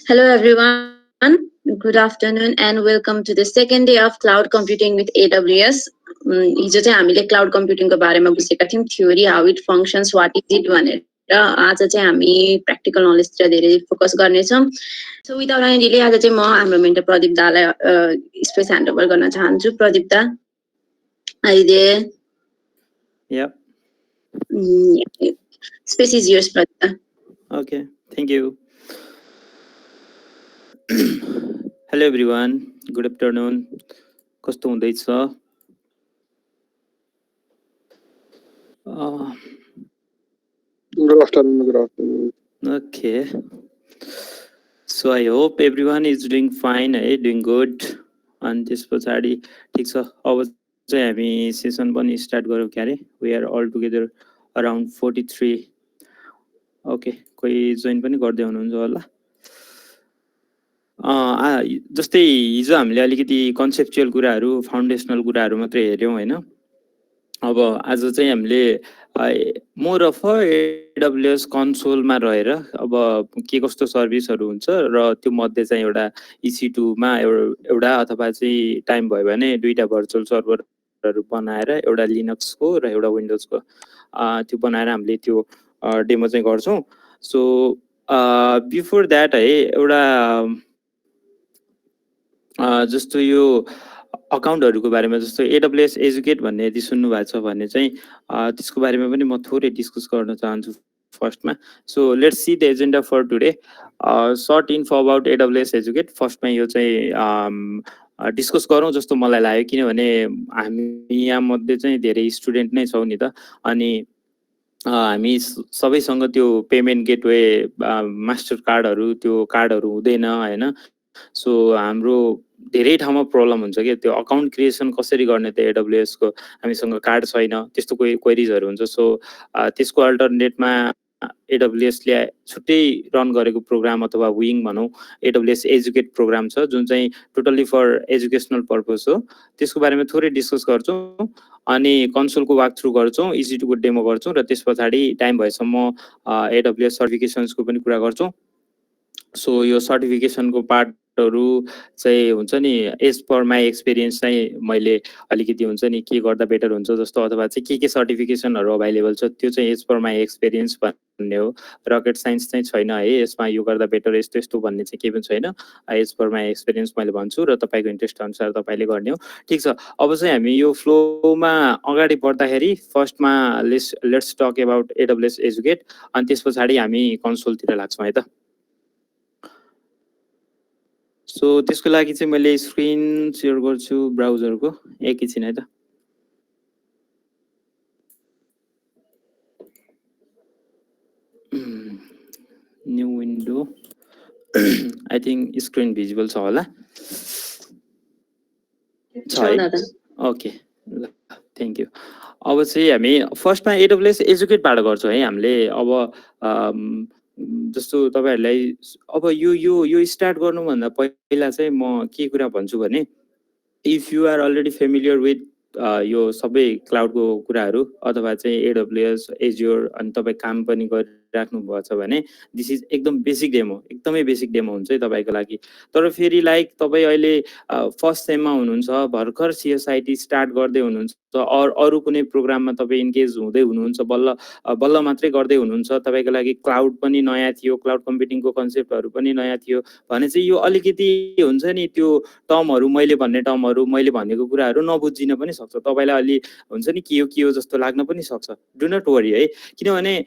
Hello, everyone. Good afternoon, and welcome to the second day of cloud computing with AWS. हिजो चाहिँ हामीले cloud कम्प्युटिङको बारेमा बुझेका थियौँ, theory, how it functions, what is it भनेर। आज चाहिँ हामी प्र्याक्टिकल नलेजतिर धेरै फोकस गर्नेछौँ। सो विदाउट एनी डिले आज चाहिँ म हाम्रो मेन्टर प्रदीप दालाई स्पेस ह्यान्डओभर गर्न चाहन्छु। प्रदीप दा, are you there? Yep. Space is yours, Pradip da. Okay. Thank you. Hello everyone. Good afternoon. कस्तो हुँदैछ? Good afternoon. Good afternoon. Okay. So I hope everyone is doing fine, doing good. And this पछाडि ठीक छ। अब चाहिँ हामी session पनि start गरौँ क्यारे। We are all together around 43. Okay. कोही जोइन पनि गर्दै हुनुहुन्छ होला। जस्तै हिजो हामीले अलिकति कन्सेप्चुअल कुराहरू, फाउन्डेसनल कुराहरू मात्रै हेर्यौँ हैन। अब आज चाहिँ हामीले मोर अफ AWS कन्सोलमा रहेर अब के कस्तो सर्भिसहरू हुन्छ र त्यो मध्ये चाहिँ एउटा EC2 मा एउटा अथवा चाहिँ टाइम भयो भने दुईटा भर्चुअल सर्भरहरू बनाएर एउटा लिनक्सको र एउटा विन्डोजको त्यो बनाएर हामीले त्यो डेमो चाहिँ गर्छौँ। सो बिफोर दैट है एउटा जस्तो यो अकाउन्टहरुको बारेमा जस्तो AWS एजुकेट भन्ने यदि सुन्नु भएको छ भने चाहिँ त्यसको बारेमा पनि म थोरै डिस्कस गर्न चाहन्छु फर्स्टमा। So let's see the agenda for today. Short info about AWS Educate. फर्स्टमा यो चाहिँ डिस्कस गरौँ जस्तो मलाई लाग्यो, किनभने हामी यहाँ मध्ये चाहिँ धेरै स्टुडेन्ट नै छौँ नि त। अनि हामी सबैसँग त्यो पेमेन्ट गेटवे मास्टर कार्डहरू त्यो कार्डहरू हुँदैन हैन। सो हाम्रो धेरै ठाउँमा प्रब्लम हुन्छ के, त्यो अकाउन्ट क्रिएसन कसरी गर्ने त AWS को हामीसँग कार्ड छैन, त्यस्तो कोही क्वेरीजहरू हुन्छ। सो त्यसको अल्टरनेटमा AWS ले छुट्टै रन गरेको प्रोग्राम अथवा विङ भनौँ AWS एजुकेट प्रोग्राम छ, जुन चाहिँ टोटली फर एजुकेसनल पर्पस हो। त्यसको बारेमा थोरै डिस्कस गर्छौँ अनि कन्सोलको वाक थ्रु गर्छौँ, EC2 को डेमो गर्छौँ र त्यस पछाडि टाइम भएसम्म AWS सर्टिफिकेसन्सको पनि कुरा गर्छौँ। सो यो सर्टिफिकेसनको पार्टहरू चाहिँ हुन्छ नि, एज पर माई एक्सपिरियन्स चाहिँ मैले अलिकति हुन्छ नि के गर्दा बेटर हुन्छ जस्तो अथवा चाहिँ के सर्टिफिकेसनहरू अभाइलेबल छ त्यो चाहिँ एज पर माई एक्सपिरियन्स भन्ने हो। रकेट साइन्स चाहिँ छैन है यसमा, यो गर्दा बेटर यस्तो यस्तो भन्ने चाहिँ केही पनि छैन। एज पर माई एक्सपिरियन्स मैले भन्छु र तपाईँको इन्ट्रेस्ट अनुसार तपाईँले गर्ने हो। ठिक छ। अब चाहिँ हामी यो फ्लोमा अगाडि बढ्दाखेरि फर्स्टमा let's talk about AWS Educate अनि त्यस पछाडि हामी कन्सोलतिर लाग्छौँ है त। सो त्यसको लागि चाहिँ मैले स्क्रिन शेयर गर्छु ब्राउजरको, एकैछिन है त। New window. I think screen visible छ होला। ओके ल, थ्याङ्क यू। अब चाहिँ हामी फर्स्टमा AWS एजुकेटबाट गर्छौँ है हामीले। अब जस्तो तपाईहरुलाई अब यो स्टार्ट गर्नुभन्दा पहिला चाहिँ म के कुरा भन्छु भने, if you are already familiar with यो सबै क्लाउडको कुराहरू अथवा चाहिँ AWS एज्योर अनि तपाईँ काम पनि गरिराख्नु भएको छ भने दिस इज एकदम बेसिक डेमो, एकदमै बेसिक डेमो हुन्छ है तपाईँको लागि। तर फेरि लाइक तपाईँ अहिले फर्स्ट सेममा हुनुहुन्छ, भर्खर CSIT स्टार्ट गर्दै हुनुहुन्छ, अरू कुनै प्रोग्राममा तपाईँ इन्गेज हुँदै हुनुहुन्छ, बल्ल मात्रै गर्दै हुनुहुन्छ, तपाईँको लागि क्लाउड पनि नयाँ थियो, क्लाउड कम्प्युटिङको कन्सेप्टहरू पनि नयाँ थियो भने चाहिँ यो अलिकति हुन्छ नि त्यो टर्महरू, मैले भन्ने टर्महरू, मैले भनेको कुराहरू नबुझिन पनि सक्छ, तपाईँलाई अलि हुन्छ नि के हो जस्तो लाग्न पनि सक्छ। डु नट वरी है, किनभने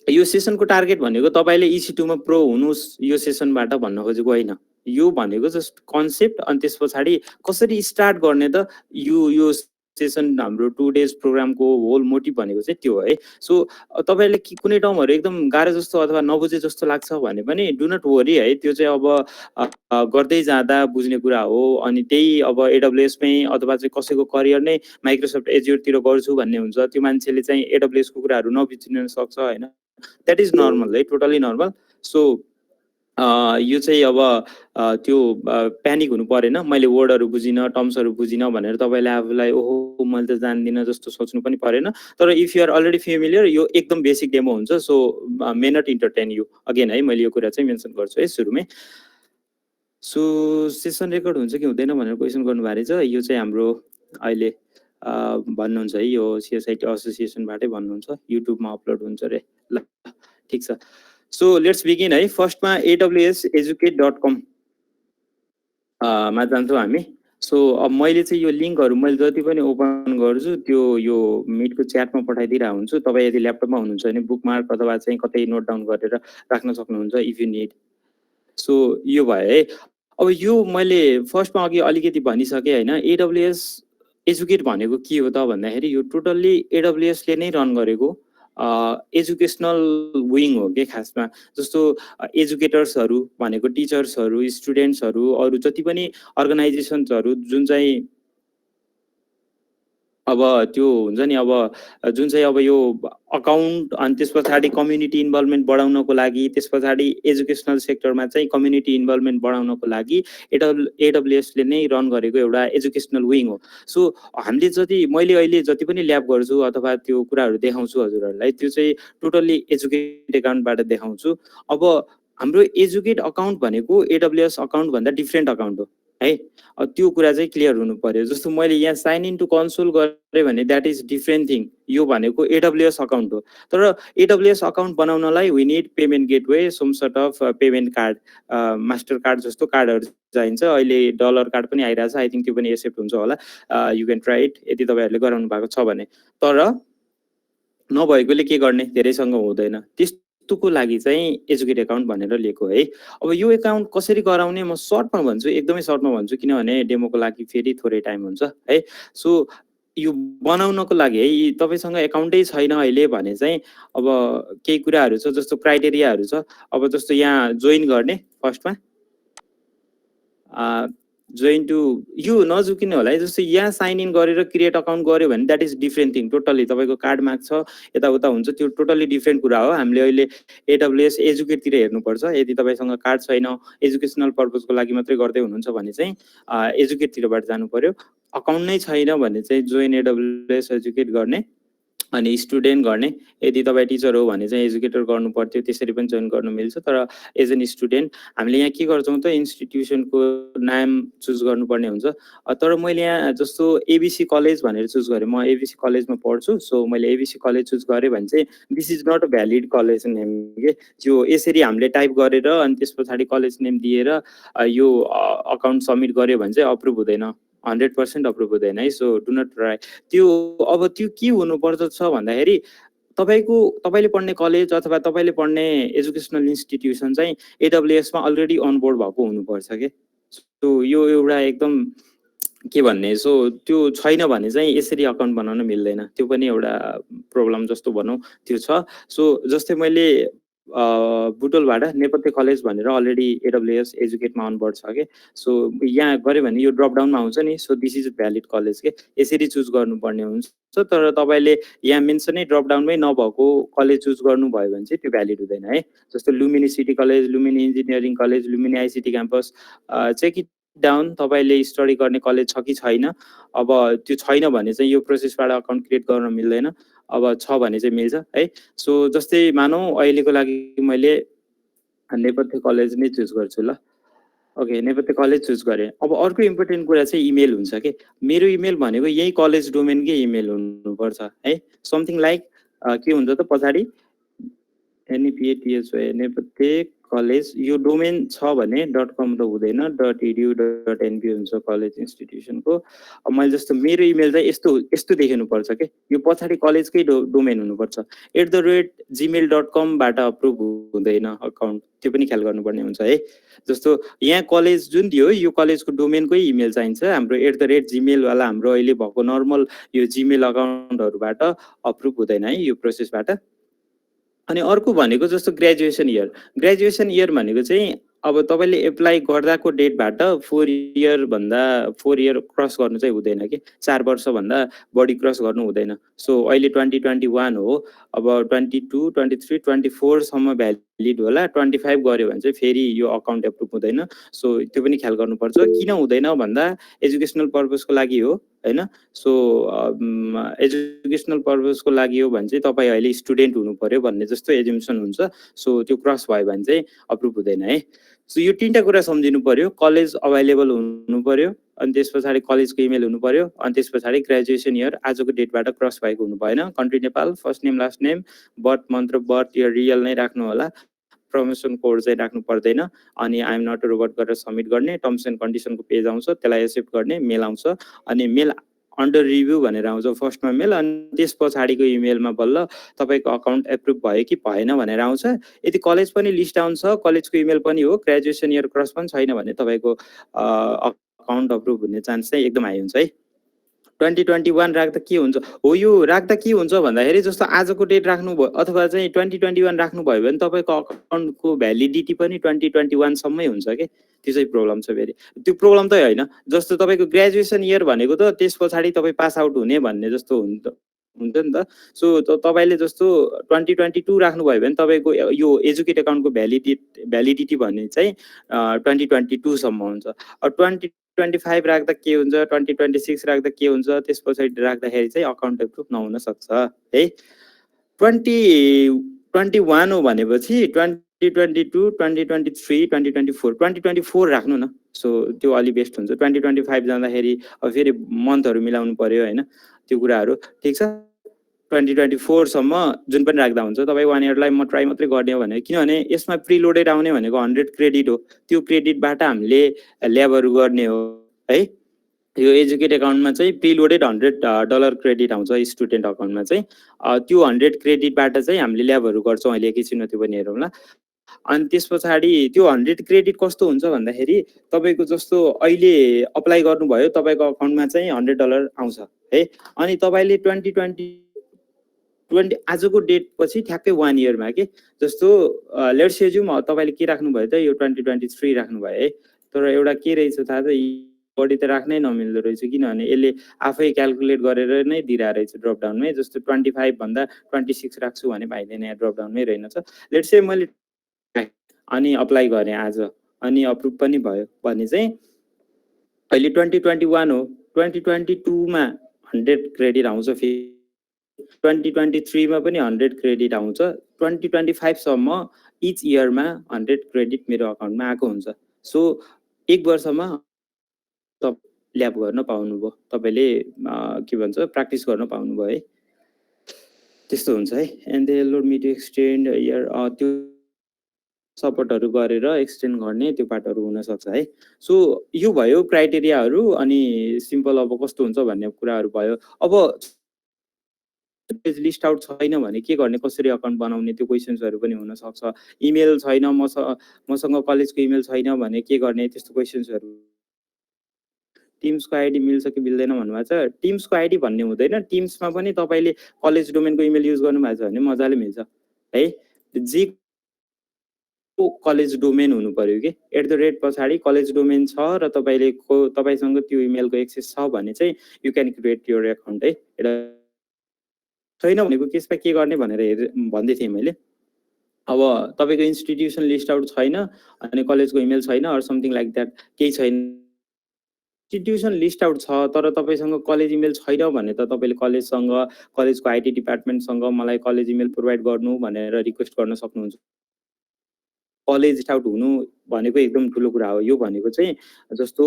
यो सेसनको टार्गेट भनेको तपाईँले EC2 मा प्रो हुनुहोस् यो सेसनबाट भन्न खोजेको होइन। यो भनेको जस्ट कन्सेप्ट अनि त्यस पछाडि कसरी स्टार्ट गर्ने त यो सेसन हाम्रो 2 डेज प्रोग्रामको होल मोटिभ भनेको चाहिँ त्यो है। सो तपाईले कुनै टर्महरू एकदम गाह्रो जस्तो अथवा नबुझे जस्तो लाग्छ भने पनि डु नट वरी है, त्यो चाहिँ अब गर्दै जाँदा बुझ्ने कुरा हो। अनि त्यही अब AWS मै अथवा चाहिँ कसैको करियर नै माइक्रोसफ्ट एज्योरतिर गर्छु भन्ने हुन्छ, त्यो मान्छेले चाहिँ AWS को कुराहरू नबुझिन सक्छ हैन, द्याट इज नर्मल है, टोटली नर्मल। सो यो चाहिँ अब त्यो प्यानिक हुनु परेन, मैले वर्डहरू बुझिनँ, टर्म्सहरू बुझिनँ भनेर तपाईँले आफूलाई ओहो मैले त जान्दिनँ जस्तो सोच्नु पनि परेन। तर if you are already familiar, यो एकदम बेसिक डेमो हुन्छ, so may not entertain you again है, मैले यो कुरा चाहिँ मेन्सन गर्छु है सुरुमै। सो सेसन रेकर्ड हुन्छ कि हुँदैन भनेर क्वेसन गर्नुभएको रहेछ, यो चाहिँ हाम्रो अहिले भन्नुहुन्छ है, यो सिएसआइटी एसोसिएसनबाटै भन्नुहुन्छ, युट्युबमा अपलोड हुन्छ रे। ल ठिक छ, सो लेट्स बिगिन है। फर्स्टमा awseducate.com मा जान्छौँ हामी। सो अब मैले चाहिँ यो लिङ्कहरू मैले जति पनि ओपन गर्छु त्यो यो मिटको च्याटमा पठाइदिरहेको हुन्छु। तपाईँ यदि ल्यापटपमा हुनुहुन्छ भने बुकमार्क अथवा चाहिँ कतै नोट डाउन गरेर राख्न सक्नुहुन्छ इफ यु निड। सो यो भयो है। अब यो मैले फर्स्टमा अघि अलिकति भनिसकेँ होइन, एडब्लुएस एजुकेट भनेको के हो त भन्दाखेरि यो टोटल्ली एडब्लुएसले नै रन गरेको एजुकेसनल विङ हो के खासमा। जस्तो एजुकेटर्सहरू भनेको टिचर्सहरू, स्टुडेन्ट्सहरू, अरू जति पनि अर्गनाइजेसन्सहरू जुन चाहिँ अब त्यो हुन्छ नि, अब जुन चाहिँ अब यो अकाउन्ट अनि त्यस पछाडि कम्युनिटी इन्भल्भमेन्ट बढाउनको लागि, त्यस पछाडि एजुकेसनल सेक्टरमा चाहिँ कम्युनिटी इन्भल्भमेन्ट बढाउनको लागि एडब्लुएसले नै रन गरेको एउटा एजुकेसनल विङ हो। सो हामीले जति मैले अहिले जति पनि ल्याब गर्छु अथवा त्यो कुराहरू देखाउँछु हजुरहरूलाई, त्यो चाहिँ टोटल्ली एजुकेट अकाउन्टबाट देखाउँछु। अब हाम्रो एजुकेट अकाउन्ट भनेको एडब्लुएस अकाउन्टभन्दा डिफ्रेन्ट अकाउन्ट हो है, त्यो कुरा चाहिँ क्लियर हुनु पर्यो। जस्तो मैले यहाँ साइन इन टु कन्सोल गरेँ भने द्याट इज डिफ्रेन्ट थिङ, यो भनेको एडब्लुएस अकाउन्ट हो। तर एडब्लुएस अकाउन्ट बनाउनलाई we need payment gateway, some sort of payment card, master card जस्तो कार्डहरू चाहिन्छ। अहिले डलर कार्ड पनि आइरहेछ, आई थिङ्क त्यो पनि एक्सेप्ट हुन्छ होला, यु क्यान ट्राई इट यदि तपाईँहरूले गराउनु भएको छ भने। तर नभएकोले के गर्ने, धेरैसँग हुँदैन, त्यस्तोको लागि चाहिँ एजुकेट अकाउन्ट भनेर लिएको है। अब यो अकाउन्ट कसरी गराउने म सर्टमा भन्छु, एकदमै सर्टमा भन्छु, किनभने डेमोको लागि फेरि थोरै टाइम हुन्छ है। सो यो बनाउनको लागि है, तपाईँसँग एकाउन्टै छैन अहिले भने चाहिँ अब केही कुराहरू छ, जस्तो क्राइटेरियाहरू छ। अब जस्तो यहाँ जोइन गर्ने, फर्स्टमा जोइन टु यो नझुकिने होला है। जस्तो यहाँ साइन इन गरेर क्रिएट अकाउन्ट गऱ्यो भने that is different thing, totally तपाईँको कार्ड माग्छ यताउता हुन्छ, त्यो टोटल्ली डिफ्रेन्ट कुरा हो। हामीले अहिले एडब्लुएस एजुकेटतिर हेर्नुपर्छ। यदि तपाईँसँग कार्ड छैन, एजुकेसनल पर्पजको लागि मात्रै गर्दै हुनुहुन्छ भने चाहिँ एजुकेटतिरबाट जानु पर्यो। अकाउन्ट नै छैन भने चाहिँ जोइन एडब्लुएस एजुकेट गर्ने, अनि स्टुडेन्ट गर्ने। यदि तपाईँ टिचर हो भने चाहिँ एजुकेटर गर्नु पर्थ्यो, त्यसरी पनि जोइन गर्नु मिल्छ। तर एज एन स्टुडेन्ट हामीले यहाँ के गर्छौँ त, इन्स्टिट्युसनको नाम चुज गर्नुपर्ने हुन्छ। तर मैले यहाँ जस्तो एबिसी कलेज भनेर चुज गरेँ, म एबिसी कलेजमा पढ्छु, सो मैले एबिसी कलेज चुज गरेँ भने चाहिँ this is not a valid college name के। त्यो यसरी हामीले टाइप गरेर अनि त्यस पछाडि कलेज नेम दिएर यो अकाउन्ट सबमिट गऱ्यो भने चाहिँ अप्रुभ हुँदैन, 100% अप्रुभ हुँदैन है। सो डु नट ट्राई त्यो। अब त्यो के हुनुपर्छ भन्दाखेरि तपाईँले पढ्ने कलेज अथवा तपाईँले पढ्ने एजुकेसनल इन्स्टिट्युसन चाहिँ एडब्लुएसमा अलरेडी अनबोर्ड भएको हुनुपर्छ के। सो यो एउटा एकदम के भन्ने, सो त्यो छैन भने चाहिँ यसरी अकाउन्ट बनाउन मिल्दैन, त्यो पनि एउटा प्रब्लम जस्तो भनौँ त्यो छ। सो जस्तै मैले बुटोलबाट नेपथ्य कलेज भनेर अलरेडी एडब्लुएस एजुकेटमा अनबोर्ड छ के। सो यहाँ गऱ्यो भने यो ड्रपडाउनमा आउँछ नि, so this is valid college के, यसरी चुज गर्नुपर्ने हुन्छ। तर तपाईँले यहाँ मेन्सनै ड्रपडाउनमै नभएको कलेज चुज गर्नुभयो भने चाहिँ त्यो भ्यालिड हुँदैन है। जस्तो Lumbini city college, Lumbini engineering college, Lumbini ICT campus, check it down तपाईँले स्टडी गर्ने कलेज छ कि छैन। अब त्यो छैन भने चाहिँ यो प्रोसेसबाट अकाउन्ट क्रिएट गर्न मिल्दैन, अब छ भने चाहिँ मिल्छ है। सो जस्तै मानौँ अहिलेको लागि मैले नेपथ्य कलेज नै चुज गर्छु ल। ओके, नेपथ्य कलेज चुज गरेँ। अब अर्को इम्पोर्टेन्ट कुरा चाहिँ इमेल हुन्छ कि, मेरो इमेल भनेको यही कलेज डोमेनकै इमेल हुनुपर्छ है। समथिङ लाइक के हुन्छ त पछाडि NEPATHY नेपथ्य कलेज, यो डोमेन छ भने .com त हुँदैन, .edu .np हुन्छ कलेज इन्स्टिट्युसनको। अब मैले जस्तो मेरो इमेल चाहिँ यस्तो देखिनुपर्छ के, यो पछाडि कलेजकै डोमेन हुनुपर्छ। @gmail.com बाट अप्रुभ हुँदैन अकाउन्ट, त्यो पनि ख्याल गर्नुपर्ने हुन्छ है। जस्तो यहाँ कलेज जुन दियो यो कलेजको डोमेनकै इमेल चाहिन्छ। हाम्रो @gmail वाला हाम्रो अहिले भएको नर्मल यो जिमेल अकाउन्टहरूबाट अप्रुभ हुँदैन है यो प्रोसेसबाट। अनि अर्को भनेको जस्तो ग्रेजुएसन इयर भनेको चाहिँ अब तपाईँले एप्लाई गर्दाको डेटबाट 4 इयर क्रस गर्नु चाहिँ हुँदैन कि, 4 वर्षभन्दा बढी क्रस गर्नु हुँदैन। सो अहिले 2021 हो, अब 22, 23, 24 सम्म भ्यालिड भ्यालिड होला 25 गऱ्यो भने चाहिँ फेरि यो अकाउन्ट एप्रुभ हुँदैन सो त्यो पनि ख्याल गर्नुपर्छ किन हुँदैन भन्दा एजुकेसनल पर्पसको लागि हो हैन सो एजुकेसनल पर्पसको लागि हो भने चाहिँ तपाईँ अहिले स्टुडेन्ट हुनु पर्यो भन्ने जस्तो एजुम्सन हुन्छ सो त्यो क्रस भयो भने चाहिँ अप्रुभ हुँदैन है सो यो तीनटा कुरा सम्झिनु पर्यो कलेज अभाइलेबल हुनु पर्यो अनि त्यस पछाडि कलेजको इमेल हुनु पर्यो अनि त्यस पछाडि ग्रेजुएसन इयर आजको डेटबाट क्रस भएको हुनु भएन country Nepal first name last name birth month र बर्थ इयर रियल नै राख्नु होला प्रमोसन कोड चाहिँ राख्नु पर्दैन अनि I am not a robot गरेर सबमिट गर्ने टर्म्स एन्ड कन्डिसनको पेज आउँछ त्यसलाई एक्सेप्ट गर्ने मेल आउँछ अनि मेल अन्डर रिभ्यू भनेर आउँछ फर्स्टमा मेल अनि त्यस पछाडिको इमेलमा बल्ल तपाईँको अकाउन्ट एप्रुभ भयो कि भएन भनेर आउँछ यदि कलेज पनि लिस्ट डाउन छ कलेजको इमेल पनि हो ग्रेजुएसन इयर क्रस पनि छैन भने तपाईँको अकाउन्ट अप्रुभ हुने चान्स चाहिँ एकदम हाई हुन्छ है 2021 राख्दा के हुन्छ हो यो राख्दा के हुन्छ भन्दाखेरि जस्तो आजको डेट राख्नु भयो अथवा चाहिँ 2021 राख्नु भयो भने तपाईँको अकाउन्टको भ्यालिडिटी पनि 2021 सम्मै हुन्छ के त्यो चाहिँ प्रब्लम छ फेरि त्यो प्रब्लम त होइन जस्तो तपाईँको ग्रेजुएसन इयर भनेको त त्यस पछाडि तपाईँ पास आउट हुने भन्ने जस्तो हुन्छ नि त सो तपाईँले जस्तो 2022 राख्नुभयो भने तपाईँको यो एजुकेट अकाउन्टको भ्यालिडिटी भन्ने चाहिँ 2022 सम्म हुन्छ 2025 राख्दा के हुन्छ 2026 राख्दा के हुन्छ त्यस पछाडि राख्दाखेरि चाहिँ अकाउन्ट एप्रुभ नहुन सक्छ है 2021 हो भनेपछि 2022 2023 2024 2024 राख्नु न सो त्यो अलि बेस्ट हुन्छ 2025 जाँदाखेरि अब फेरि मन्थहरू मिलाउनु पर्यो हैन त्यो कुराहरू ठिक छ 2024 सम्म जुन पनि राख्दा हुन्छ तपाईँ 1 इयरलाई म ट्राई मात्रै गर्ने हो भने किनभने यसमा प्रिलोडेड आउने भनेको 100 क्रेडिट हो त्यो क्रेडिटबाट हामीले ल्याबहरू गर्ने हो है यो एजुकेट अकाउन्टमा चाहिँ प्रिलोडेड $100 क्रेडिट आउँछ स्टुडेन्ट अकाउन्टमा चाहिँ त्यो 100 क्रेडिटबाट चाहिँ हामीले ल्याबहरू गर्छौँ अहिले एकैछिनमा त्यो पनि हेरौँला अनि त्यस पछाडि त्यो 100 क्रेडिट कस्तो हुन्छ भन्दाखेरि तपाईँको जस्तो अहिले अप्लाई गर्नुभयो तपाईँको अकाउन्टमा चाहिँ $100 आउँछ है अनि तपाईँले 2020 आजको डेट पछि ठ्याक्कै 1 इयरमा के जस्तो लेट्स एज्युम तपाईँले के राख्नुभयो त यो 2023 राख्नुभयो है तर एउटा के रहेछ थाहा छ बढी त राख्नै नमिल्दो रहेछ किनभने यसले आफै क्याल्कुलेट गरेर नै दिइरहेको रहेछ ड्रपडाउनमै जस्तो 25 भन्दा 26 राख्छु भने पाइँदैन यहाँ ड्रपडाउनमै रहेनछ लेट्स से मैले अनि अप्लाई गरेँ आज अनि अप्रुभ पनि भयो भने चाहिँ अहिले 2021 हो 2022 मा 100 क्रेडिट आउँछ फेरि 2023 मा पनि 100 क्रेडिट आउँछ 2025 सम्म इच इयरमा 100 क्रेडिट मेरो अकाउन्टमा आएको हुन्छ सो एक वर्षमा ल्याब गर्न पाउनुभयो तपाईँले के भन्छ प्र्याक्टिस गर्न पाउनुभयो है त्यस्तो हुन्छ है and they load me to extend year त्यो सपोर्टहरू गरेर एक्सटेन्ड गर्ने त्यो पार्टहरू हुनसक्छ है सो यो भयो क्राइटेरियाहरू अनि सिम्पल अब कस्तो हुन्छ भन्ने कुराहरू भयो अब लिस्ट आउट छैन भने के गर्ने कसरी अकाउन्ट बनाउने त्यो क्वेसन्सहरू पनि हुनसक्छ इमेल छैन मसँग कलेजको इमेल छैन भने के गर्ने त्यस्तो क्वेसन्सहरू टिम्सको आइडी मिल्छ कि मिल्दैन भन्नुभएको छ टिम्सको आइडी भन्ने हुँदैन टिम्समा पनि तपाईँले कलेज डोमेनको इमेल युज गर्नुभएको छ भने मजाले मिल्छ है जे कलेज डोमेन हुनु पर्यो कि @ पछाडि कलेज डोमेन छ र तपाईँसँग त्यो इमेलको एक्सेस छ भने चाहिँ you can create your account है एउटा छैन भनेको केसमा के गर्ने भनेर भन्दै थिएँ मैले अब तपाईँको इन्स्टिट्युसन लिस्ट आउट छैन अनि कलेजको इमेल छैन अर समथिङ लाइक द्याट केही छैन इन्स्टिट्युसन लिस्ट आउट छ तर तपाईँसँग कलेज इमेल छैन भने त तपाईँले कलेजसँग कलेजको आइटी डिपार्टमेन्टसँग मलाई कलेज इमेल प्रोभाइड गर्नु भनेर रिक्वेस्ट गर्न सक्नुहुन्छ कलेज लिस्ट आउट हुनु भनेको एकदम ठुलो कुरा हो यो भनेको चाहिँ जस्तो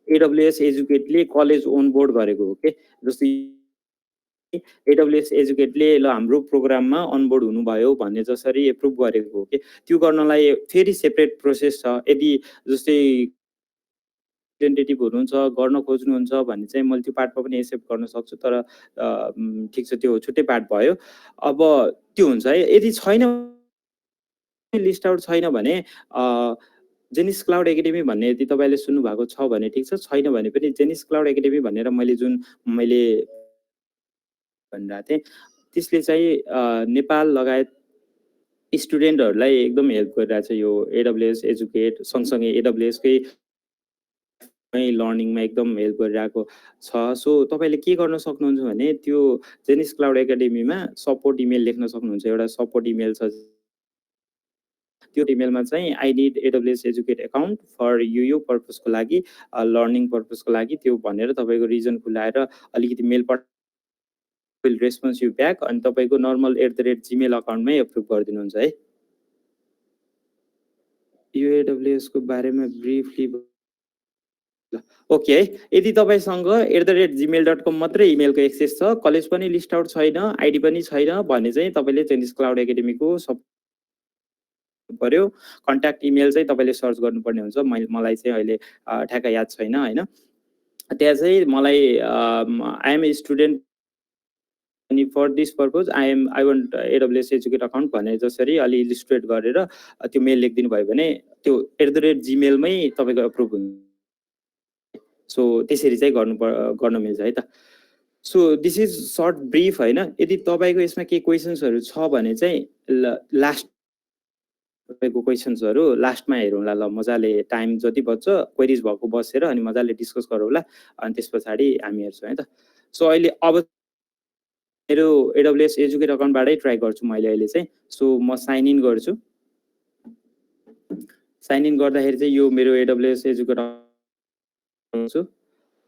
AWS एजुकेटले कलेज ओन बोर्ड गरेको हो के जस्तो AWS एजुकेटले ल हाम्रो प्रोग्राममा अनबोर्ड हुनुभयो भन्ने जसरी एप्रुभ गरेको हो कि त्यो गर्नलाई फेरि सेपरेट प्रोसेस छ यदि जस्तै रिप्रेजेन्टेटिभ हुनुहुन्छ गर्न खोज्नुहुन्छ भने चाहिँ मैले त्यो पार्टमा पनि एक्सेप्ट गर्न सक्छु तर ठिक छ त्यो छुट्टै पार्ट भयो अब त्यो हुन्छ है यदि छैन लिस्ट आउट छैन भने जेनिस क्लाउड एकाडेमी भन्ने यदि तपाईँले सुन्नु भएको छ भने ठिक छ छैन भने पनि जेनिस क्लाउड एकाडेमी भनेर मैले भनिरहेको थिएँ त्यसले चाहिँ नेपाल लगायत स्टुडेन्टहरूलाई एकदम हेल्प गरिरहेछ यो AWS एजुकेट सँगसँगै AWS कै लर्निङमा एकदम हेल्प गरिरहेको छ सो तपाईँले के गर्न सक्नुहुन्छ भने त्यो जेनिस क्लाउड एकाडेमीमा सपोर्ट इमेल लेख्न सक्नुहुन्छ एउटा सपोर्ट इमेल छ त्यो इमेलमा चाहिँ I need AWS Educate account for यो पर्पजको लागि, लर्निङ पर्पजको लागि त्यो भनेर तपाईँको रिजन खुलाएर अलिकति मेल विल रेस्पोन्स यु ब्याक, अनि तपाईँको नर्मल @gmail अकाउन्टमै एप्रुभ गरिदिनुहुन्छ है। यो AWS को बारेमा ब्रिफली ओके है। यदि तपाईँसँग @gmail.com मात्रै इमेलको एक्सेस छ, कलेज पनि लिस्ट आउट छैन, आइडी पनि छैन भने चाहिँ तपाईँले जेनिस क्लाउड एकाडेमीको सब पर्यो। कन्ट्याक्ट इमेल चाहिँ तपाईँले सर्च गर्नुपर्ने हुन्छ। मलाई चाहिँ अहिले ठ्याक्क याद छैन हैन। त्यहाँ चाहिँ मलाई आई एम ए स्टुडेन्ट अनि for this purpose I want AWS Educate account भनेर जसरी अलि इलिस्ट्रेट गरेर त्यो मेल लेखिदिनु भयो भने त्यो @gmail मै तपाईँको एप्रुभ हुन्छ। सो त्यसरी चाहिँ गर्न मिल्छ है त। So this is short brief हैन। यदि तपाईँको यसमा केही क्वेसन्सहरू छ भने चाहिँ लास्ट तपाईँको क्वेसन्सहरू लास्टमा हेरौँला ल, मजाले टाइम जति बच्छ क्वेरिज भएको बसेर अनि मजाले डिस्कस गरौँला, अनि त्यस पछाडि हामी हेर्छौँ है त। सो अहिले अब मेरो AWS एजुकेट अकाउन्टबाटै ट्राई गर्छु मैले अहिले चाहिँ। सो म साइन इन गर्छु। साइन इन गर्दाखेरि चाहिँ यो मेरो AWS एजुकेट अकाउन्ट छु।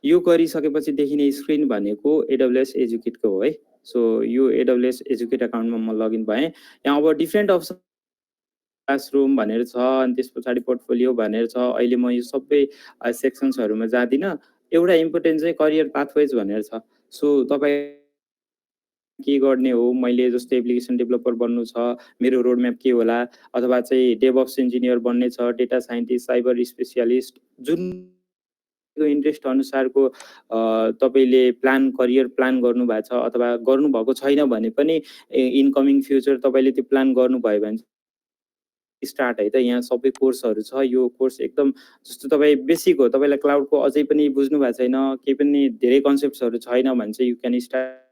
यो गरिसकेपछि देखिने स्क्रिन भनेको AWS एजुकेटको हो है। सो यो AWS एजुकेट अकाउन्टमा म लगइन भएँ। यहाँ अब डिफ्रेन्ट अप्सन क्लासरुम भनेर छ, अनि त्यस पछाडि पोर्टफोलियो भनेर छ। अहिले म यो सबै सेक्सन्सहरूमा जाँदिनँ। एउटा इम्पोर्टेन्ट चाहिँ करियर पाथवेज भनेर छ। सो तपाईँ के गर्ने हो, मैले जस्तै एप्लिकेसन डेभलपर बन्नु छ, मेरो रोडम्याप के होला, अथवा चाहिँ डेभअप्स इन्जिनियर बन्ने छ, डेटा साइन्टिस्ट, साइबर स्पेसियालिस्ट, जुन इन्ट्रेस्ट अनुसारको तपाईँले करियर प्लान गर्नुभएको छ अथवा गर्नुभएको छैन भने पनि इनकमिङ फ्युचर तपाईँले त्यो प्लान गर्नुभयो भने स्टार्ट है त। यहाँ सबै कोर्सहरू छ। यो कोर्स एकदम जस्तो तपाईँ बेसिक हो, तपाईँलाई क्लाउडको अझै पनि बुझ्नु भएको छैन, केही पनि धेरै कन्सेप्ट्सहरू छैन भने चाहिँ you can start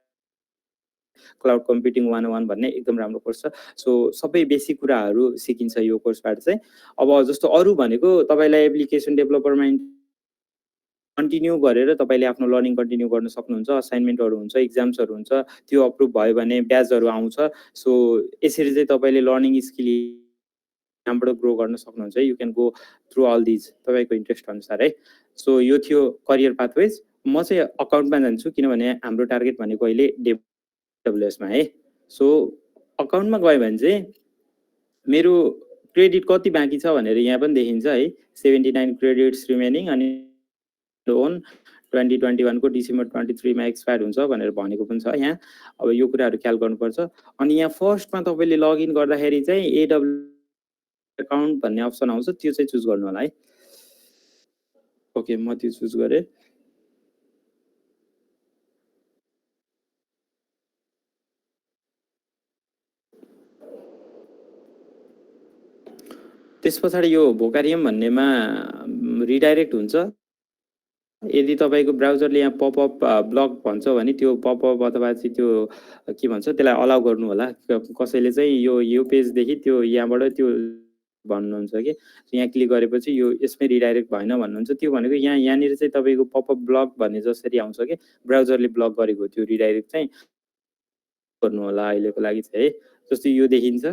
cloud computing 101 भन्ने एकदम राम्रो कोर्स छ। सो सबै बेसिक कुराहरू सिकिन्छ यो कोर्सबाट चाहिँ। अब जस्तो अरू भनेको तपाईँलाई एप्लिकेसन डेभलपरमा कन्टिन्यू गरेर तपाईँले आफ्नो लर्निङ कन्टिन्यू गर्न सक्नुहुन्छ। असाइनमेन्टहरू हुन्छ, इक्जाम्सहरू हुन्छ, त्यो अप्रुभ भयो भने ब्याजहरू आउँछ। सो यसरी चाहिँ तपाईँले लर्निङ स्किल यहाँबाट ग्रो गर्न सक्नुहुन्छ। You can go through all these तपाईँको इन्ट्रेस्ट अनुसार है। सो यो थियो करियर पाथवेज। म चाहिँ अकाउन्टमा जान्छु किनभने हाम्रो टार्गेट भनेको अहिले AWS मा है। सो अकाउन्टमा गयो भने चाहिँ मेरो क्रेडिट कति बाँकी छ भनेर यहाँ पनि देखिन्छ है। 79 क्रेडिट्स रिमेनिङ, अनि लोन 2021 को डिसेम्बर 23 मा एक्सपायर हुन्छ भनेर भनेको पनि छ यहाँ। अब यो कुराहरू ख्याल गर्नुपर्छ। अनि यहाँ फर्स्टमा तपाईँले लगइन गर्दाखेरि चाहिँ AWS अकाउन्ट भन्ने अप्सन आउँछ, त्यो चाहिँ चुज गर्नु होला है। ओके, म त्यो चुज गरेँ। त्यस पछाडि यो भोकारियम भन्नेमा रिडाइरेक्ट हुन्छ। यदि तपाईँको ब्राउजरले यहाँ पपअप ब्लक भन्छ भने त्यो पपअप अथवा चाहिँ त्यो के भन्छ त्यसलाई अलाउ गर्नु होला। कसैले चाहिँ यो पेजदेखि त्यो यहाँबाट त्यो भन्नुहुन्छ कि यहाँ क्लिक गरेपछि यो यसमै रिडाइरेक्ट भएन भन्नुहुन्छ। त्यो भनेको यहाँनिर चाहिँ तपाईँको पपअप ब्लक भन्ने जसरी आउँछ कि ब्राउजरले ब्लक गरेको त्यो रिडाइरेक्ट चाहिँ गर्नु होला अहिलेको लागि चाहिँ है। जस्तो यो देखिन्छ,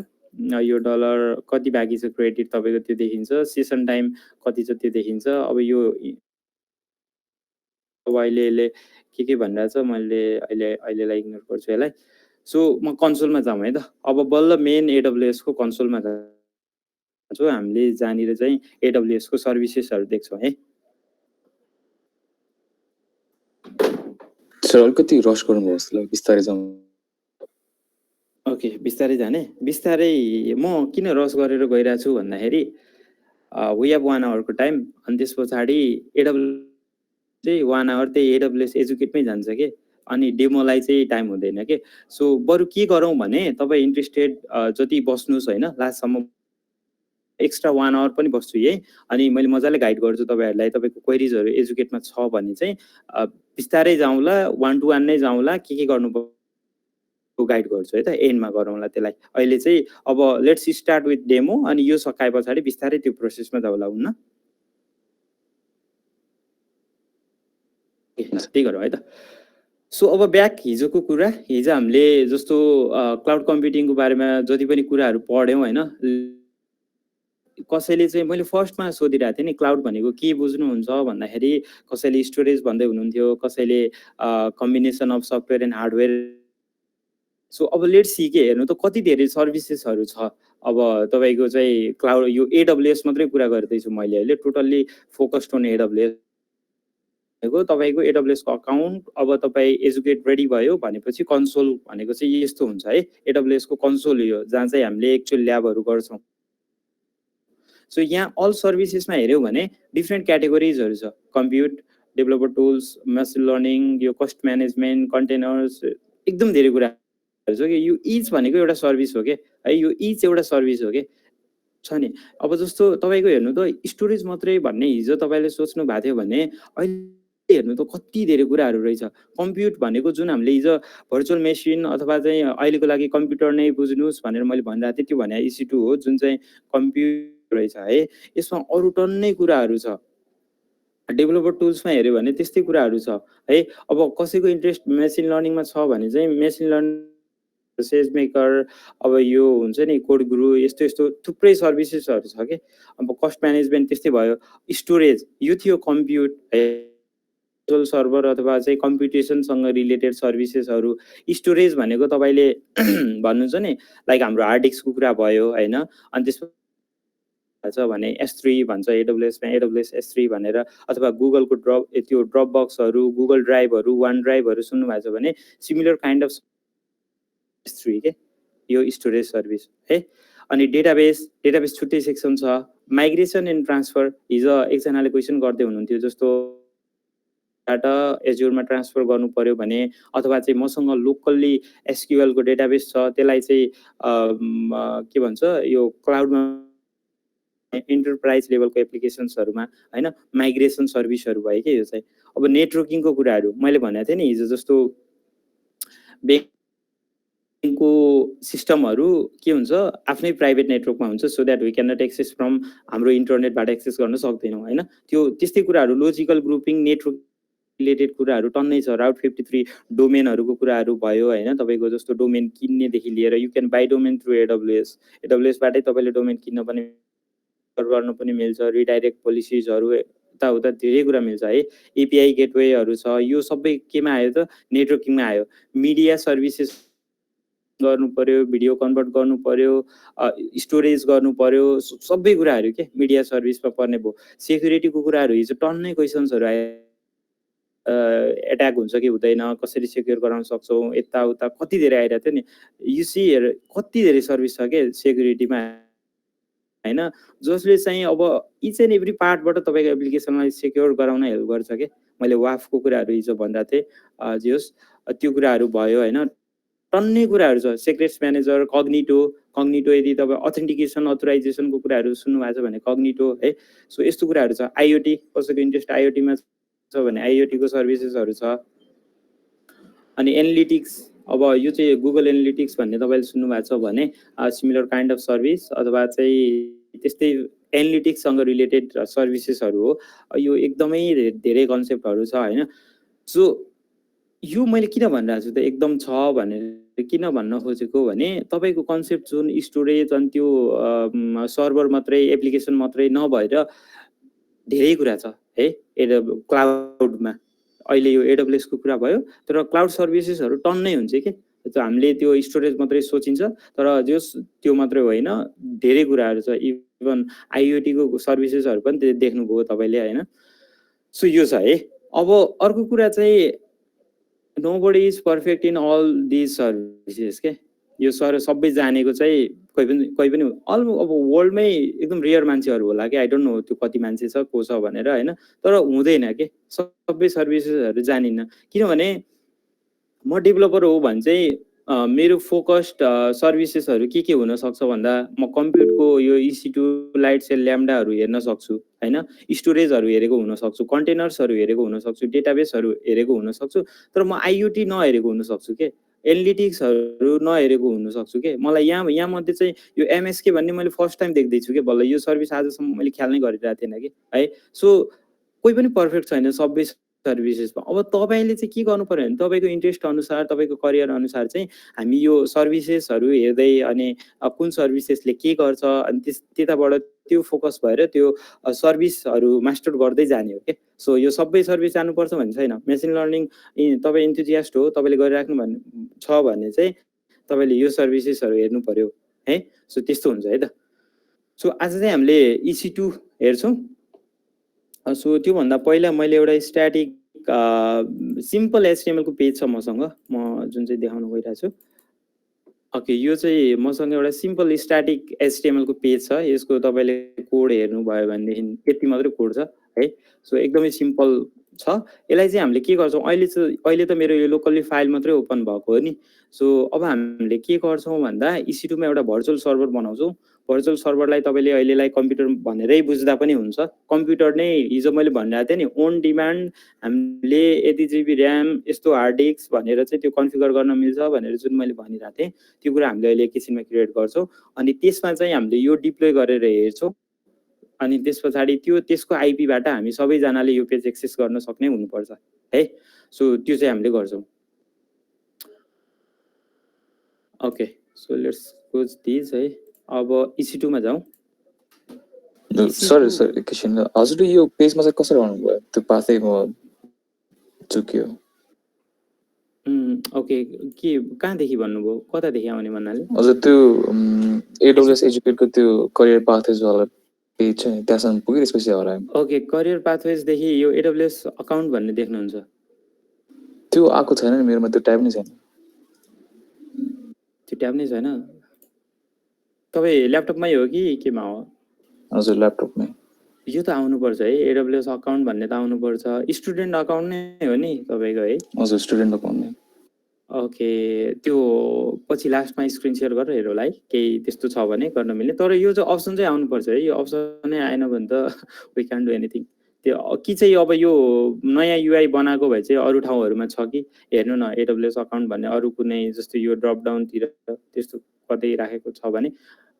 यो डलर कति बाँकी छ क्रेडिट तपाईँको त्यो देखिन्छ, सेसन टाइम कति छ त्यो देखिन्छ। अब यो अब अहिले यसले के भनिरहेको छ, मैले अहिलेलाई इग्नोर गर्छु यसलाई। सो म कन्सोलमा जाउँ है त। अब बल्ल मेन AWS को कन्सोलमा जान्छौँ। हामीले जहाँनिर चाहिँ AWS को सर्भिसेसहरू देख्छौँ है। सर अलिकति रस गर्नुहोस् ल, बिस्तारै जाउँ। ओके, बिस्तारै जाने। बिस्तारै म किन रस गरेर गइरहेको छु भन्दाखेरि वी हेभ 1 आवरको टाइम, अनि त्यस पछाडि AWS चाहिँ 1 आवर त्यही AWS एजुकेटमै जान्छ कि, अनि डेमोलाई चाहिँ टाइम हुँदैन कि। सो बरु के गरौँ भने तपाईँ इन्ट्रेस्टेड जति बस्नुहोस् होइन, लास्टसम्म एक्स्ट्रा 1 आवर पनि बस्छु है। अनि मैले मजाले गाइड गर्छु तपाईँहरूलाई। तपाईँको क्वेरिजहरू एजुकेटमा छ भने चाहिँ बिस्तारै जाउँला, 1 to 1 नै जाउँला, के गर्नु गाइड गर्छु है त, एन्डमा गरौँला त्यसलाई। अहिले चाहिँ अब लेट्स स्टार्ट विथ डेमो, अनि यो सकाए पछाडि बिस्तारै त्यो प्रोसेसमा जाउँला हुन्न। त्यही गरौँ है त। सो अब ब्याक हिजोको कुरा। हिजो हामीले जस्तो क्लाउड कम्प्युटिङको बारेमा जति पनि कुराहरू पढ्यौँ होइन, कसैले चाहिँ मैले फर्स्टमा सोधिरहेको थिएँ नि क्लाउड भनेको के बुझ्नुहुन्छ भन्दाखेरि कसैले स्टोरेज भन्दै हुनुहुन्थ्यो, कसैले combination of software and hardware. So अब लेट्स सी के हेर्नु त कति धेरै सर्भिसेसहरू छ। अब तपाईँको चाहिँ क्लाउड यो AWS मात्रै कुरा गर्दैछु मैले अहिले, टोटल्ली फोकस्ड अन AWS। तपाईँको AWS को अकाउन्ट अब तपाईँ एजुकेट रेडी भयो भनेपछि कन्सोल भनेको चाहिँ यस्तो हुन्छ है, AWS को कन्सोल यो जहाँ चाहिँ हामीले एक्चुअल ल्याबहरू गर्छौँ। सो यहाँ अल सर्भिसेसमा हेऱ्यौँ भने डिफ्रेन्ट क्याटेगोरिजहरू छ, कम्प्युट, डेभलपर टुल्स, मेसिन लर्निङ, यो कस्ट म्यानेजमेन्ट, कन्टेनर्स, एकदम धेरै कुराहरू छ कि यो इच भनेको एउटा सर्भिस हो कि है, यो इच एउटा सर्भिस हो कि छ नि। अब जस्तो तपाईँको हेर्नु त स्टोरेज मात्रै भन्ने हिजो तपाईँले सोच्नु भएको थियो भने अहिले हेर्नु त कति धेरै कुराहरू रहेछ। कम्प्युट भनेको जुन हामीले हिजो भर्चुअल मेसिन अथवा चाहिँ अहिलेको लागि कम्प्युटर नै बुझ्नुहोस् भनेर मैले भनिरहेको थिएँ, त्यो भने EC2 हो जुन चाहिँ कम्प्युटर रहेछ है। यसमा अरू टन्नै कुराहरू छ। डेभलपर टुल्समा हेऱ्यो भने त्यस्तै कुराहरू छ है। अब कसैको इन्ट्रेस्ट मेसिन लर्निङमा छ भने चाहिँ मेसिन लर्निङ, सेजमेकर, अब यो हुन्छ नि कोड गुरु, यस्तो यस्तो थुप्रै सर्भिसेसहरू छ कि। अब कस्ट म्यानेजमेन्ट त्यस्तै भयो। स्टोरेज यो थियो कम्प्युट है, सर्भर अथवा चाहिँ कम्प्युटेसनसँग रिलेटेड सर्भिसेसहरू। स्टोरेज भनेको तपाईँले भन्नुहुन्छ नि लाइक हाम्रो हार्ड डिस्कको कुरा भयो होइन, अनि त्यसमा छ भने S3 भन्छ AWS मा, AWS S3 भनेर, अथवा गुगलको त्यो ड्रप बक्सहरू, गुगल ड्राइभहरू, वान ड्राइभहरू सुन्नु भएको छ भने सिमिलर काइन्ड अफ S3 के यो स्टोरेज सर्भिस है। अनि डेटाबेस छुट्टै सेक्सन छ। माइग्रेसन एन्ड ट्रान्सफर, हिजो एकजनाले क्वेसन गर्दै हुनुहुन्थ्यो, जस्तो डाटा एज्युरमा ट्रान्सफर गर्नु पर्यो भने अथवा चाहिँ मसँग लोकल्ली SQL को डेटाबेस छ, त्यसलाई चाहिँ के भन्छ यो क्लाउडमा इन्टरप्राइज लेभलको एप्लिकेसन्सहरूमा होइन माइग्रेसन सर्भिसहरू भयो कि। यो चाहिँ अब नेटवर्किङको कुराहरू मैले भनेको थिएँ नि हिजो, जस्तो ब्याङ्कको सिस्टमहरू के हुन्छ आफ्नै प्राइभेट नेटवर्कमा हुन्छ, so that we can not access from हाम्रो इन्टरनेटबाट एक्सेस गर्न सक्दैनौँ होइन। त्यो त्यस्तै कुराहरू, लोजिकल ग्रुपिङ, नेटवर्क रिलेटेड कुराहरू टन्नै छ। राउट 53 डोमेनहरूको कुराहरू भयो होइन, तपाईँको जस्तो डोमेन किन्नेदेखि लिएर you can by domain through AWS बाटै तपाईँले डोमेन किन्न पनि गर्न पनि मिल्छ। रिडाइरेक्ट पोलिसिजहरू यताउता धेरै कुरा मिल्छ है। API गेटवेहरू छ। यो सबै केमा आयो त नेटवर्किङमा आयो। मिडिया सर्भिसेस गर्नु पर्यो, भिडियो कन्भर्ट गर्नु पर्यो, स्टोरेज गर्नु पर्यो, सबै कुराहरू के मिडिया सर्भिसमा पर्ने भयो। सेक्युरिटीको कुराहरू हिजो टन्नै क्वेसन्सहरू आयो, एट्याक हुन्छ कि हुँदैन, कसरी सेक्युर गराउन सक्छौँ, यताउता कति धेरै आइरहेको थियो नि। युसी हेर कति धेरै सर्भिस छ के सिक्युरिटीमा होइन, जसले चाहिँ अब इच एन्ड एभ्री पार्टबाट तपाईँको एप्लिकेसनलाई सेक्योर गराउन हेल्प गर्छ कि। मैले वाफको कुराहरू हिजो भन्दा थिएँ, जे होस् त्यो कुराहरू भयो होइन, टन्नै कुराहरू छ। सेक्रेट्स म्यानेजर, कग्निटो यदि तपाईँ अथेन्टिकेसन अथोराइजेसनको कुराहरू सुन्नुभएको छ भने कग्निटो है। सो यस्तो कुराहरू छ। IoT, कसैको इन्ट्रेस्ट IoT मा छ भने IoT को सर्भिसेसहरू छ। अनि एनालिटिक्स, अब यो चाहिँ गुगल एनालिटिक्स भन्ने तपाईँले सुन्नुभएको छ भने सिमिलर काइन्ड अफ सर्भिस अथवा चाहिँ त्यस्तै एनालिटिक्ससँग रिलेटेड सर्भिसेसहरू हो। यो एकदमै धेरै कन्सेप्टहरू छ होइन। सो यो मैले किन भनिरहेको छु त एकदम छ भनेर किन भन्न खोजेको भने तपाईँको कन्सेप्ट जुन स्टोरेज अनि त्यो सर्भर मात्रै एप्लिकेसन मात्रै नभएर धेरै कुरा छ है क्लाउडमा। अहिले यो AWS को कुरा भयो, तर क्लाउड सर्भिसेसहरू टन्नै हुन्छ कि। त्यो हामीले त्यो स्टोरेज मात्रै सोचिन्छ, तर जस त्यो मात्रै होइन, धेरै कुराहरू छ। इभन IoT को सर्भिसेसहरू पनि देख्नुभयो तपाईँले होइन। सो यो छ है। अब अर्को कुरा चाहिँ nobody is perfect in all these services के। यो सबै जानेको चाहिँ कोही पनि अब वर्ल्डमै एकदम रेयर मान्छेहरू होला कि। आई डोन्ट नो त्यो कति मान्छे छ को छ भनेर होइन, तर हुँदैन कि सबै सर्भिसेसहरू जानिन्न। किनभने म डेभलपर हो भने चाहिँ मेरो फोकस्ड सर्भिसेसहरू के हुनसक्छ भन्दा म कम्प्युटको यो EC2 लाइट सेल ल्याम्डाहरू हेर्न सक्छु होइन, स्टोरेजहरू हेरेको हुनसक्छु, कन्टेनर्सहरू हेरेको हुनसक्छु, डेटाबेसहरू हेरेको हुनसक्छु, तर म IoT नहेरेको हुनसक्छु के, एनालिटिक्सहरू नहेरेको हुनसक्छु के। मलाई यहाँ मध्ये चाहिँ यो MSK भन्ने मैले फर्स्ट टाइम देख्दैछु कि, बल्ल यो सर्भिस आजसम्म मैले ख्याल नै गरिरहेको थिएन कि है। सो कोही पनि पर्फेक्ट छैन, सबै सर्भिसेसमा। अब तपाईले चाहिँ के गर्नु पर्यो भने तपाईको इन्ट्रेस्ट अनुसार तपाईको करियर अनुसार चाहिँ हामी यो सर्भिसेसहरू हेर्दै अनि कुन सर्भिसेसले के गर्छ अनि त्यताबाट त्यो फोकस भएर त्यो सर्भिसहरू मास्टर गर्दै जाने हो के। सो यो सबै सर्भिस जानुपर्छ भन्ने छैन। मेसिन लर्निङ तपाईँ इन्थुजियास्ट हो, तपाईँले गरिराख्नु छ भने चाहिँ तपाईँले यो सर्भिसेसहरू हेर्नु पर्यो है। सो त्यस्तो हुन्छ है त। सो आज चाहिँ हामीले EC2 हेर्छौँ। सो त्योभन्दा पहिला मैले एउटा स्ट्याटिक सिम्पल HTML को पेज छ मसँग, म जुन चाहिँ देखाउन गइरहेको छु। ओके, यो चाहिँ मसँग एउटा सिम्पल स्ट्याटिक HTML को पेज छ। यसको तपाईँले कोड हेर्नुभयो भनेदेखि यति मात्रै कोड छ है। सो एकदमै सिम्पल छ। यसलाई चाहिँ हामीले के गर्छौँ, अहिले त मेरो यो लोकल्ली फाइल मात्रै ओपन भएको हो नि। सो अब हामीले के गर्छौँ भन्दा EC2 मा एउटा भर्चुअल सर्भर बनाउँछौँ। भर्चुअल सर्भरलाई तपाईँले अहिलेलाई कम्प्युटर भनेरै बुझ्दा पनि हुन्छ। कम्प्युटर नै हिजो मैले भनिरहेको थिएँ नि, ओन डिमान्ड हामीले यति GB ऱ्याम यस्तो हार्ड डिस्क भनेर चाहिँ त्यो कन्फिगर गर्न मिल्छ भनेर जुन मैले भनिरहेको थिएँ त्यो कुरा हामीले अहिले एकैछिनमा क्रिएट गर्छौँ। अनि त्यसमा चाहिँ हामीले यो डिप्लोय गरेर हेर्छौँ। अनि त्यस पछाडि त्यसको आइपीबाट हामी सबैजनाले यो पेज एक्सेस गर्न सक्ने हुनुपर्छ है। सो त्यो चाहिँ हामीले गर्छौँ। Okay, so let's close this है। अब EC2 मा जाउँ। सर एकैछिन, हजुरले यो पेजमा चाहिँ कसरी आउनुभयो? त्यो पाथै म चुक्यो। ओके, के कहाँदेखि भन्नुभयो, कतादेखि आउने भन्नाले? हजुर त्यो AWS एजुकेटको त्यो करियर पाथवेज वाला पेज छ नि, त्यहाँसम्म पुग्यो, त्यसपछि हरायो। ओके, करियर पाथवेजदेखि यो AWS अकाउन्ट भन्ने देख्नुहुन्छ? त्यो आएको छैन नि मेरोमा, त्यो ट्याब नै छैन। त्यो ट्याब नै छैन? तपाईँ ल्यापटपमै हो कि केमा हो? हजुर ल्यापटपमै। यो त आउनुपर्छ है, AWS अकाउन्ट भन्ने त आउनुपर्छ। स्टुडेन्ट अकाउन्ट नै हो नि तपाईँको है? हजुर स्टुडेन्ट अकाउन्ट नै। ओके, त्यो पछि लास्टमा स्क्रिन सेयर गरेर हेरौँला है, केही त्यस्तो छ भने गर्न मिल्ने। तर यो चाहिँ अप्सन चाहिँ आउनुपर्छ है। यो अप्सन नै आएन भने त वी क्यान डु एनिथिङ। त्यो कि चाहिँ अब यो नयाँ UI बनाएको भए चाहिँ अरू ठाउँहरूमा छ कि हेर्नु न, AWS अकाउन्ट भन्ने अरू कुनै जस्तो यो ड्रप डाउनतिर त्यस्तो कतै राखेको छ भने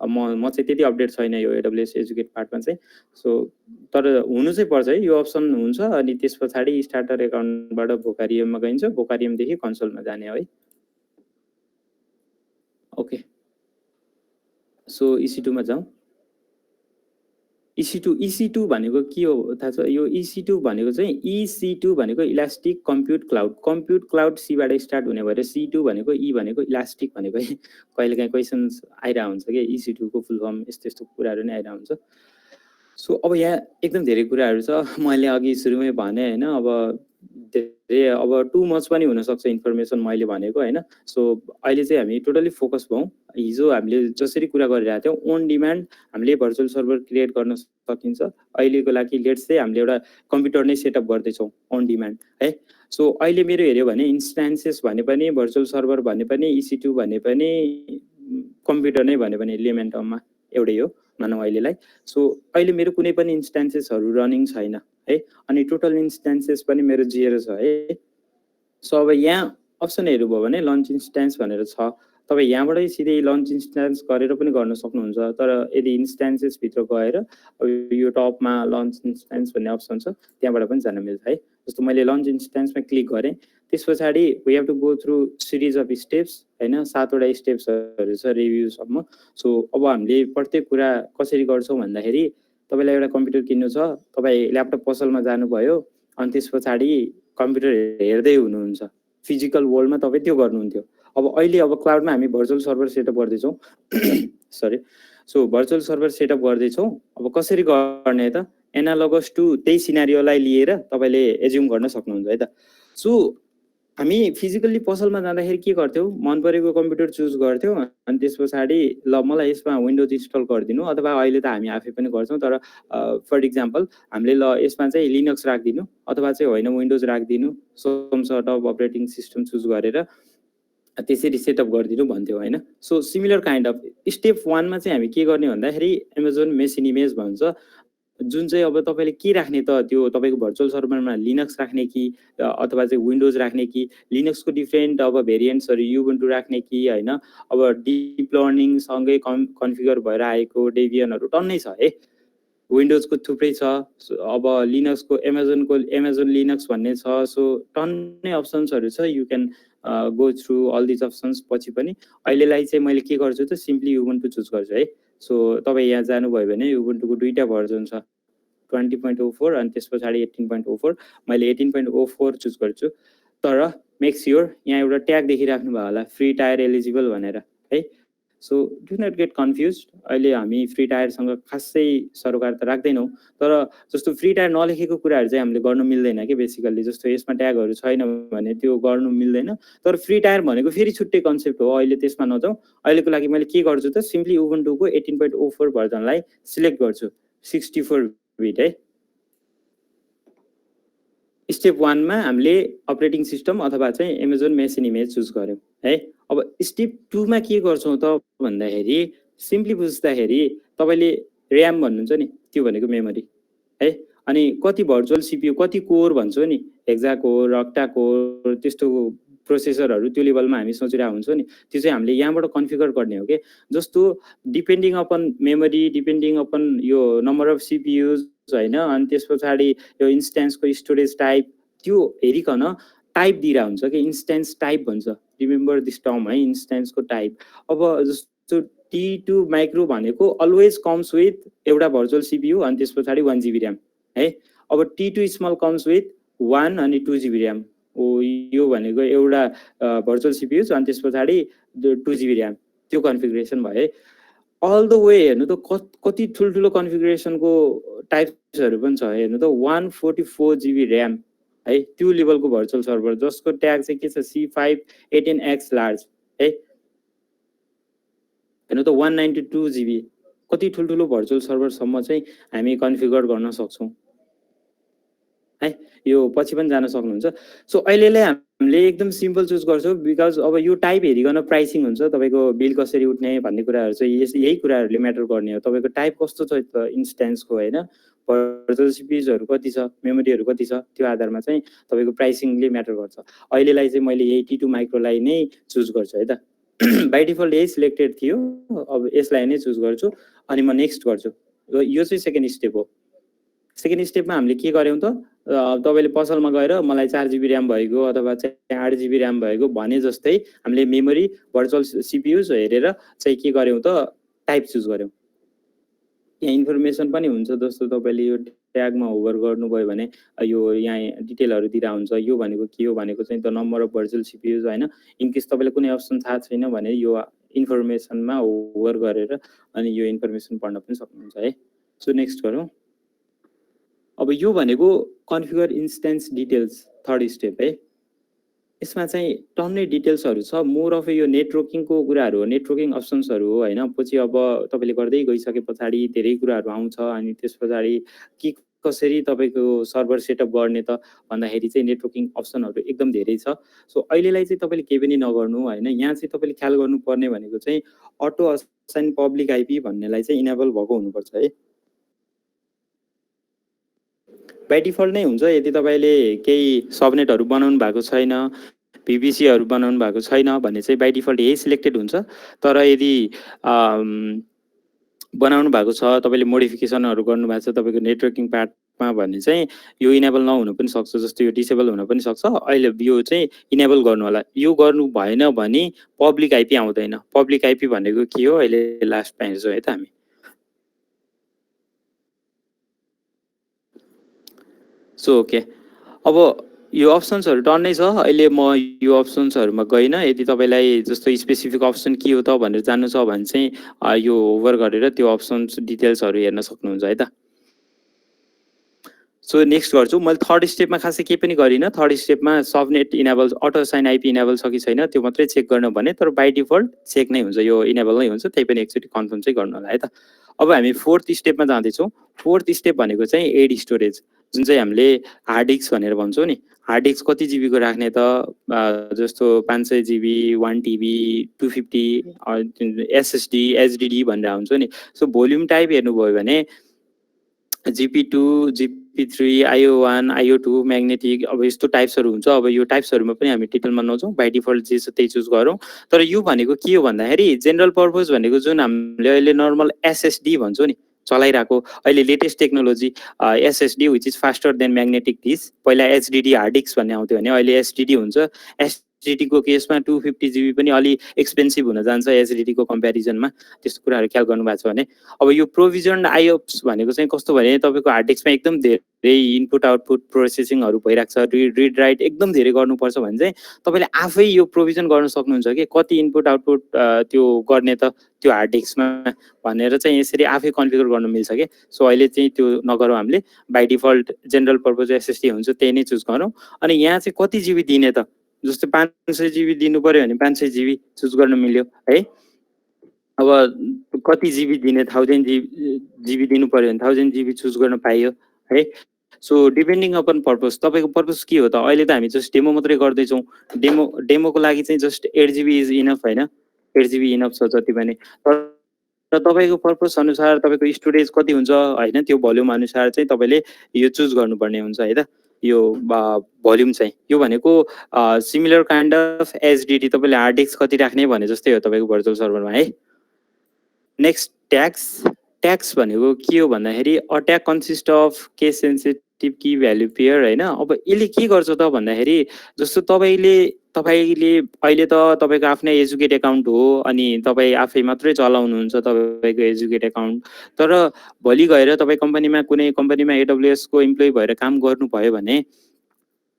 म चाहिँ त्यति अपडेट छैन यो AWS एजुकेट पार्टमा चाहिँ। सो तर हुनु चाहिँ पर्छ है, यो अप्सन हुन्छ। अनि त्यस पछाडि स्टार्टर एकाउन्टबाट भोकारियममा गइन्छ, भोकारियमदेखि कन्सोलमा जाने है। ओके, सो EC2 मा जाउँ। EC2 भनेको के हो थाहा छ? यो EC2 भनेको चाहिँ EC2 भनेको elastic compute cloud. Compute cloud सीबाट स्टार्ट हुने भएर C2 भनेको E भनेको इलास्टिक भनेको है। कहिलेकाहीँ क्वेसन्स आइरहेको हुन्छ कि EC2 को फुल फर्म यस्तो यस्तो कुराहरू नै आइरहेको हुन्छ। सो अब यहाँ एकदम धेरै कुराहरू छ। मैले अघि सुरुमै भने होइन, अब धेरै अब टु मच पनि हुनसक्छ इन्फर्मेसन मैले भनेको होइन। सो अहिले चाहिँ हामी टोटली फोकस भयौँ। हिजो हामीले जसरी कुरा गरिरहेको थियौँ, ओन डिमान्ड हामीले भर्चुअल सर्भर क्रिएट गर्न सकिन्छ। अहिलेको लागि लेट्स चाहिँ हामीले एउटा कम्प्युटर नै सेटअप गर्दैछौँ ओन डिमान्ड है। सो अहिले मेरो हेऱ्यो भने इन्स्टान्सेस भने पनि, भर्चुअल सर्भर भने पनि, EC2 भने पनि, कम्प्युटर नै भने पनि लेमन टर्ममा एउटै हो मानौँ अहिलेलाई। सो अहिले मेरो कुनै पनि इन्स्टान्सेसहरू रनिङ छैन है। अनि टोटल इन्स्टान्सेस पनि मेरो 0 छ है। सो अब यहाँ अप्सन हेर्नुभयो भने लन्च इन्स्टान्स भनेर छ। तपाईँ यहाँबाटै सिधै लन्च इन्स्टान्स गरेर पनि गर्न सक्नुहुन्छ। तर यदि इन्स्टान्सेसभित्र गएर अब यो टपमा लन्च इन्स्टान्स भन्ने अप्सन छ, त्यहाँबाट पनि जान मिल्छ है। जस्तो मैले लन्च इन्स्टान्समा क्लिक गरेँ, त्यस पछाडि we have to go through series of steps होइन। 7वटा स्टेप्सहरू छ रिभ्यूसम्म। सो अब हामीले प्रत्येक कुरा कसरी गर्छौँ भन्दाखेरि तपाईँलाई एउटा कम्प्युटर किन्नु छ, तपाईँ ल्यापटप पसलमा जानुभयो अनि त्यस पछाडि कम्प्युटर हेर्दै हुनुहुन्छ, फिजिकल वर्ल्डमा तपाईँ त्यो गर्नुहुन्थ्यो। अब अहिले अब क्लाउडमा हामी भर्चुअल सर्भर सेटअप गर्दैछौँ sorry. So virtual server setup गर्दैछौँ। अब कसरी गर्ने त? एनालोगस टु त्यही सिनारियोलाई लिएर तपाईँले एज्युम गर्न सक्नुहुन्छ है त। सो हामी फिजिकल्ली पसलमा जाँदाखेरि के गर्थ्यौँ, मन परेको कम्प्युटर चुज गर्थ्यौँ अनि त्यस पछाडि ल मलाई यसमा विन्डोज इन्स्टल गरिदिनु, अथवा अहिले त हामी आफै पनि गर्छौँ। तर फर इक्जाम्पल हामीले ल यसमा चाहिँ लिनक्स राखिदिनु अथवा चाहिँ होइन विन्डोज राखिदिनु, some sort of operating system choose गरेर त्यसरी सेटअप गरिदिनु भन्थ्यो होइन। So similar kind of step 1 मा चाहिँ हामी के गर्ने भन्दाखेरि एमाजोन मेसिन इमेज भन्छ, जुन चाहिँ अब तपाईँले के राख्ने त, त्यो तपाईँको भर्चुअल सर्भरमा लिनक्स राख्ने कि अथवा चाहिँ विन्डोज राख्ने कि, लिनक्सको डिफ्रेन्ट अब भेरिएन्ट्सहरू युबुन्टु राख्ने कि होइन। अब डिप लर्निङसँगै कन्फिगर भएर आएको डेबियनहरू टन्नै छ है। विन्डोजको थुप्रै छ। अब लिनक्सको एमाजोन लिनक्स भन्ने छ। सो टन्नै अप्सन्सहरू छ। You can go through all these options. पछि पनि अहिलेलाई चाहिँ मैले के गर्छु त सिम्पली उबुन्टु चुज गर्छु है। सो तपाईँ यहाँ जानुभयो भने उबुन्टुको दुईटा भर्जन छ, 20.04 अनि त्यस पछाडि 18.04। मैले 18.04 चुज गर्छु। तर मेक स्योर यहाँ एउटा ट्याग देखिराख्नु भयो होला, फ्री टायर एलिजिबल भनेर है। So do not get confuse. अहिले हामी फ्री टायरसँग खासै सरोकार त राख्दैनौँ, तर जस्तो फ्री टायर नलेखेको कुराहरू चाहिँ हामीले गर्नु मिल्दैन कि बेसिकल्ली। जस्तो यसमा ट्यागहरू छैन भने त्यो गर्नु मिल्दैन। तर फ्री टायर भनेको फेरि छुट्टै कन्सेप्ट हो, अहिले त्यसमा नजाउँ। अहिलेको लागि मैले के गर्छु त सिम्पली उबुन्टुको 18.04 भर्जनलाई सिलेक्ट गर्छु, 64 बिट है। स्टेप 1 मा हामीले अपरेटिङ सिस्टम अथवा चाहिँ एमाजोन मेसिन इमेज चुज गर्यौँ है। अब स्टेप 2 मा के गर्छौँ त भन्दाखेरि सिम्पली बुझ्दाखेरि तपाईँले ऱ्याम भन्नुहुन्छ नि, त्यो भनेको मेमोरी है। अनि कति भर्चुअल सिपियु, कति कोर भन्छौँ नि, हेक्सा कोर, अक्टा कोर, त्यस्तो प्रोसेसरहरू त्यो लेभलमा हामी सोचिरहेको हुन्छौँ नि, त्यो चाहिँ हामीले यहाँबाट कन्फिगर गर्ने हो कि। जस्तो depending upon memory, depending upon यो नम्बर अफ सिपियुज होइन, अनि त्यस पछाडि यो इन्स्टेन्सको स्टोरेज टाइप, त्यो हेरिकन टाइप दिइरहेको हुन्छ कि इन्स्टेन्स टाइप भन्छ। रिमेम्बर दिस टर्म है, इन्स्टेन्सको टाइप। अब जस्तो T2 माइक्रो भनेको अलवेज कम्स विथ एउटा भर्चुअल सिपियु अनि त्यस पछाडि 1 GB ऱ्याम है। अब T2 स्मल कम्स विथ 1 अनि 2 GB ऱ्याम। यो भनेको एउटा भर्चुअल सिपियु अनि त्यस पछाडि 2 GB ऱ्याम, त्यो कन्फिगरेसन भयो है। अल द वे हेर्नु त कति ठुल्ठुलो कन्फिगरेसनको टाइप्सहरू पनि छ हेर्नु त। 144 GB ऱ्याम है, त्यो लेभलको भर्चुअल सर्भर जसको ट्याग चाहिँ के छ C518X लार्ज है। हेर्नु त 192 GB, कति ठुल्ठुलो भर्चुअल सर्भरसम्म चाहिँ हामी कन्फिगर गर्न सक्छौँ है। यो पछि पनि जान सक्नुहुन्छ। सो अहिलेलाई हामीले एकदम सिम्पल चुज गर्छौँ, बिकज अब यो टाइप हेरिकन प्राइसिङ हुन्छ। तपाईँको बिल कसरी उठ्ने भन्ने कुराहरू चाहिँ यही कुराहरूले म्याटर गर्ने हो। तपाईँको टाइप कस्तो छ त इन्स्टेन्सको होइन, भर्चुअल सिपियुजहरू कति छ, मेमोरीहरू कति छ, त्यो आधारमा चाहिँ तपाईँको प्राइसिङले म्याटर गर्छ। अहिलेलाई चाहिँ मैले यही T2 माइक्रोलाई नै चुज गर्छु है त। बाई डिफल्ट यही सिलेक्टेड थियो, अब यसलाई नै चुज गर्छु अनि म नेक्स्ट गर्छु। यो चाहिँ सेकेन्ड स्टेप हो। सेकेन्ड स्टेपमा हामीले के गर्यौँ त, तपाईँले पसलमा गएर मलाई 4 GB ऱ्याम भएको अथवा चाहिँ 8 GB ऱ्याम भएको भने जस्तै हामीले मेमोरी भर्चुअल सिपियुज हेरेर चाहिँ के गर्यौँ त टाइप चुज गर्यौँ। यहाँ इन्फर्मेसन पनि हुन्छ, जस्तो तपाईँले यो ट्यागमा होभर गर्नुभयो भने यो यहाँ डिटेलहरू दिइरा हुन्छ। यो भनेको के हो भनेको चाहिँ द नम्बर अफ भर्चुअल सिपियुज होइन। इनकेस तपाईँलाई कुनै अप्सन थाहा छैन भने यो इन्फर्मेसनमा होभर गरेर अनि यो इन्फर्मेसन पढ्न पनि सक्नुहुन्छ है। सो नेक्स्ट गरौँ। अब यो भनेको configure instance details, third step है। यसमा चाहिँ टन्नै डिटेल्सहरू छ। मोर अफ यो नेटवर्किङको कुराहरू हो, नेटवर्किङ अप्सन्सहरू हो होइन। पछि अब तपाईँले गर्दै गइसके पछाडि धेरै कुराहरू आउँछ। अनि त्यस पछाडि के कसरी तपाईँको सर्भर सेटअप गर्ने त भन्दाखेरि चाहिँ नेटवर्किङ अप्सनहरू एकदम धेरै छ। सो अहिलेलाई चाहिँ तपाईँले केही पनि नगर्नु होइन। यहाँ चाहिँ तपाईँले ख्याल गर्नुपर्ने भनेको चाहिँ अटो असाइन पब्लिक आइपी भन्नेलाई चाहिँ इनेबल भएको हुनुपर्छ है। बाई डिफल्ट नै हुन्छ। यदि तपाईँले केही सबनेटहरू बनाउनु भएको छैन, VPCहरू बनाउनु भएको छैन भने चाहिँ बाई डिफल्ट यही सिलेक्टेड हुन्छ। तर यदि बनाउनु भएको छ, तपाईँले मोडिफिकेसनहरू गर्नुभएको छ तपाईँको नेटवर्किङ पार्टमा भने चाहिँ यो इनेबल नहुन पनि सक्छ। जस्तो यो डिसेबल हुन पनि सक्छ। अहिले यो चाहिँ इनेबल गर्नु होला। यो गर्नु भएन भने पब्लिक आइपी आउँदैन। पब्लिक आइपी भनेको के हो अहिले लास्टमा हेर्छौँ है त हामी। सो ओके, अब यो अप्सन्सहरू टन्नै छ। अहिले म यो अप्सन्सहरूमा गइनँ। यदि तपाईँलाई जस्तो स्पेसिफिक अप्सन के हो त भनेर जान्नु छ भने चाहिँ यो ओभर गरेर त्यो अप्सन्स डिटेल्सहरू हेर्न सक्नुहुन्छ है त। सो नेक्स्ट गर्छु। मैले थर्ड स्टेपमा खासै केही पनि गरिनँ। थर्ड स्टेपमा subnet enable, auto assign IP enable छ कि छैन त्यो मात्रै चेक गर्न भने। तर बाई डिफल्ट चेक नै हुन्छ, यो इनेबल नै हुन्छ। त्यही पनि एकचोटि कन्फर्म चाहिँ गर्नु होला है त। अब हामी फोर्थ स्टेपमा जाँदैछौँ। फोर्थ स्टेप भनेको चाहिँ एड स्टोरेज, जुन चाहिँ हामीले हार्ड डिस्क भनेर भन्छौँ नि। हार्ड डिस्क कति जीबीको राख्ने त, जस्तो 500 GB, 1 TB, 250 SSD, HDD भनेर हुन्छ नि। सो भोल्युम टाइप हेर्नुभयो भने GP2, GP3, IO1, IO2, magnetic, अब यस्तो टाइप्सहरू हुन्छ। अब यो टाइप्सहरूमा पनि हामी डिटेलमा नजाउँ, बाई डिफल्ट जे छ त्यही चुज गरौँ। तर यो भनेको के हो भन्दाखेरि जेनरल पर्पज भनेको जुन हामीले अहिले नर्मल SSD भन्छौँ नि, चलाइरहेको अहिले latest technology SSD which is faster than magnetic disk. पहिला एचडिडी हार्ड डिस्क भन्ने आउँथ्यो भने अहिले एसडिडी हुन्छ। एसडिडी को केसमा 250 GB पनि अलि एक्सपेन्सिभ हुन जान्छ एचडिडी को कम्पेरिजनमा। त्यस्तो कुराहरू ख्याल गर्नु भएको छ भने अब यो प्रोभिजन्ड आइओप्स भनेको चाहिँ कस्तो भने तपाईँको हार्ड डिस्कमा एकदम धेरै इनपुट आउटपुट प्रोसेसिङहरू भइरहेको छ, रिड राइट एकदम धेरै गर्नुपर्छ भने चाहिँ तपाईँले आफै यो प्रोभिजन गर्न सक्नुहुन्छ कि कति इनपुट आउटपुट त्यो गर्ने त त्यो हार्ड डिस्कमा भनेर चाहिँ यसरी आफै कन्फिगर गर्न मिल्छ कि। सो अहिले चाहिँ त्यो नगरौँ, हामीले by default general purpose SSD हुन्छ त्यही नै चुज गरौँ। अनि यहाँ चाहिँ कति जिबी दिने त, जस्तै 500 GB दिनु पर्यो भने 500 GB चुज गर्न मिल्यो है। अब कति जिबी दिने 1000 GB दिनु पर्यो भने 1000 GB चुज गर्न पाइयो है। सो डिपेन्डिङ अपन पर्पस, तपाईँको पर्पस के हो त। अहिले त हामी जस्ट डेमो मात्रै गर्दैछौँ। डेमोको लागि चाहिँ जस्ट 8 GB इज इनफ होइन, 8 GB इनफ छ जति पनि। तर तपाईँको पर्पस अनुसार तपाईँको स्टोरेज कति हुन्छ होइन, त्यो भोल्युम अनुसार चाहिँ तपाईँले यो चुज गर्नुपर्ने हुन्छ है त। यो भोल्युम चाहिँ यो भनेको सिमिलर काइन्ड अफ एचडिडी तपाईँले हार्ड डिस्क कति राख्ने भने जस्तै हो तपाईँको भर्चुअल सर्भरमा है। नेक्स्ट ट्याग्स भनेको के हो भन्दाखेरि a tag consist of case sensitive key value pair होइन। अब यसले के गर्छ त भन्दाखेरि जस्तो तपाईँले अहिले त तपाईँको आफ्नै एजुकेट एकाउन्ट हो अनि तपाईँ आफै मात्रै चलाउनुहुन्छ तपाईँको एजुकेट एकाउन्ट। तर भोलि गएर तपाईँ कुनै कम्पनीमा एडब्ल्युएस को इम्प्लोइ भएर काम गर्नुभयो भने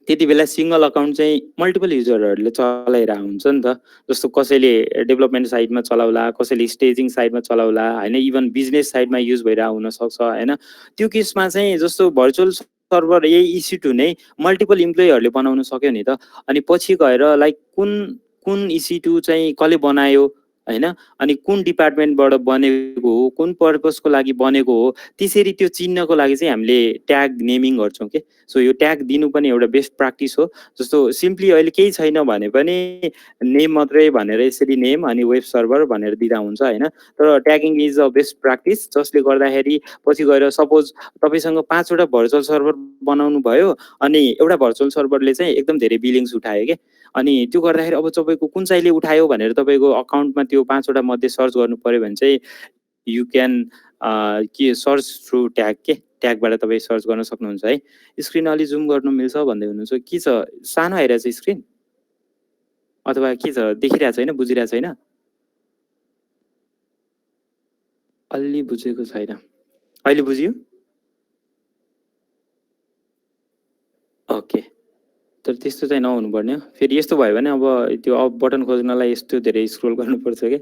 त्यति बेला सिङ्गल अकाउन्ट चाहिँ मल्टिपल युजरहरूले चलाइरहेको हुन्छ नि त। जस्तो कसैले डेभलपमेन्ट साइडमा चलाउला, कसैले स्टेजिङ साइडमा चलाउला होइन, इभन बिजनेस साइडमा युज भइरहेको हुनसक्छ होइन। त्यो केसमा चाहिँ जस्तो भर्चुअल सर्भर यही EC2 नै मल्टिपल इम्प्लोइहरूले बनाउन सक्यो नि त। अनि पछि गएर लाइक कुन EC2 चाहिँ कसले बनायो होइन, अनि कुन डिपार्टमेन्टबाट बनेको हो, कुन पर्पसको लागि बनेको हो, त्यसरी त्यो चिन्नको लागि चाहिँ हामीले ट्याग नेमिङ गर्छौँ कि। सो यो ट्याग दिनु पनि एउटा बेस्ट प्र्याक्टिस हो। जस्तो सिम्पली अहिले केही छैन भने पनि नेम मात्रै भनेर यसरी नेम अनि वेब सर्भर भनेर दिँदा हुन्छ होइन। तर tagging is a best practice जसले गर्दाखेरि पछि गएर सपोज तपाईँसँग 5 वटा भर्चुअल सर्भर बनाउनु भयो अनि एउटा भर्चुअल सर्भरले चाहिँ एकदम धेरै बिलिङ्स उठायो कि। अनि त्यो गर्दाखेरि अब तपाईँको कुन चाहिँले उठायो भनेर तपाईँको अकाउन्टमा त्यो 5 वटा मध्ये सर्च गर्नु पर्यो भने चाहिँ यु क्यान के सर्च थ्रु ट्याग के, ट्यागबाट तपाईँ सर्च गर्न सक्नुहुन्छ है। स्क्रिन अलि जुम गर्नु मिल्छ भन्दै हुनुहुन्छ, के छ सानो आइरहेछ स्क्रिन अथवा के छ देखिरहेको छैन, बुझिरहेको छैन? अलि बुझेको छैन, अहिले बुझियो? ओके, तर त्यस्तो चाहिँ नहुनुपर्ने हो। फेरि यस्तो भयो भने अब त्यो अफ बटन खोज्नलाई यस्तो धेरै स्क्रोल गर्नुपर्छ कि।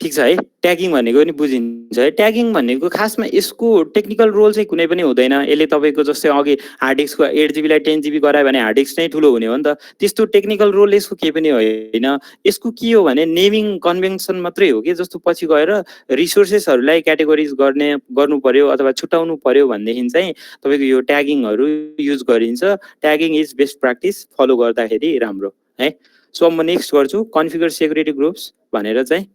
ठिक छ है, ट्यागिङ भनेको पनि बुझिन्छ है। ट्यागिङ भनेको खासमा यसको टेक्निकल रोल चाहिँ कुनै पनि हुँदैन। यसले तपाईँको जस्तै अघि हार्ड डिस्कको 8 GB लाई 10 GB गरायो भने हार्ड डिस्क नै ठुलो हुने हो नि त। त्यस्तो टेक्निकल रोल यसको केही पनि होइन। यसको के हो भने नेमिङ कन्भेन्सन मात्रै हो कि। जस्तो पछि गएर रिसोर्सेसहरूलाई क्याटेगोरिज गर्नु पर्यो अथवा छुट्याउनु पर्यो भनेदेखि चाहिँ तपाईँको यो ट्यागिङहरू युज गरिन्छ। Tagging is best practice, follow गर्दाखेरि राम्रो है। सो म नेक्स्ट गर्छु कन्फिगर सेक्युरिटी ग्रुप्स भनेर चाहिँ।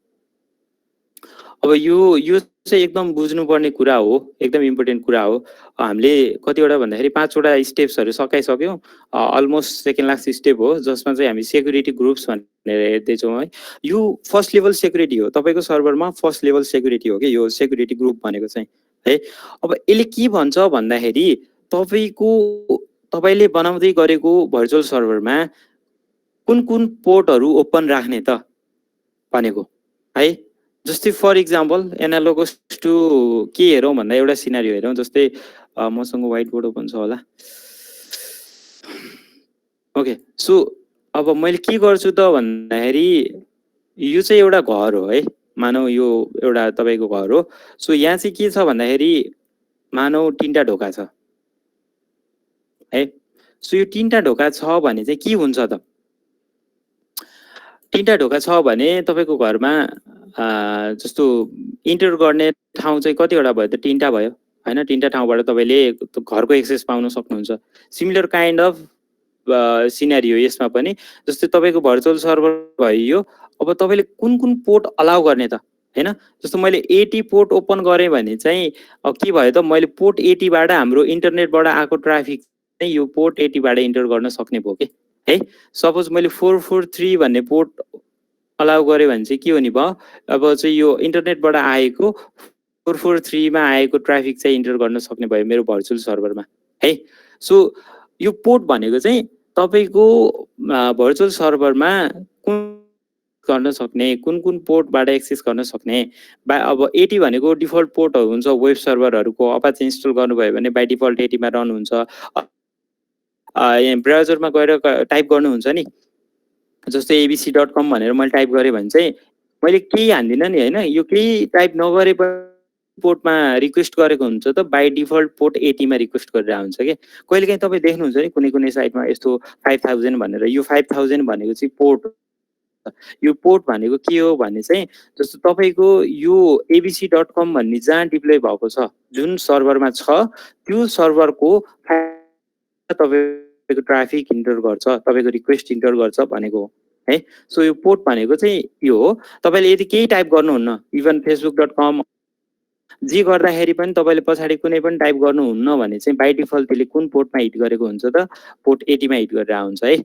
अब यो चाहिँ एकदम बुझ्नुपर्ने कुरा हो, एकदम इम्पोर्टेन्ट कुरा हो। हामीले कतिवटा भन्दाखेरि 5 वटा स्टेप्सहरू सकाइसक्यौँ। अलमोस्ट सेकेन्ड लास्ट स्टेप हो जसमा चाहिँ हामी सेक्युरिटी ग्रुप्स भनेर हेर्दैछौँ है। यो फर्स्ट लेभल सेक्युरिटी हो, तपाईँको सर्भरमा फर्स्ट लेभल सेक्युरिटी हो कि यो सेक्युरिटी ग्रुप भनेको चाहिँ है। अब यसले के भन्छ भन्दाखेरि तपाईँले बनाउँदै गरेको भर्चुअल सर्भरमा कुन पोर्टहरू ओपन राख्ने त भनेको है। जस्तै फर इक्जाम्पल एनालोगस टु के हेरौँ भन्दा एउटा सिनारियो हेरौँ। जस्तै मसँग व्हाइट बोर्ड ओपन छ होला। ओके, सो अब मैले के गर्छु त भन्दाखेरि यो चाहिँ एउटा घर हो है, मानौ यो एउटा तपाईँको घर हो। सो यहाँ चाहिँ के छ भन्दाखेरि मानौ 3टा ढोका छ है। सो यो 3टा ढोका छ भने चाहिँ के हुन्छ त, 3टा ढोका छ भने तपाईँको घरमा जस्तो इन्टर गर्ने ठाउँ चाहिँ कतिवटा भयो त, 3टा भयो होइन। 3टा ठाउँबाट तपाईँले घरको एक्सेस पाउन सक्नुहुन्छ। सिमिलर काइन्ड अफ सिनारियो यसमा पनि। जस्तै तपाईँको भर्चुअल सर्भर भयो, अब तपाईँले कुन पोर्ट अलाउ गर्ने त होइन। जस्तो मैले 80 पोर्ट ओपन गरेँ भने चाहिँ अब के भयो त, मैले पोर्ट 80 बाट हाम्रो इन्टरनेटबाट आएको ट्राफिक चाहिँ यो पोर्ट 80 बाट इन्टर गर्न सक्ने भयो कि है। सपोज मैले 443 भन्ने पोर्ट अलाउ गरेँ भने चाहिँ के हुने भयो, अब चाहिँ यो इन्टरनेटबाट आएको 443 मा आएको ट्राफिक चाहिँ इन्टर गर्न सक्ने भयो मेरो भर्चुअल सर्भरमा है। सो यो पोर्ट भनेको चाहिँ तपाईको भर्चुअल सर्भरमा कुन गर्न सक्ने कुन कुन पोर्टबाट एक्सेस गर्न सक्ने अब 80 भनेको डिफल्ट पोर्टहरू हुन्छ वेब सर्भरहरूको। अपाचे इन्स्टल गर्नुभयो भने बाइ डिफल्ट 80 मा रन हुन्छ। यहाँ ब्राउजरमा गएर टाइप गर्नुहुन्छ नि, जस्तै abc.com भनेर मैले टाइप गरेँ भने चाहिँ मैले केही हान्दिनँ नि होइन, यो केही टाइप नगरे पोर्टमा रिक्वेस्ट गरेको हुन्छ त बाई डिफल्ट पोर्ट 80 मा रिक्वेस्ट गरेर हुन्छ कि। कहिलेकाहीँ तपाईँ देख्नुहुन्छ नि कुनै कुनै साइटमा यस्तो 5000 भनेर, यो 5000 भनेको चाहिँ पोर्ट। यो पोर्ट भनेको के हो भने चाहिँ जस्तो तपाईँको यो abc.com भन्ने जहाँ डिप्लोय भएको छ जुन सर्भरमा छ त्यो सर्भरको तपाईँको ट्राफिक इन्टर गर्छ, तपाईँको रिक्वेस्ट इन्टर गर्छ भनेको हो है। सो यो पोर्ट भनेको चाहिँ यो हो। तपाईँले यदि केही टाइप गर्नुहुन्न, इभन facebook.com जे गर्दाखेरि पनि तपाईँले पछाडि कुनै पनि टाइप गर्नुहुन्न भने चाहिँ बाई डिफल्ट त्यसले कुन पोर्टमा हिट गरेको हुन्छ त पोर्ट 80 मा हिट गरेर आउँछ है।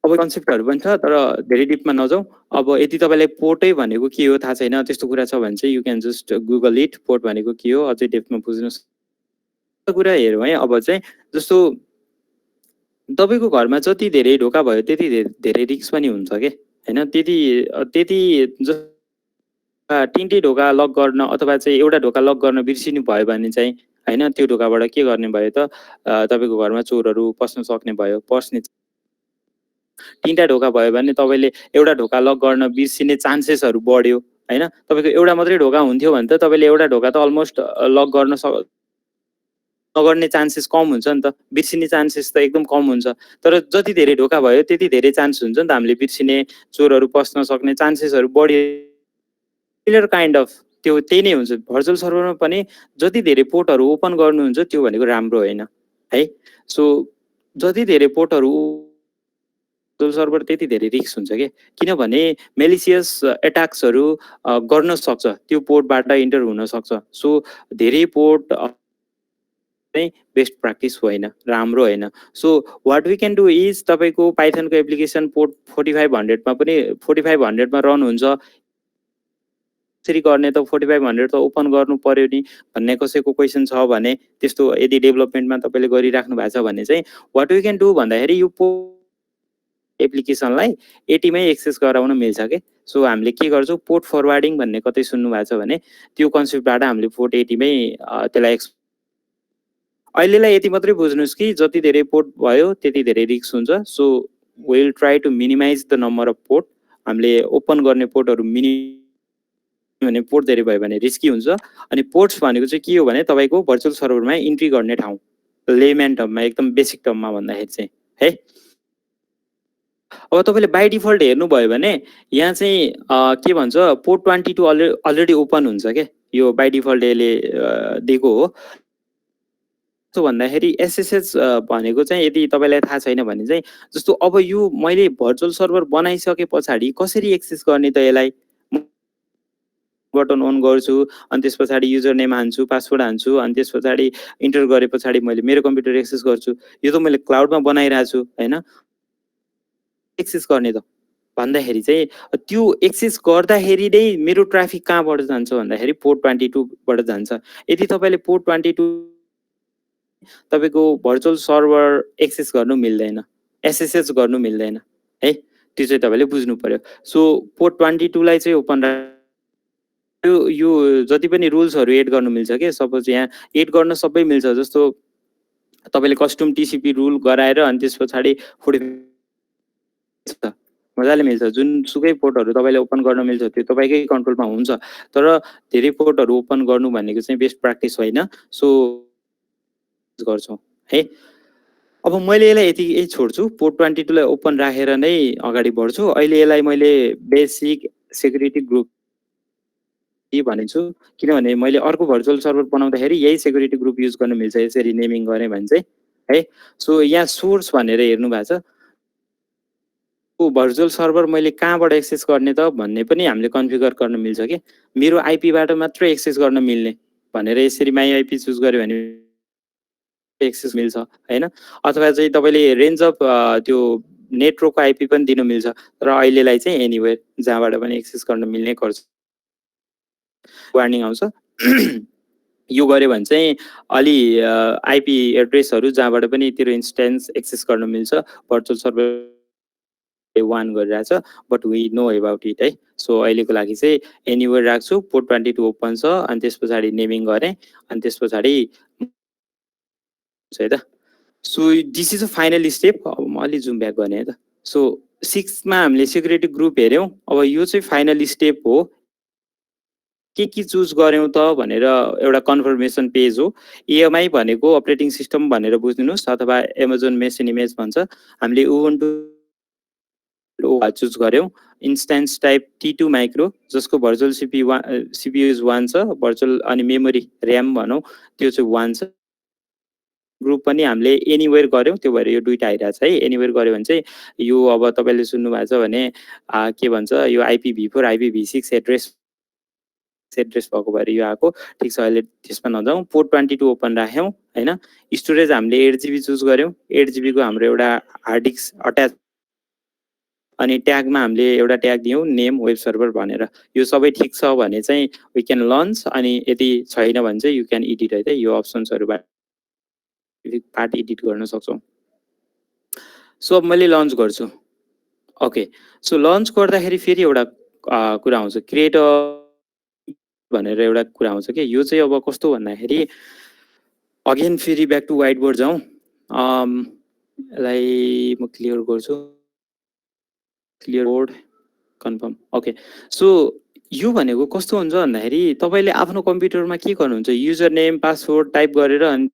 अब कन्सेप्टहरू पनि छ तर धेरै डिपमा नजाउँ। अब यदि तपाईँलाई पोर्टै भनेको के हो थाहा छैन त्यस्तो कुरा छ भने चाहिँ you can just Google it, port भनेको के हो अझै डेपमा बुझ्नुहोस्। कुरा हेरौँ है। अब चाहिँ जस्तो तपाईँको घरमा जति धेरै ढोका भयो त्यति धेरै रिस्क पनि हुन्छ के होइन। त्यति तिनटै ढोका लक गर्न अथवा चाहिँ एउटा ढोका लक गर्न बिर्सिनु भयो भने चाहिँ होइन त्यो ढोकाबाट के गर्ने भयो त तपाईँको घरमा चोरहरू पस्न सक्ने भयो, पस्ने। तीनटा ढोका भयो भने तपाईँले एउटा ढोका लक गर्न बिर्सिने चान्सेसहरू बढ्यो होइन। तपाईँको एउटा मात्रै ढोका हुन्थ्यो भने त तपाईँले एउटा ढोका त अलमोस्ट लक गर्न नगर्ने चान्सेस कम हुन्छ नि त, बिर्सिने चान्सेस त एकदम कम हुन्छ। तर जति धेरै ढोका भयो त्यति धेरै चान्स हुन्छ नि त हामीले बिर्सिने, चोरहरू पस्न सक्ने चान्सेसहरू बढ्यो। काइन्ड अफ त्यही नै हुन्छ भर्चुअल सर्भरमा पनि। जति धेरै पोर्टहरू ओपन गर्नुहुन्छ त्यो भनेको राम्रो होइन है। सो जति धेरै पोर्टहरू सर्भर त्यति धेरै रिस्क हुन्छ कि, किनभने मेलिसियस एट्याक्सहरू गर्न सक्छ, त्यो पोर्टबाट इन्टर हुन सक्छ। सो धेरै पोर्ट चाहिँ बेस्ट प्र्याक्टिस होइन, राम्रो होइन। So what we can do is तपाईँको पाइथनको एप्लिकेसन पोर्ट 4500 मा पनि 4500 मा रन हुन्छ। त्यसरी गर्ने त 4500 त ओपन गर्नु पर्यो नि भन्ने कसैको क्वेसन छ भने, त्यस्तो यदि डेभलपमेन्टमा तपाईँले गरिराख्नु भएको छ भने चाहिँ वाट वी क्यान डु भन्दाखेरि यो एप्लिकेसनलाई 80 मै एक्सेस गराउन मिल्छ के। सो हामीले के गर्छौँ पोर्ट फरवार्डिङ भन्ने कतै सुन्नु भएको छ भने त्यो कन्सेप्टबाट हामीले पोर्ट 80 मै त्यसलाई अहिलेलाई यति मात्रै बुझ्नुहोस् कि जति धेरै पोर्ट भयो त्यति धेरै रिस्क हुन्छ। So will try to minimize the number of port. हामीले ओपन गर्ने पोर्टहरू भने पोर्ट धेरै भयो भने रिस्की हुन्छ। अनि पोर्ट्स भनेको चाहिँ के हो भने तपाईँको भर्चुअल सर्भरमा इन्ट्री गर्ने ठाउँ, लेम्यान टर्ममा एकदम बेसिक टर्ममा भन्दाखेरि चाहिँ है। अब तपाईँले बाई डिफल्ट हेर्नुभयो भने यहाँ चाहिँ के भन्छ पोर्ट 22 अलरेडी ओपन हुन्छ क्या, यो बाई डिफल्ट यसले दिएको हो। जस्तो भन्दाखेरि एसएसएच भनेको चाहिँ यदि तपाईँलाई थाहा छैन भने चाहिँ जस्तो अब यो मैले भर्चुअल सर्भर बनाइसके पछाडि कसरी एक्सेस गर्ने त यसलाई, बटन अन गर्छु अनि त्यस पछाडि युजर नेम हान्छु, पासवर्ड हान्छु, अनि त्यस पछाडि इन्टर गरे पछाडि मैले मेरो कम्प्युटर एक्सेस गर्छु। यो त मैले क्लाउडमा बनाइरहेको छु होइन। एक्सेस गर्ने त भन्दाखेरि चाहिँ त्यो एक्सेस गर्दाखेरि नै मेरो ट्राफिक कहाँबाट जान्छ भन्दाखेरि पोर्ट 22 बाट जान्छ। यदि तपाईँले पोर्ट 22 तपाईँको भर्चुअल सर्भर एक्सेस गर्नु मिल्दैन, एसएसएच गर्नु मिल्दैन है, त्यो चाहिँ तपाईँले बुझ्नु पर्यो। सो पोर्ट 22 लाई चाहिँ ओपन यो जति पनि रुल्सहरू एड गर्नु मिल्छ के। सपोज यहाँ एड गर्न सबै मिल्छ, जस्तो तपाईँले कस्टम टिसिपी रुल गराएर अनि त्यस पछाडि 45 मजाले मिल्छ। जुनसुकै पोर्टहरू तपाईँले ओपन गर्न मिल्छ त्यो तपाईँकै कन्ट्रोलमा हुन्छ। तर धेरै पोर्टहरू ओपन गर्नु भनेको चाहिँ बेस्ट प्र्याक्टिस होइन। सो गर्छौँ है। अब मैले यसलाई यति छोड्छु, पोर्ट 22 लाई ओपन राखेर नै अगाडि बढ्छु। अहिले यसलाई मैले बेसिक सेक्युरिटी ग्रुप भनिन्छु, किनभने मैले अर्को भर्चुअल सर्भर बनाउँदाखेरि यही सेक्युरिटी ग्रुप युज गर्न मिल्छ यसरी नेमिङ गरेँ भने चाहिँ है। सो यहाँ सोर्स भनेर हेर्नु भएको छ, भर्चुअल सर्भर मैले कहाँबाट एक्सेस गर्ने त भन्ने पनि हामीले कन्फिगर गर्न मिल्छ कि। मेरो आइपीबाट मात्रै एक्सेस गर्न मिल्ने भनेर यसरी माई आइपी चुज गर्यो भने एक्सेस मिल्छ होइन। अथवा चाहिँ तपाईँले रेन्ज अफ त्यो नेटवर्कको आइपी पनि दिनु मिल्छ, तर अहिलेलाई चाहिँ एनीवेयर जहाँबाट पनि एक्सेस गर्न मिल्ने गर्छ। वार्निङ आउँछ यो गर्यो भने चाहिँ अलि आइपी एड्रेसहरू जहाँबाट पनि तेरो इन्स्टेन्स एक्सेस गर्न मिल्छ भर्चुअल सर्भर 1 गरिरहेछ but we know about it है सो अहिलेको लागि चाहिँ एनीवेयर राख्छु पोर्ट 22 ओपन छ अनि त्यस पछाडि नेमिङ गरेँ अनि त्यस पछाडि है त so this is a final step अब म अलि जुम ब्याक गर्ने है त सो 6 मा हामीले सेक्युरिटी ग्रुप हेऱ्यौँ अब यो चाहिँ फाइनल स्टेप हो के चुज गर्यौँ त भनेर एउटा कन्फर्मेसन पेज हो EMI भनेको अपरेटिङ सिस्टम भनेर बुझ्दिनुस् अथवा एमाजोन मेसिन इमेज भन्छ हामीले उबुन्टु चुज गर्यौँ इन्स्टेन्स टाइप T2 माइक्रो जसको भर्चुअल CPU इज 1 छ भर्चुअल अनि मेमोरी ऱ्याम भनौँ त्यो चाहिँ 1 छ ग्रुप पनि हामीले एनीवेयर गर्यौँ त्यो भएर यो दुईटा आइरहेछ है एनीवेयर गर्यो भने चाहिँ यो अब तपाईँले सुन्नु भएको छ भने के भन्छ यो IPv4 IPv6 एड्रेस भएको भएर यो आएको ठिक छ अहिले त्यसमा नजाउँ पोर्ट 22 ओपन राख्यौँ हैन स्टोरेज हामीले 8GB चुज गर्यौँ 8GB को हाम्रो एउटा हार्ड डिस्क अट्याच अनि ट्यागमा हामीले एउटा ट्याग दियौँ नेम वेब सर्भर भनेर यो सबै ठिक छ भने चाहिँ वी क्यान लन्च अनि यदि छैन भने चाहिँ यु क्यान एडिट है त यो अप्सन्सहरुबाट पार्ट एडिट गर्न सक्छौँ सो अब मैले लन्च गर्छु ओके सो लन्च गर्दाखेरि फेरि एउटा कुरा आउँछ क्रिएट भनेर एउटा कुरा आउँछ के यो चाहिँ अब कस्तो भन्दाखेरि अगेन फेरि ब्याक टु व्हाइट बोर्ड जाउँ यसलाई म क्लियर गर्छु clear board confirm okay so यो भनेको कस्तो हुन्छ भन्दाखेरि तपाईले आफ्नो कम्प्युटरमा के गर्नुहुन्छ युजर नेम पासवर्ड टाइप गरेर अनि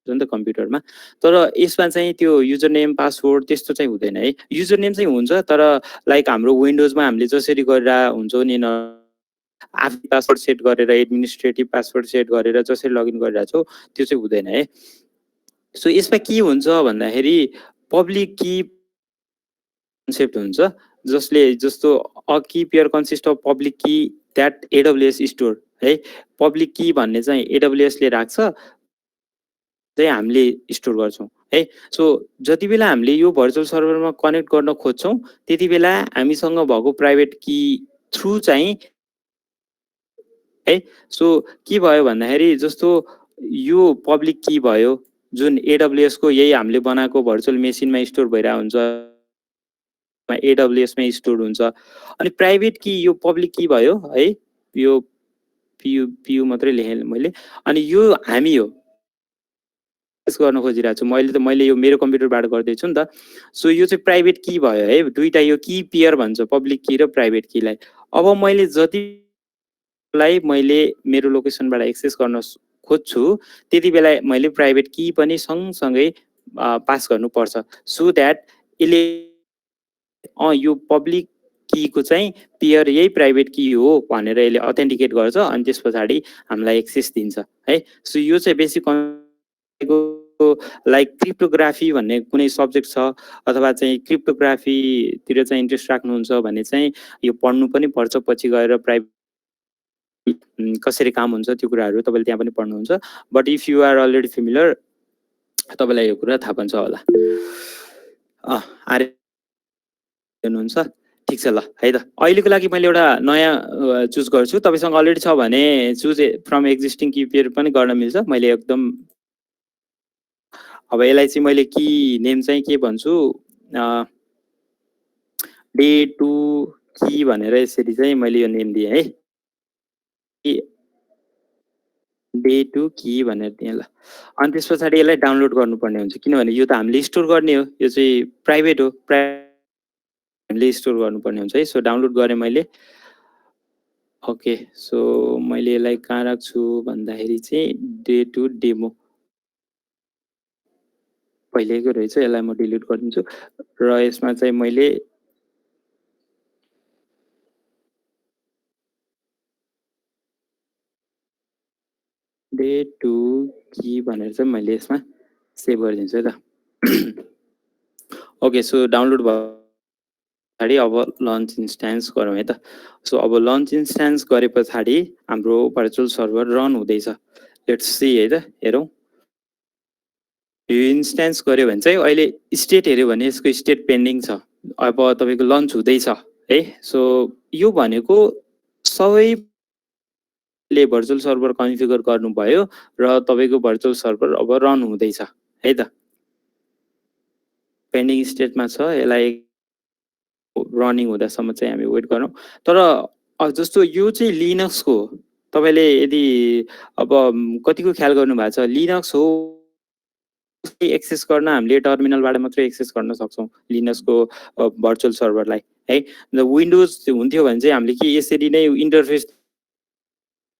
जुन त कम्प्युटरमा तर यसमा चाहिँ त्यो युजर नेम पासवर्ड त्यस्तो चाहिँ हुँदैन है युजर नेम चाहिँ हुन्छ तर लाइक हाम्रो विन्डोजमा हामीले जसरी गरेर हुन्छौ नि न आफ्नो पासवर्ड सेट गरेर एडमिनिस्ट्रेटिभ पासवर्ड सेट गरेर जसरी लगइन गरिरहेछौ त्यो चाहिँ हुँदैन है सो यसमा के हुन्छ भन्दाखेरि पब्लिक की कन्सेप्ट हुन्छ जसले जस्तो a key pair consist of public key that AWS store है पब्लिक की भन्ने चाहिँ AWS ले राख्छ चाहिँ हामीले स्टोर गर्छौं है सो जति बेला हामीले यो भर्चुअल सर्भरमा कनेक्ट गर्न खोज्छौं त्यति बेला हामीसँग भएको प्राइभेट की थ्रु चाहिँ है सो के भयो भन्दाखेरि जस्तो यो पब्लिक की भयो जुन AWS को यही हामीले बनाएको भर्चुअल मेसिनमा स्टोर भइरा हुन्छ AWS मा स्टोर हुन्छ अनि प्राइभेट की यो पब्लिक की भयो है यो पीयू मात्रै लेखेँ मैले अनि यो हामी हो गर्न खोजिरहेको छु मैले यो मेरो कम्प्युटरबाट गर्दै छु नि त सो यो चाहिँ प्राइभेट की भयो है दुईटा यो की पेयर भन्छ पब्लिक की र प्राइभेट कीलाई अब मैले जतिलाई मैले मेरो लोकेसनबाट एक्सेस गर्न खोज्छु त्यति बेला मैले प्राइभेट की पनि सँगसँगै पास गर्नुपर्छ सो दैट यसले यो पब्लिक की को चाहिँ पेयर यही प्राइभेट की हो भनेर यसले अथेन्टिकेट गर्छ अनि त्यसपछि हामीलाई एक्सेस दिन्छ है सो यो चाहिँ बेसिक लाइक क्रिप्टोग्राफी भन्ने कुनै सब्जेक्ट छ अथवा चाहिँ क्रिप्टोग्राफी तिर चाहिँ इन्ट्रेस्ट राख्नुहुन्छ भने चाहिँ यो पढ्नु पनि पर्छ पछि गएर प्राइभेट कसरी काम हुन्छ त्यो कुराहरु तपाईले त्यहाँ पनि पढ्नुहुन्छ but if you are already familiar तपाईलाई यो कुरा थाहा हुन्छ होला हुनुहुन्छ ठीक छ ल है त अहिलेको लागि मैले एउटा नयाँ चुज गर्छु तपाईसँग अलरेडी छ भने choose from existing key pair पनि गर्न मिल्छ मैले एकदम अब यसलाई चाहिँ मैले की नेम चाहिँ के भन्छु डे 2 की भनेर यसरी चाहिँ मैले यो नेम दिएँ है डे 2 की भनेर दिएँ ल अनि त्यसपछि यसलाई डाउनलोड गर्नुपर्ने हुन्छ किनभने यो त हामीले स्टोर गर्ने हो यो चाहिँ प्राइभेट हो हामीले स्टोर गर्नुपर्ने हुन्छ है सो डाउनलोड गरेँ मैले ओके सो मैले यसलाई कहाँ राख्छु भन्दाखेरि चाहिँ डे 2 डेमो पहिलेको रहेछ यसलाई म डिलिट गरिदिन्छु र यसमा चाहिँ मैले डे 2 की भनेर चाहिँ मैले यसमा सेभ गरिदिन्छु है त ओके सो डाउनलोड भयो अब लन्च इन्स्टेन्स गरौँ है त सो अब लन्च इन्स्टेन्स गरे पछाडि हाम्रो भर्चुअल सर्भर रन हुँदैछ लेट्स सी है त हेरौँ यो इन्स्टेन्स गर्यो भने चाहिँ अहिले स्टेट हेर्यो भने यसको स्टेट पेन्डिङ छ अब तपाईको लन्च हुँदैछ है सो यो भनेको सबै ले भर्चुअल सर्भर कन्फिगर गर्नुभयो र तपाईको भर्चुअल सर्भर अब रन हुँदैछ है त। पेन्डिङ स्टेटमा छ, यसलाई रनिङ हुँदासम्म चाहिँ हामी वेट गरौँ। तर जस्तो यो चाहिँ लिनक्सको हो, तपाईँले यदि अब कतिको ख्याल गर्नु भएको छ, लिनक्स हो एक्सेस गर्न हामीले टर्मिनलबाट मात्रै एक्सेस गर्न सक्छौँ लिनक्सको भर्चुअल सर्भरलाई है। विन्डोज हुन्थ्यो भने चाहिँ हामीले के यसरी नै इन्टरफेस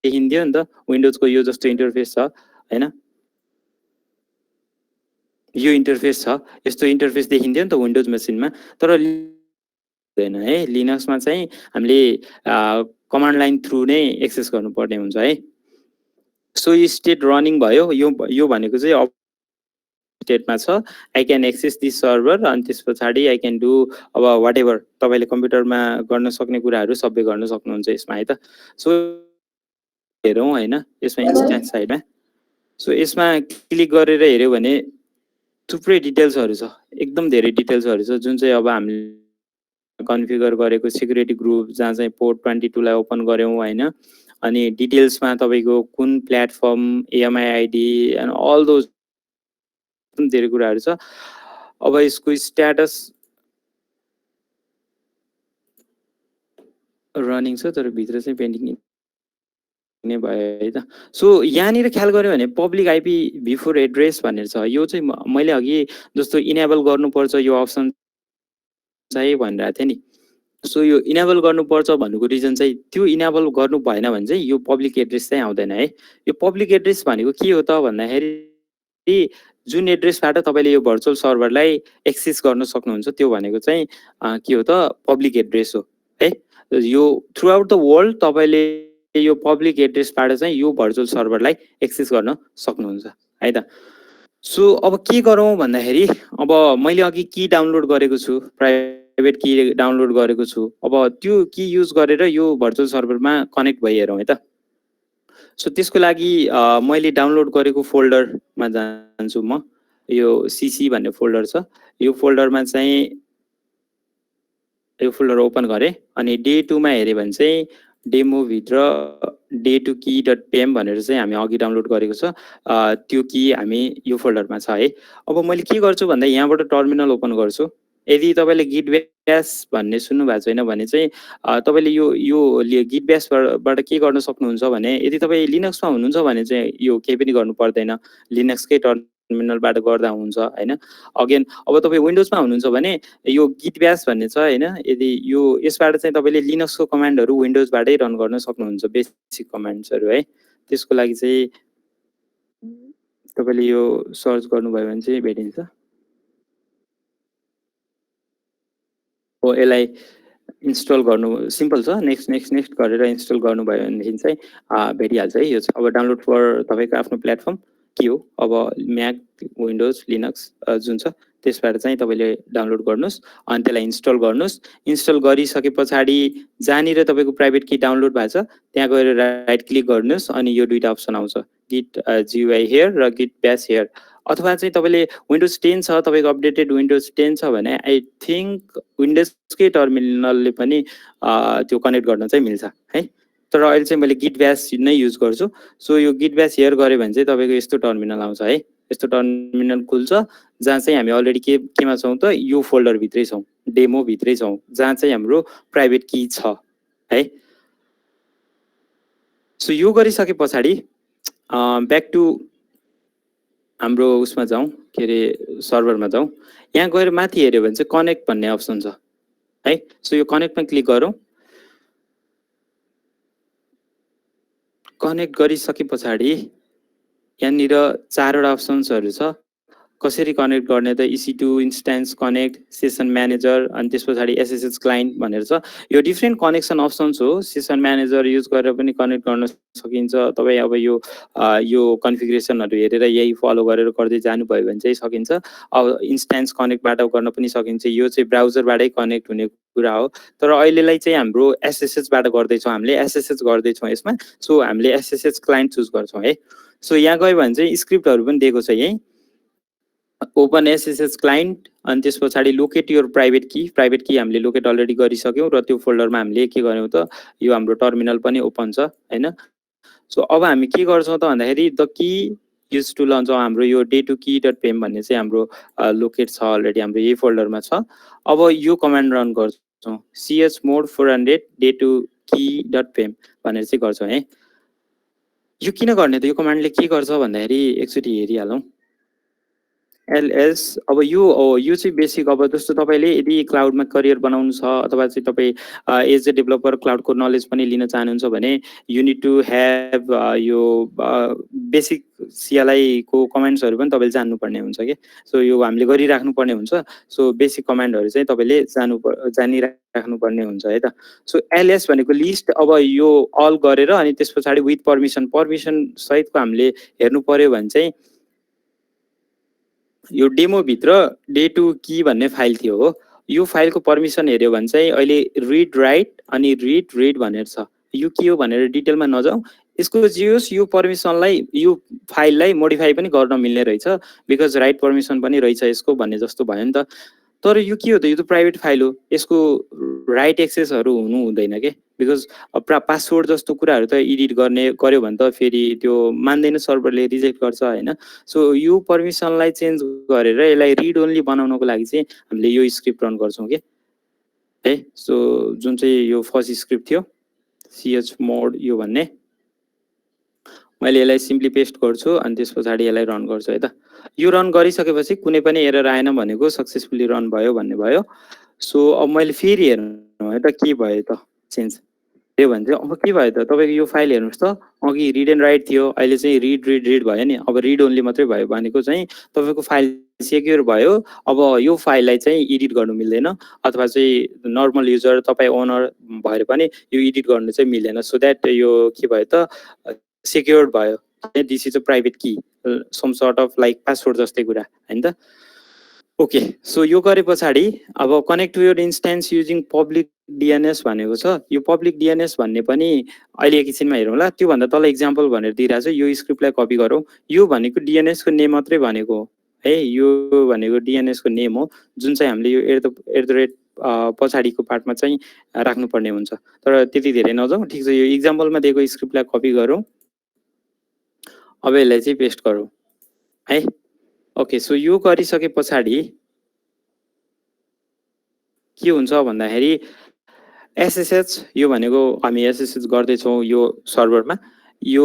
देखिन्थ्यो नि त, विन्डोजको यो जस्तो इन्टरफेस छ हैन, यो इन्टरफेस छ, यस्तो इन्टरफेस देखिन्थ्यो नि त विन्डोज मेसिनमा। तर हुँदैन है, लिनक्समा चाहिँ हामीले कमान्ड लाइन थ्रु नै एक्सेस गर्नुपर्ने हुन्छ है। सो यो स्टेट रनिङ भयो, यो भनेको चाहिँ अब स्टेटमा छ, I can access this server, अनि त्यस पछाडि आई क्यान डु अब वाट एभर तपाईँले कम्प्युटरमा गर्न सक्ने कुराहरू सबै गर्न सक्नुहुन्छ यसमा है त। सो हेरौँ होइन यसमा इन्स्टेन्स साइडमा। सो यसमा क्लिक गरेर हेऱ्यो भने थुप्रै डिटेल्सहरू छ, एकदम धेरै डिटेल्सहरू छ, जुन चाहिँ अब हामीले कन्फिगर गरेको सिक्युरिटी ग्रुप जहाँ चाहिँ पोर्ट 22 लाई ओपन गऱ्यौँ होइन। अनि डिटेल्समा तपाईँको कुन platform, AMI ID and all those एकदम धेरै कुराहरू छ। अब यसको स्ट्याटस रनिङ छ तर भित्र चाहिँ पेन्डिङ नै भयो है त। सो यहाँनिर ख्याल गऱ्यो भने पब्लिक आइपी बिफोर एड्रेस भनेर छ, यो चाहिँ मैले अघि जस्तो इनेबल गर्नुपर्छ यो अप्सन चाहिँ भनिरहेको थिएँ नि। सो यो इनेबल गर्नुपर्छ भन्नुको रिजन चाहिँ त्यो इनेबल गर्नु भएन भने चाहिँ यो पब्लिक एड्रेस चाहिँ आउँदैन है। यो पब्लिक एड्रेस भनेको के हो त भन्दाखेरि जुन एड्रेसबाट तपाईँले यो भर्चुअल सर्भरलाई एक्सेस गर्न सक्नुहुन्छ त्यो भनेको चाहिँ के हो त पब्लिक एड्रेस हो है। यो थ्रु आउट द वर्ल्ड तपाईँले यो पब्लिक एड्रेसबाट चाहिँ यो भर्चुअल सर्भरलाई एक्सेस गर्न सक्नुहुन्छ है त। सो अब के गरौँ भन्दाखेरि अब मैले अघि की डाउनलोड गरेको छु, प्राइभेट की डाउनलोड गरेको छु, अब त्यो की युज गरेर यो भर्चुअल सर्भरमा कनेक्ट भइहेरौँ है त। सो त्यसको लागि मैले डाउनलोड गरेको फोल्डरमा जान्छु म, यो सीसी भन्ने फोल्डर छ, यो फोल्डरमा चाहिँ यो फोल्डर ओपन गरेँ अनि डे 2 मा हेऱ्यो भने चाहिँ डेमो भित्र day2key.pem भनेर चाहिँ हामी अघि डाउनलोड गरेको छ, त्यो की हामी यो फोल्डरमा छ है। अब मैले के गर्छु भन्दा यहाँबाट टर्मिनल ओपन गर्छु। यदि तपाईँले गिट ब्यास भन्ने सुन्नु भएको छैन भने चाहिँ तपाईँले यो गिट ब्यासबाट के गर्न सक्नुहुन्छ भने यदि तपाईँ लिनक्समा हुनुहुन्छ भने चाहिँ यो केही पनि गर्नु पर्दैन, लिनक्सकै टर्मिनलबाट गर्दा हुन्छ होइन। अगेन अब तपाईँ विन्डोजमा हुनुहुन्छ भने यो गिट ब्यास भन्ने छ होइन, यदि यो यसबाट चाहिँ तपाईँले लिनक्सको कमान्डहरू विन्डोजबाटै रन गर्न सक्नुहुन्छ, बेसिक कमान्ड्सहरू है। त्यसको लागि चाहिँ तपाईँले यो सर्च गर्नुभयो भने चाहिँ भेटिन्छ। हो यसलाई इन्स्टल गर्नु सिम्पल छ, नेक्स्ट गरेर इन्स्टल गर्नुभयो भनेदेखि चाहिँ भेटिहाल्छ है। यो अब डाउनलोड फर तपाईँको आफ्नो प्लेटफर्म के हो, अब म्याक, विन्डोज, लिनक्स जुन छ त्यसबाट चाहिँ तपाईँले डाउनलोड गर्नुहोस् अनि त्यसलाई इन्स्टल गर्नुहोस्। इन्स्टल गरिसके पछाडि जहाँनिर तपाईँको प्राइभेट की डाउनलोड भएको छ त्यहाँ गएर राइट क्लिक गर्नुहोस् अनि यो दुईवटा अप्सन आउँछ, गिट GUI हियर र गिट ब्यास हियर। अथवा चाहिँ तपाईँले विन्डोज 10 छ, तपाईँको अपडेटेड विन्डोज 10 छ भने आई थिङ्क विन्डोजकै टर्मिनलले पनि त्यो कनेक्ट गर्न चाहिँ मिल्छ है। तर अहिले चाहिँ मैले गिट ब्यास नै युज गर्छु। सो यो गिट ब्यास हियर गऱ्यो भने चाहिँ तपाईँको यस्तो टर्मिनल आउँछ है, यस्तो टर्मिनल खुल्छ जहाँ चाहिँ हामी अलरेडी केमा छौँ त यो फोल्डरभित्रै छौँ, डेमो भित्रै छौँ, जहाँ चाहिँ हाम्रो प्राइभेट की छ है। सो यो गरिसके पछाडि ब्याक टु हाम्रो उसमा जाउँ, के अरे सर्भरमा जाउँ। यहाँ गएर माथि हेऱ्यो भने चाहिँ कनेक्ट भन्ने अप्सन छ है। सो यो कनेक्टमा क्लिक गरौँ। कनेक्ट गरिसके पछाडि यहाँनिर 4वटा अप्सन्सहरू छ, कसरी कनेक्ट गर्ने त EC2 instance connect, session manager अनि त्यस पछाडि SSH क्लाइन्ट भनेर छ। यो डिफ्रेन्ट कनेक्सन अप्सन्स हो, सेसन म्यानेजर युज गरेर पनि कनेक्ट गर्न सकिन्छ। तपाईँ अब यो कन्फिगरेसनहरू हेरेर यही फलो गरेर गर्दै जानुभयो भने चाहिँ सकिन्छ। अब इन्स्टेन्स कनेक्टबाट गर्न पनि सकिन्छ, यो चाहिँ ब्राउजरबाटै कनेक्ट हुने कुरा हो। तर अहिलेलाई चाहिँ हाम्रो SSHबाट गर्दैछौँ, हामीले SSH गर्दैछौँ यसमा। सो हामीले SSH क्लाइन्ट चुज गर्छौँ है। सो यहाँ गयो भने चाहिँ स्क्रिप्टहरू पनि दिएको छ यहीँ, ओपन SSH क्लाइन्ट अनि त्यस पछाडि लोकेट योर प्राइभेट की हामीले लोकेट अलरेडी गरिसक्यौँ र त्यो फोल्डरमा हामीले के गर्यौँ त यो हाम्रो टर्मिनल पनि ओपन छ होइन। सो अब हामी के गर्छौँ त भन्दाखेरि the key use to launch हाम्रो यो day2key.pem भन्ने चाहिँ हाम्रो लोकेट छ अलरेडी हाम्रो यही फोल्डरमा छ। अब यो कमान्ड रन गर्छौँ chmod 400 day2key.pem भनेर चाहिँ गर्छौँ है। यो किन गर्ने त यो कमान्डले के गर्छ भन्दाखेरि एकचोटि हेरिहालौँ। ls अब यो चाहिँ बेसिक अब जस्तो तपाईले यदि क्लाउडमा करियर बनाउनु छ अथवा चाहिँ तपाई एज अ डेभलपर क्लाउडको नलेज पनि लिन चाहनुहुन्छ भने यु नीड टु ह्याभ यो बेसिक CLI को कमान्ड्सहरु पनि तपाईले जान्नुपर्ने हुन्छ के। सो यो हामीले गरिराख्नु पर्ने हुन्छ। सो बेसिक कमान्डहरु चाहिँ तपाईले जानिराख्नु पर्ने हुन्छ है त। सो ls भनेको लिस्ट अब यो अल गरेर अनि त्यसपछि विथ पर्मिसन सहितको हामीले हेर्नु पर्यो भने चाहिँ यो डेमो भित्र day2key भन्ने फाइल थियो हो। यो फाइलको पर्मिसन हेर्यो भने चाहिँ अहिले रिड राइट अनि रिड भनेर छ। यो के हो भनेर डिटेलमा नजाउँ। यसको जियोस् यो पर्मिसनलाई यो फाइललाई मोडिफाई पनि गर्न मिल्ने रहेछ बिकज राइट पर्मिसन पनि रहेछ यसको भन्ने जस्तो भयो नि त। तर यो के हो त यो त प्राइभेट फाइल हो। यसको राइट एक्सेसहरु हुनु हुँदैन के बिकज पासवर्ड जस्तो कुराहरु त एडिट गर्यो भने त फेरि त्यो मान्दैन सर्भरले रिजेक्ट गर्छ हैन। सो यो पर्मिसनलाई चेन्ज गरेर यसलाई रिड ओन्ली बनाउनको लागि चाहिँ हामीले यो स्क्रिप्ट रन गर्छौं के है। सो जुन चाहिँ यो फर्स्ट स्क्रिप्ट थियो chmod यो भन्ने मैले यसलाई सिम्पली पेस्ट गर्छु अनि त्यसपछि यसलाई रन गर्छु है त। यो रन गरिसकेपछि कुनै पनि एरर आएन भनेको सक्सेसफुली रन भयो भन्ने भयो। सो अब मैले फेरि हेर्नु है त के भयो त चेन्ज त्यो भने चाहिँ अब के भयो त तपाईको यो फाइल हेर्नुस् त अघि रिड एन्ड राइट थियो अहिले चाहिँ रिड भयो नि। अब रिड ओन्ली मात्रै भयो भनेको चाहिँ तपाईको फाइल सेक्युर भयो। अब यो फाइललाई चाहिँ एडिट गर्नु मिल्दैन अथवा चाहिँ नर्मल युजर तपाई ओनर भएर पनि यो एडिट गर्नु चाहिँ मिल्दैन। सो दैट यो के भयो त सेक्युर्ड भयो। This is a private key some sort of like password जस्तै कुरा हैन त। ओके सो यो गरे पछाडी अब connect to your instance using public DNS भनेको छ। यो पब्लिक DNS भन्ने पनि अहिले एकैछिनमा हेरौँला। त्यो भन्दा तल एक्जाम्पल भनेर दिइरा छ। यो स्क्रिप्टलाई कपी गरौँ। यो भनेको DNS को नेम मात्रै भनेको हो है। यो भनेको DNS को नेम हो जुन चाहिँ हामीले यो एट द रेट पछाडीको पार्टमा चाहिँ राख्नुपर्ने हुन्छ। तर त्यति धेरै नजाउँ ठीक छ। यो एक्जाम्पलमा दिएको स्क्रिप्टलाई कपी गरौँ। अब यसलाई चाहिँ पेस्ट गरौँ है। ओके सो यो गरिसके पछाडी के हुन्छ भन्दाखेरि SSH यो भनेको हामी SSH गर्दै छौं यो सर्भरमा। यो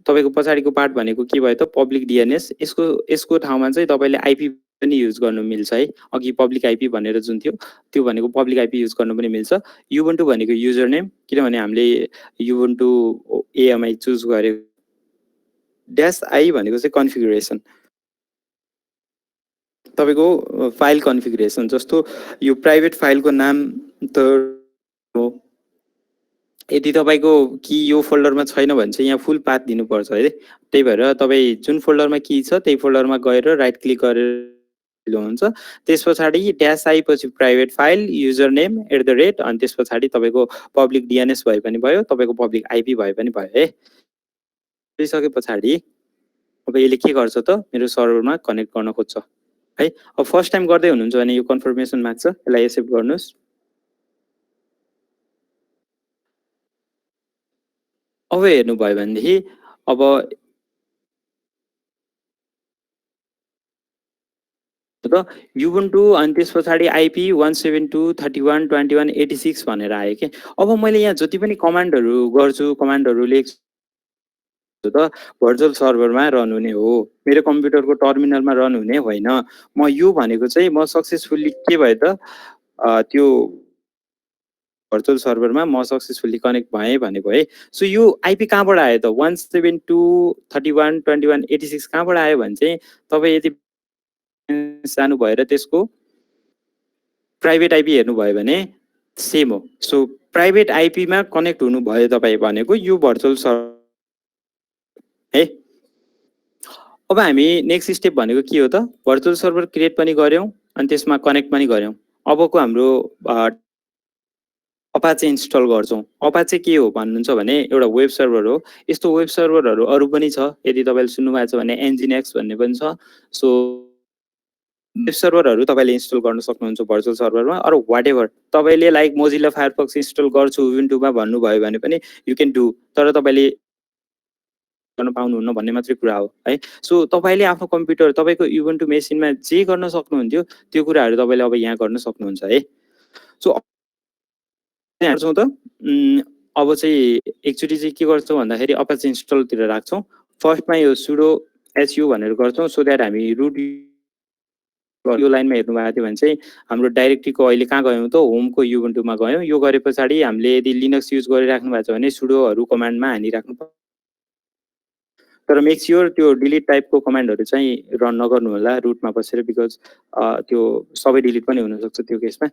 तपाईको पछाडीको पार्ट भनेको के भयो त पब्लिक DNS। यसको ठाउँमा चाहिँ तपाईले IP पनि युज गर्नु मिल्छ है। अघि पब्लिक IP भनेर जुन थियो त्यो भनेको पब्लिक IP युज गर्नु पनि मिल्छ। युबुन्टु भनेको युजर नेम किनभने हामीले युबुन्टु AMI चुज गर्यो। -i भनेको चाहिँ कन्फिगरेसन तपाईको फाइल कन्फिगरेसन जस्तो यो प्राइभेट फाइलको नाम त हो। यदि तपाईको की यो फोल्डरमा छैन भने चाहिँ यहाँ फुल पाथ दिनुपर्छ है। त्यही भएर तपाई जुन फोल्डरमा की छ त्यही फोल्डरमा गएर राइट क्लिक गरेर हुन्छ। त्यसपछि -i पछि प्राइभेट फाइल युजर नेम @ अनि त्यसपछि तपाईको पब्लिक DNS भए पनि भयो तपाईको पब्लिक IP भए पनि भयो है। त्यसके पछाडी अब यसले के गर्छ त मेरो सर्भरमा कनेक्ट गर्न खोज्छ है। अब फर्स्ट टाइम गर्दै हुनुहुन्छ भने यो कन्फर्मेसन माग्छ। यसलाई एक्सेप्ट गर्नुस्। अब हेर्नु भयो भनेदेखि अब त युबुन्टु अनि त्यसपछि IP 172.31.21.86 भनेर आयो के। अब मैले यहाँ जति पनि कमान्डहरु गर्छु कमान्डहरु लेख्छु त भर्चुअल सर्भरमा रन हुने हो। मेरो कम्प्युटरको टर्मिनलमा रन हुने होइन। म यो भनेको चाहिँ म सक्सेसफुली के भयो त त्यो भर्चुअल सर्भरमा म सक्सेसफुली कनेक्ट भएँ भनेको है। सो यो IP कहाँबाट आयो त 172.31.21.86 कहाँबाट आयो भने चाहिँ तपाई यदि सानो भएर त्यसको प्राइभेट IP हेर्नु भयो भने सेम हो। सो प्राइभेट IP मा कनेक्ट हुनु भयो तपाई भनेको यो भर्चुअल सर्भर है। अब हामी नेक्स्ट स्टेप भनेको के हो त भर्चुअल सर्भर क्रिएट पनि गर्यौं अनि त्यसमा कनेक्ट पनि गर्यौं। अबको हाम्रो अपाचे इन्स्टल गर्छौं। अपाचे के हो भन्नुहुन्छ भने एउटा वेब सर्भर हो। यस्तो वेब सर्भरहरु अरु पनि छ। यदि तपाईले सुन्नु भएको छ भने Nginx भन्ने पनि छ। सो वेब सर्भरहरु तपाईले इन्स्टल गर्न सक्नुहुन्छ भर्चुअल सर्भरमा अर व्हाटएभर तपाईले लाइक मोजिल्ला फायरफक्स इन्स्टल गर्छु उबुन्टुमा भन्नु भयो भने पनि यु क्यान डु। तर तपाईले गर्न पाउनुहुन्न भन्ने मात्रै कुरा हो है। सो तपाईँले आफ्नो कम्प्युटर तपाईँको उबुन्टु मेसिनमा जे गर्न सक्नुहुन्थ्यो त्यो कुराहरू तपाईँले अब यहाँ गर्न सक्नुहुन्छ है। सो हेर्छौँ त अब चाहिँ एकचोटि चाहिँ के गर्छौँ भन्दाखेरि अपाचे इन्स्टलतिर राख्छौँ। फर्स्टमा यो सुडो एसयु भनेर गर्छौँ सो द्याट हामी रुट यो लाइनमा हेर्नु भएको थियो भने चाहिँ हाम्रो डाइरेक्टरीको अहिले कहाँ गयौँ त होमको युबुन्टुमा गयौँ। यो गरे पछाडि हामीले यदि लिनक्स युज गरिराख्नु भएको छ भने सुडोहरू कमान्डमा हानिराख्नु पर्छ। तर मेक स्योर त्यो डिलिट टाइपको कमान्डहरू चाहिँ रन नगर्नु होला रुटमा बसेर, बिकज त्यो सबै डिलिट पनि हुनसक्छ त्यो केसमा।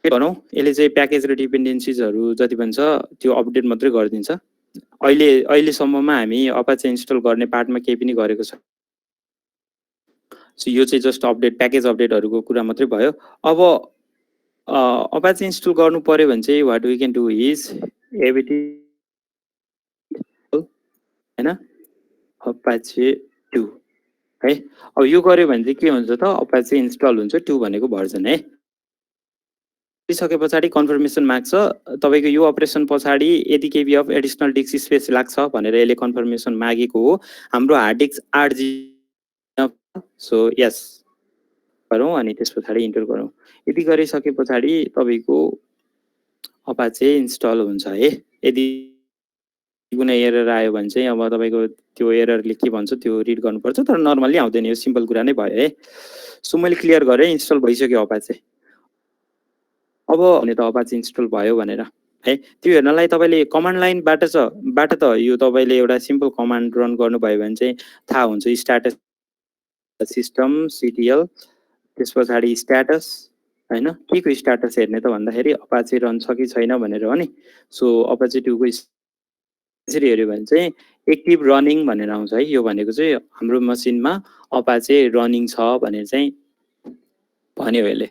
भनौँ यसले चाहिँ प्याकेज र डिपेन्डेन्सिजहरू जति पनि छ त्यो अपडेट मात्रै गरिदिन्छ। अहिलेसम्ममा हामी अपाचे इन्स्टल गर्ने पार्टमा केही पनि गरेको छ। सो यो चाहिँ जस्ट अपडेट प्याकेज अपडेटहरूको कुरा मात्रै भयो। अब अपाचे इन्स्टल गर्नु पर्यो भने चाहिँ what we can do is एबिटी हैन अपाचे 2 है। अब यो गर्यो भने चाहिँ के हुन्छ त अपाचे इन्स्टल हुन्छ 2 भनेको भर्जन है। सके पछाडि कन्फर्मेसन माग्छ तपाईको यो अपरेसन पछाडि यति KB of additional disk space लाग्छ भनेर यसले कन्फर्मेसन मागेको हो। हाम्रो हार्ड डिस्क 8 GB। सो यस गरौँ अनि त्यस पछाडि इन्टर गरौँ। यदि गरिसके पछाडि तपाईको अपाचे इन्स्टल हुन्छ है। यदि कुनै एरर आयो भने चाहिँ अब तपाईको त्यो एररले के भन्छ त्यो रिड गर्नुपर्छ, तर नर्मली आउँदैन, यो सिम्पल कुरा नै भयो है। सो मैले क्लियर गरेँ, इन्स्टल भइसक्यो अपाचे। अब भने त अपाचे इन्स्टल भयो भनेर है, त्यो हेर्नलाई तपाईले कमान्ड लाइनबाट त यो तपाईले एउटा सिम्पल कमान्ड रन गर्नुभयो भने चाहिँ थाहा हुन्छ। स्ट्याटस सिस्टम सिटिएल त्यस पछाडि स्ट्याटस हैन, के को स्ट्याटस हेर्ने त भन्दाखेरि अपाचे रन छ कि छैन भनेर हो नि। सो अपाचे 2 को यसरी हेर्यो भने चाहिँ एक्टिभ रनिङ भनेर आउँछ है। यो भनेको चाहिँ हाम्रो मसिनमा अपाचे रनिङ छ भनेर चाहिँ भन्यो यसले।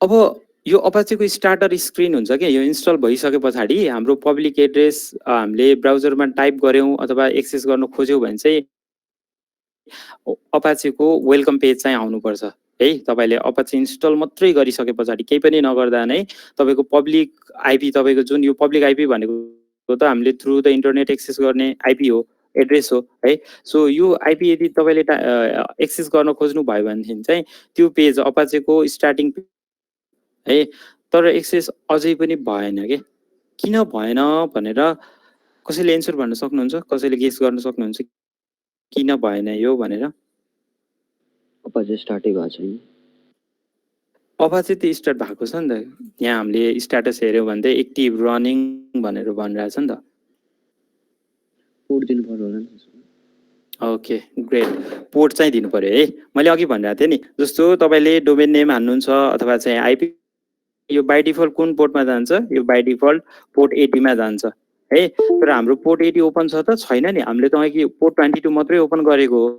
अब यो अपाचेको स्टार्टर स्क्रिन हुन्छ के, यो इन्स्टल भइसके पछाडि हाम्रो पब्लिक एड्रेस हामीले ब्राउजरमा टाइप गर्यौं अथवा एक्सेस गर्न खोज्यौं भने चाहिँ अपाचेको वेलकम पेज चाहिँ आउनुपर्छ है। तपाईले अपाचे इन्स्टल मात्रै गरिसके पछाडि केही पनि नगर्दा नै तपाईको पब्लिक आइपी, तपाईको जुन यो पब्लिक आइपी भनेको त हामीले थ्रु द इन्टरनेट एक्सेस गर्ने आइपी हो, एड्रेस हो है। सो यो आइपी यदि तपाईले एक्सेस गर्न खोज्नु भयो भने चाहिँ त्यो पेज अपाचेको स्टार्टिङ है, तर एक्सेस अझै पनि भएन के। किन भएन भनेर कसैले एन्सर भन्न सक्नुहुन्छ? कसैले गेस गर्न सक्नुहुन्छ किन भएन यो भनेर? अपाचे स्टार्टै भएको छैन। अपाचे त स्टार्ट भएको छ नि त। यहाँ हामीले स्ट्याटस हेर्यौं भने चाहिँ एक्टिभ रनिङ भनेर भनिरहेछ नि त। पोर्ट दिनु पर्यो होला नि। ओके ग्रेट, पोर्ट चाहिँ दिनु पर्यो है। मैले अघि भनिरहेको थिएँ नि, जस्तो तपाईले डोमेन नेम हान्नुहुन्छ अथवा चाहिँ आइपी, यो बाइ डिफल्ट कुन पोर्टमा जान्छ? यो बाइ डिफल्ट पोर्ट 80 मा जान्छ है। तर हाम्रो पोर्ट 80 ओपन छ त छैन नि, हामीले त अघि पोर्ट 22 मात्रै ओपन गरेको हो।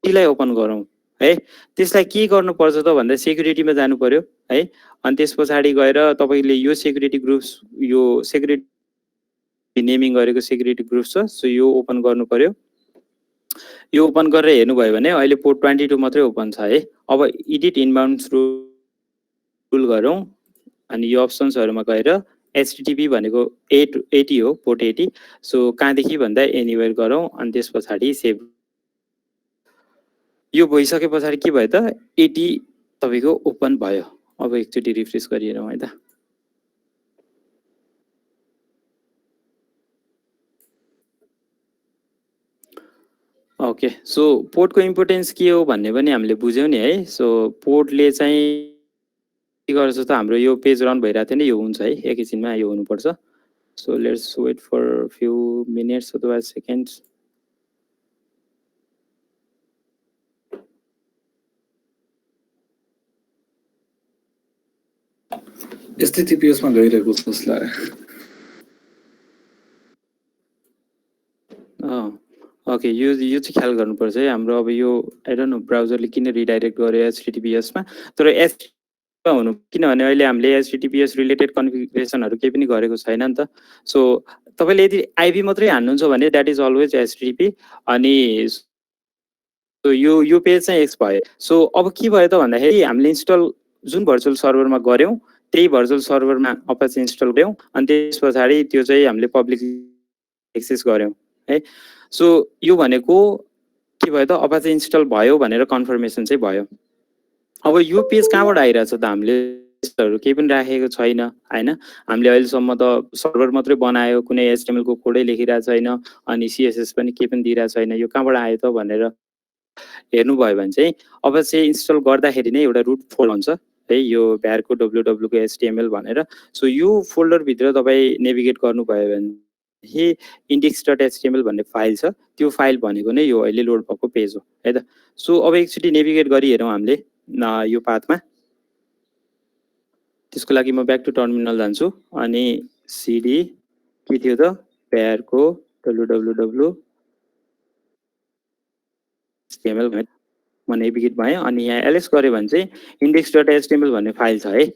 त्यसलाई ओपन गरौँ है। त्यसलाई के गर्नुपर्छ त भन्दा सेक्युरिटीमा जानु पर्यो है। अनि त्यस पछाडि गएर तपाईले यो सेक्युरिटी ग्रुप्स, यो सेक्युरिटी नेमिङ गरेको सेक्युरिटी ग्रुप छ, सो यो ओपन गर्नु पर्यो। यो ओपन गरेर हेर्नुभयो भने अहिले पोर्ट 22 मात्रै ओपन छ है। अब एडिट इनबाउन्ड्स रुल गरौँ अनि यो अप्सन्सहरुमा गएर एचटीटीपी भनेको 80 हो, पोर्ट 80। सो कहाँदेखि भन्दा एनीवेयर गरौँ अनि त्यस पछाडि सेभ। यो भइसके पछाडि के भयो त 80 तपाईको ओपन भयो। अब एकचोटि रिफ्रेश गरिहेरौँ है त। ओके, सो पोर्टको इम्पोर्टेन्स के हो भन्ने पनि हामीले बुझ्यौं नि है। सो पोर्टले चाहिँ के गर्छ त हाम्रो यो पेज रन भइरहेको थियो नि, यो हुन्छ है एकैछिनमा, यो हुनुपर्छ। So let's wait for few minutes अथवा सेकेन्ड्स। यस्तै टिपिएसमा गइरहेको छ जसलाई। ओके, यो चाहिँ ख्याल गर्नुपर्छ है हाम्रो। अब यो आई डोन्ट नो ब्राउजरले किन रिडाइरेक्ट गर्यो एचटीटीपीएसमा, तर एच हुनु, किनभने अहिले हामीले एचटीटीपीएस रिलेटेड कन्फिगरेसनहरु केही पनि गरेको छैन नि त। सो तपाईले यदि आइपी मात्रै हान्नुहुन्छ भने दैट इज अलवेज एचटीटीपी। अनि यो पेज चाहिँ एक्स भयो। सो अब के भयो त भन्दाखेरि हामीले इन्स्टल जुन भर्चुअल सर्भरमा गर्यौं त्यही भर्चुअल सर्भरमा अपाचे इन्स्टल गऱ्यौँ अनि त्यस पछाडि त्यो चाहिँ हामीले पब्लिक एक्सेस गऱ्यौँ है। सो यो भनेको के भयो त अपाचे इन्स्टल भयो भनेर कन्फर्मेसन चाहिँ भयो। अब यो पेज कहाँबाट आइरहेछ त हामीले केही पनि राखेको छैन हैन। हामीले अहिलेसम्म त सर्भर मात्रै बनायो, कुनै HTML को कोडै लेखिरहेको छैन अनि CSS पनि केही पनि दिइरहेको छैन। यो कहाँबाट आयो त भनेर हेर्नुभयो भने चाहिँ अपाचे इन्स्टल गर्दाखेरि नै एउटा रुट फोल्डर हुन्छ है, यो var को www को HTML भनेर। सो यो फोल्डर भित्र तपाईँ नेभिगेट गर्नुभयो भने index.html भन्ने फाइल छ, त्यो फाइल भनेको नै यो अहिले लोड भएको पेज हो है त। सो अब एकचोटि नेभिगेट गरी हेरौँ हामीले यो पाथमा। त्यसको लागि म ब्याक टु टर्मिनल जान्छु अनि cd के थियो त var को www HTML भनेर म नेभिगेट भएँ अनि यहाँ ls गऱ्यो भने चाहिँ index.html भन्ने फाइल छ है।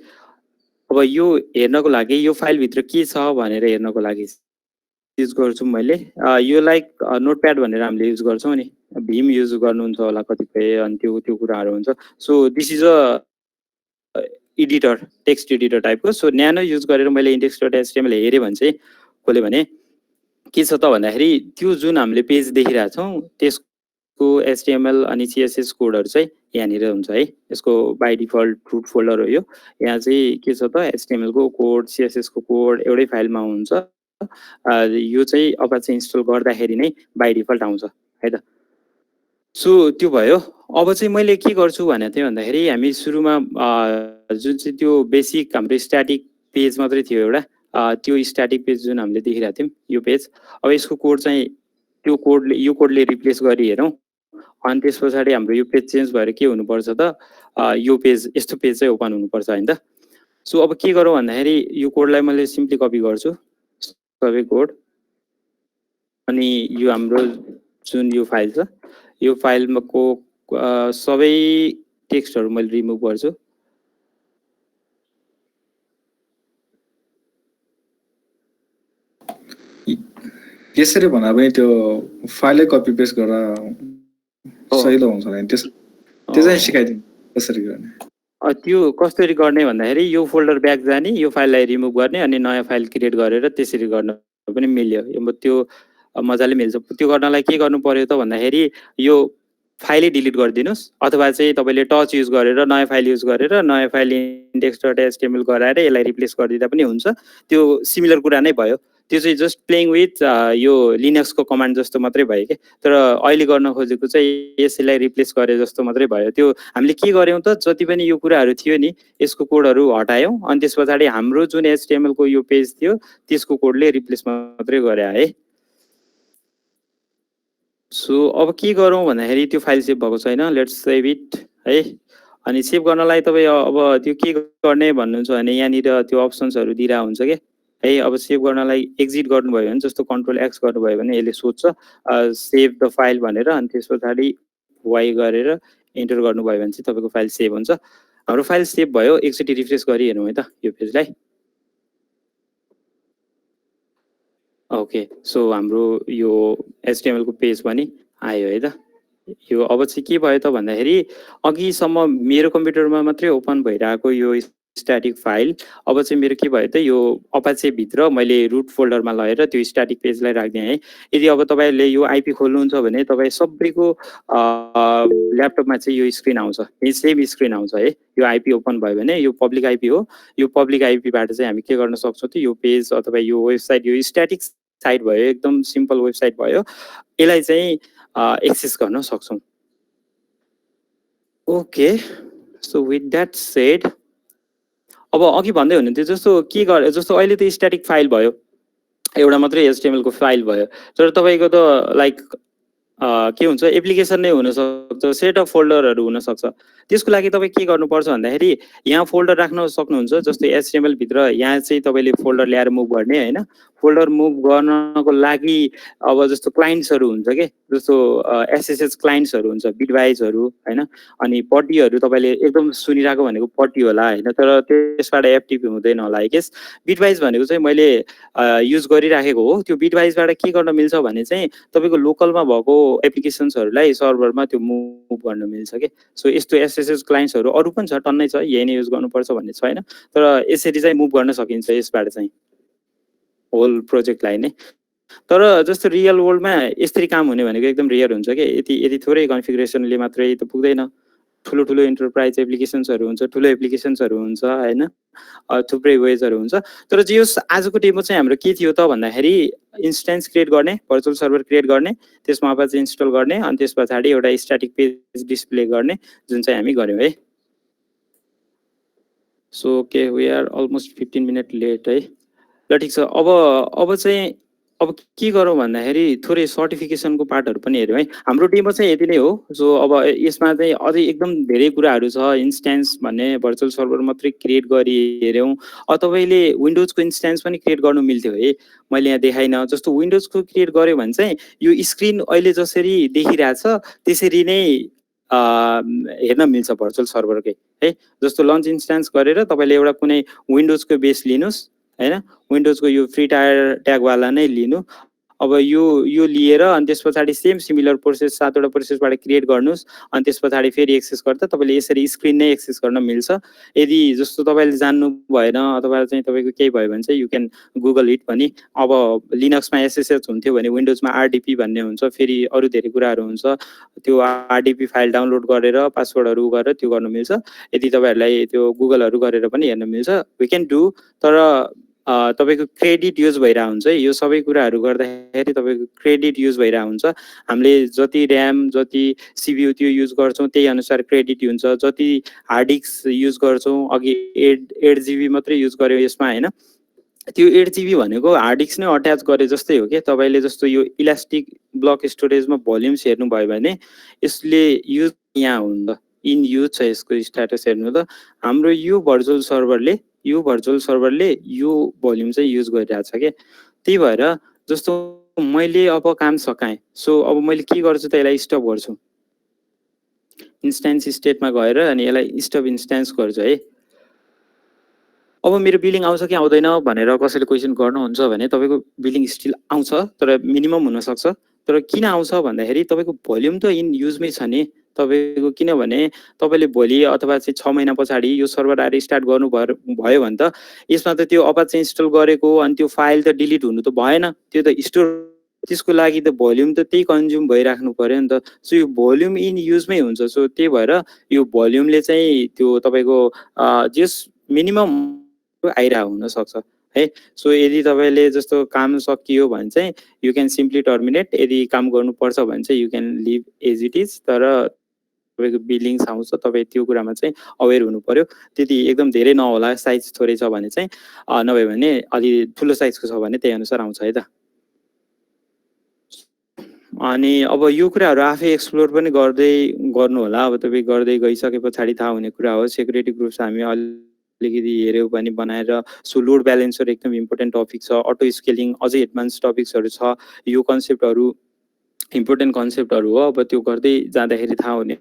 अब यो हेर्नको लागि यो फाइल भित्र के छ भनेर हेर्नको लागि युज गर्छु मैले यो लाइक नोटप्याड भनेर हामीले युज गर्छौँ नि, भीम युज गर्नुहुन्छ होला कतिपय अनि त्यो कुराहरू हुन्छ। So this is a editor, text editor टाइपको। सो न्यानो युज गरेर मैले index.html हेरेँ भने चाहिँ खोल्यो भने के छ त भन्दाखेरि त्यो जुन हामीले पेज देखिरहेछौँ त्यसको HTML अनि CSS कोडहरू चाहिँ यहाँनिर हुन्छ है। यसको बाई डिफल्ट रुट फोल्डर हो यो। यहाँ चाहिँ के छ त HTML को कोड, CSS को कोड एउटै फाइलमा हुन्छ। यो चाहिँ अपाचे इन्स्टल गर्दाखेरि नै बाई डिफल्ट आउँछ है त। सो त्यो भयो। अब चाहिँ मैले के गर्छु भनेको थिएँ भन्दाखेरि हामी सुरुमा जुन चाहिँ त्यो बेसिक हाम्रो स्ट्याटिक पेज मात्रै थियो एउटा, त्यो स्ट्याटिक पेज जुन हामीले देखिरहेको थियौँ यो पेज, अब यसको कोड चाहिँ त्यो कोडले यो कोडले रिप्लेस गरी हेरौँ अनि त्यस पछाडि हाम्रो यो पेज चेन्ज भएर के हुनुपर्छ त यो पेज यस्तो पेज चाहिँ ओपन हुनुपर्छ हैन त। सो अब के गरौँ भन्दाखेरि यो कोडलाई मैले सिम्पली कपी गर्छु सबै कोड अनि यो हाम्रो जुन यो फाइल छ यो फाइलमा को सबै टेक्स्टहरू मैले रिमुभ गर्छु। यसरी भन्दा पनि त्यो फाइलै कपी पेस्ट गरेर सजिलो हुन्छ नि, त्यो चाहिँ सिकाइदिनु कसरी गर्ने। त्यो कसरी गर्ने भन्दाखेरि यो फोल्डर ब्याक जाने, यो फाइललाई रिमुभ गर्ने अनि नयाँ फाइल क्रिएट गरेर त्यसरी गर्न पनि मिल्यो। त्यो मजाले मिल्छ। त्यो गर्नलाई के गर्नु पर्यो त भन्दाखेरि यो फाइलै डिलिट गरिदिनुस् अथवा चाहिँ तपाईँले टच युज गरेर नयाँ फाइल युज गरेर नयाँ फाइल index.html गराएर यसलाई रिप्लेस गरिदिँदा पनि हुन्छ। त्यो सिमिलर कुरा नै भयो। त्यो चाहिँ जस्ट प्लेइङ विथ यो लिनक्सको कमान्ड जस्तो मात्रै भयो कि, तर अहिले गर्न खोजेको चाहिँ यसलाई रिप्लेस गरे जस्तो मात्रै भयो। त्यो हामीले के गर्यौँ त जति पनि यो कुराहरू थियो नि यसको कोडहरू हटायौँ अनि त्यस पछाडि हाम्रो जुन HTML को यो पेज थियो त्यसको कोडले रिप्लेस मात्रै गरे है। सो अब के गरौँ भन्दाखेरि त्यो फाइल सेभ भएको छैन, लेट्स सेभ इट है। अनि सेभ गर्नलाई तपाईँ अब त्यो के गर्ने भन्नुहुन्छ भने यहाँनिर त्यो अप्सन्सहरू दिइरहेको हुन्छ क्या है। अब सेभ गर्नलाई एक्जिट गर्नुभयो भने जस्तो कन्ट्रोल एक्स गर्नुभयो भने यसले सोध्छ सेभ द फाइल भनेर अनि त्यस पछाडि वाइ गरेर इन्टर गर्नुभयो भने चाहिँ तपाईँको फाइल सेभ हुन्छ। हाम्रो फाइल सेभ भयो। एकचोटि रिफ्रेस गरी हेरौँ है त यो पेजलाई। ओके, सो हाम्रो यो HTML को पेज पनि आयो है त। यो अब चाहिँ के भयो त भन्दाखेरि अघिसम्म मेरो कम्प्युटरमा मात्रै ओपन भइरहेको यो स्ट्याटिक फाइल अब चाहिँ मेरो के भयो त यो अपाचे भित्र मैले रुट फोल्डरमा लगेर त्यो स्ट्याटिक पेजलाई राख्दिएँ है। यदि अब तपाईँले यो आइपी खोल्नुहुन्छ भने तपाईँ सबैको ल्यापटपमा चाहिँ यो स्क्रिन आउँछ, यो सेम स्क्रिन आउँछ है। यो आइपी ओपन भयो भने यो पब्लिक आइपी हो। यो पब्लिक आइपीबाट चाहिँ हामी के गर्न सक्छौँ त यो पेज अथवा यो वेबसाइट, यो स्ट्याटिक साइट भयो, एकदम सिम्पल वेबसाइट भयो, यसलाई चाहिँ एक्सेस गर्न सक्छौँ। Okay, so with that shed अब अघि भन्दै हुनुहुन्थ्यो जस्तो के गरे जस्तो अहिले त स्ट्याटिक फाइल भयो, एउटा मात्रै HTML को फाइल भयो, तर तपाईँको त लाइक के हुन्छ एप्लिकेसन नै हुनसक्छ, सेट अफ फोल्डरहरू हुनसक्छ। त्यसको लागि तपाईँ के गर्नुपर्छ भन्दाखेरि यहाँ फोल्डर राख्न सक्नुहुन्छ। जस्तै HTML भित्र यहाँ चाहिँ तपाईँले फोल्डर ल्याएर मुभ गर्ने होइन, फोल्डर मुभ गर्नको लागि अब जस्तो क्लाइन्ट्सहरू हुन्छ के, जस्तो एसएसएच क्लाइन्ट्सहरू हुन्छ, बिटवाइजहरू होइन, अनि पट्टीहरू तपाईँले एकदम सुनिरहेको भनेको पट्टी होला होइन, तर त्यसबाट एफटिपी हुँदैन होला आई गेस। बिटवाइज भनेको चाहिँ मैले युज गरिराखेको हो। त्यो बिटवाइजबाट के गर्न मिल्छ भने चाहिँ तपाईँको लोकलमा भएको एप्लिकेसन्सहरूलाई सर्भरमा त्यो मुभ गर्न मिल्छ कि। सो यस्तो एसएसएच क्लाइन्ट्सहरू अरू पनि छ, टन्नै छ, यही नै युज गर्नुपर्छ भन्ने छैन, तर यसरी चाहिँ मुभ गर्न सकिन्छ यसबाट चाहिँ होल प्रोजेक्टलाई नै। तर जस्तो रियल वर्ल्डमा यसरी काम हुने भनेको एकदम रेयर हुन्छ कि, यति थोरै कन्फिगरेसनले मात्रै त पुग्दैन। ठुलो ठुलो इन्टरप्राइज एप्लिकेसन्सहरू हुन्छ, ठुलो एप्लिकेसन्सहरू हुन्छ होइन, थुप्रै वेजहरू हुन्छ। तर जे होस् आजको डेमो चाहिँ हाम्रो के थियो त भन्दाखेरि इन्स्टेन्स क्रिएट गर्ने, भर्चुअल सर्भर क्रिएट गर्ने, त्यसमा अपाचे इन्स्टल गर्ने, अनि त्यस पछाडि एउटा स्ट्याटिक पेज डिस्प्ले गर्ने, जुन चाहिँ हामी गऱ्यौँ है। So okay, we are almost 15 minute late है। ल ठिक छ, अब चाहिँ अब के गरौँ भन्दाखेरि थोरै सर्टिफिकेसनको पार्टहरू पनि हेऱ्यौँ है। हाम्रो डेमो चाहिँ यति नै हो। सो अब यसमा चाहिँ अझै एकदम धेरै कुराहरू छ। इन्स्टेन्स भन्ने भर्चुअल सर्भर मात्रै क्रिएट गरी हेऱ्यौँ। तपाईँले विन्डोजको इन्स्टेन्स पनि क्रिएट गर्नु मिल्थ्यो है, मैले यहाँ देखाइनँ। जस्तो विन्डोजको क्रिएट गऱ्यो भने चाहिँ यो स्क्रिन अहिले जसरी देखिरहेछ त्यसरी नै हेर्न मिल्छ भर्चुअल सर्भरकै है। जस्तो लन्च इन्स्टेन्स गरेर तपाईँले एउटा कुनै विन्डोजको बेस लिनुहोस् होइन, विन्डोजको यो फ्री टायर ट्यागवाला नै लिनु। अब यो लिएर अनि त्यस पछाडि सेम सिमिलर प्रोसेस 7वटा प्रोसेसबाट क्रिएट गर्नुहोस्, अनि त्यस पछाडि फेरि एक्सेस गर्दा तपाईँले यसरी स्क्रिन नै एक्सेस गर्न मिल्छ। यदि जस्तो तपाईँले जान्नु भएन अथवा चाहिँ तपाईँको केही भयो भने चाहिँ यु क्यान गुगल इट पनि। अब लिनक्समा एसएसएच हुन्थ्यो भने विन्डोजमा आरडिपी भन्ने हुन्छ, फेरि अरू धेरै कुराहरू हुन्छ। त्यो आरडिपी फाइल डाउनलोड गरेर पासवर्डहरू गरेर त्यो गर्नु मिल्छ। यदि तपाईँहरूलाई त्यो गुगलहरू गरेर पनि हेर्न मिल्छ, वी क्यान डु। तर तपाईँको क्रेडिट युज भइरहेको हुन्छ है। यो सबै कुराहरू गर्दाखेरि तपाईँको क्रेडिट युज भइरहेको हुन्छ। हामीले जति ऱ्याम जति सिपियु त्यो युज गर्छौँ त्यही अनुसार क्रेडिट हुन्छ। जति हार्ड डिस्क युज गर्छौँ, अघि 8 GB मात्रै युज गऱ्यौँ यसमा होइन, त्यो 8 GB भनेको हार्ड डिस्क नै अट्याच गरे जस्तै हो कि। तपाईँले जस्तो यो इलास्टिक ब्लक स्टोरेजमा भोल्युम्स हेर्नुभयो भने यसले युज यहाँ हुन्छ, इन युज छ यसको स्ट्याटस हेर्नु त। हाम्रो यो भर्चुअल सर्भरले यो भोल्युम चाहिँ युज गरिरहेछ क्या। त्यही भएर जस्तो मैले अब काम सकाएँ, सो अब मैले के गर्छु त यसलाई स्टप गर्छु, इन्स्टेन्स स्टेटमा गएर अनि यसलाई स्टप इन्स्टेन्स गर्छु है। अब मेरो बिलिङ आउँछ कि आउँदैन भनेर कसैले क्वेसन गर्नुहुन्छ भने तपाईँको बिलिङ स्टिल आउँछ, तर मिनिमम हुनसक्छ। तर किन आउँछ भन्दाखेरि तपाईँको भोल्युम त इन युजमै छ नि तपाईँको। किनभने तपाईँले भोलि अथवा चाहिँ 6 महिना पछाडि यो सर्भर आएर स्टार्ट भयो भने त यसमा त त्यो अपाचे इन्स्टल गरेको अनि त्यो फाइल त डिलिट हुनु त भएन, त्यो त स्टोर, त्यसको लागि त भोल्युम त त्यही कन्ज्युम भइराख्नु पर्यो नि त। सो यो भोल्युम इन युजमै हुन्छ। सो त्यही भएर यो भोल्युमले चाहिँ त्यो तपाईँको जस मिनिमम आइरहेको हुनसक्छ है। सो यदि तपाईँले जस्तो काम सकियो भने चाहिँ यु क्यान सिम्पली टर्मिनेट। यदि काम गर्नुपर्छ भने चाहिँ you can leave as it is. तर तपाईँको बिलिङ्स आउँछ, तपाईँ त्यो कुरामा चाहिँ अवेर हुनु पर्यो। त्यति एकदम धेरै नहोला, साइज थोरै छ भने चाहिँ, नभए भने अलि ठुलो साइजको छ भने त्यही अनुसार आउँछ है त। अनि अब यो कुराहरू आफै एक्सप्लोर पनि गर्नु होला। अब तपाईँ गर्दै गइसके पछाडि थाहा हुने कुरा हो। सेक्युरिटी ग्रुप्स हामी अलिकति हेऱ्यौँ पनि बनाएर। सो लोड ब्यालेन्सर एकदम इम्पोर्टेन्ट टपिक छ, अटो स्केलिङ अझै एडभान्स टपिक्सहरू छ। यो कन्सेप्टहरू इम्पोर्टेन्ट कन्सेप्टहरू हो। अब त्यो गर्दै जाँदाखेरि थाहा हुने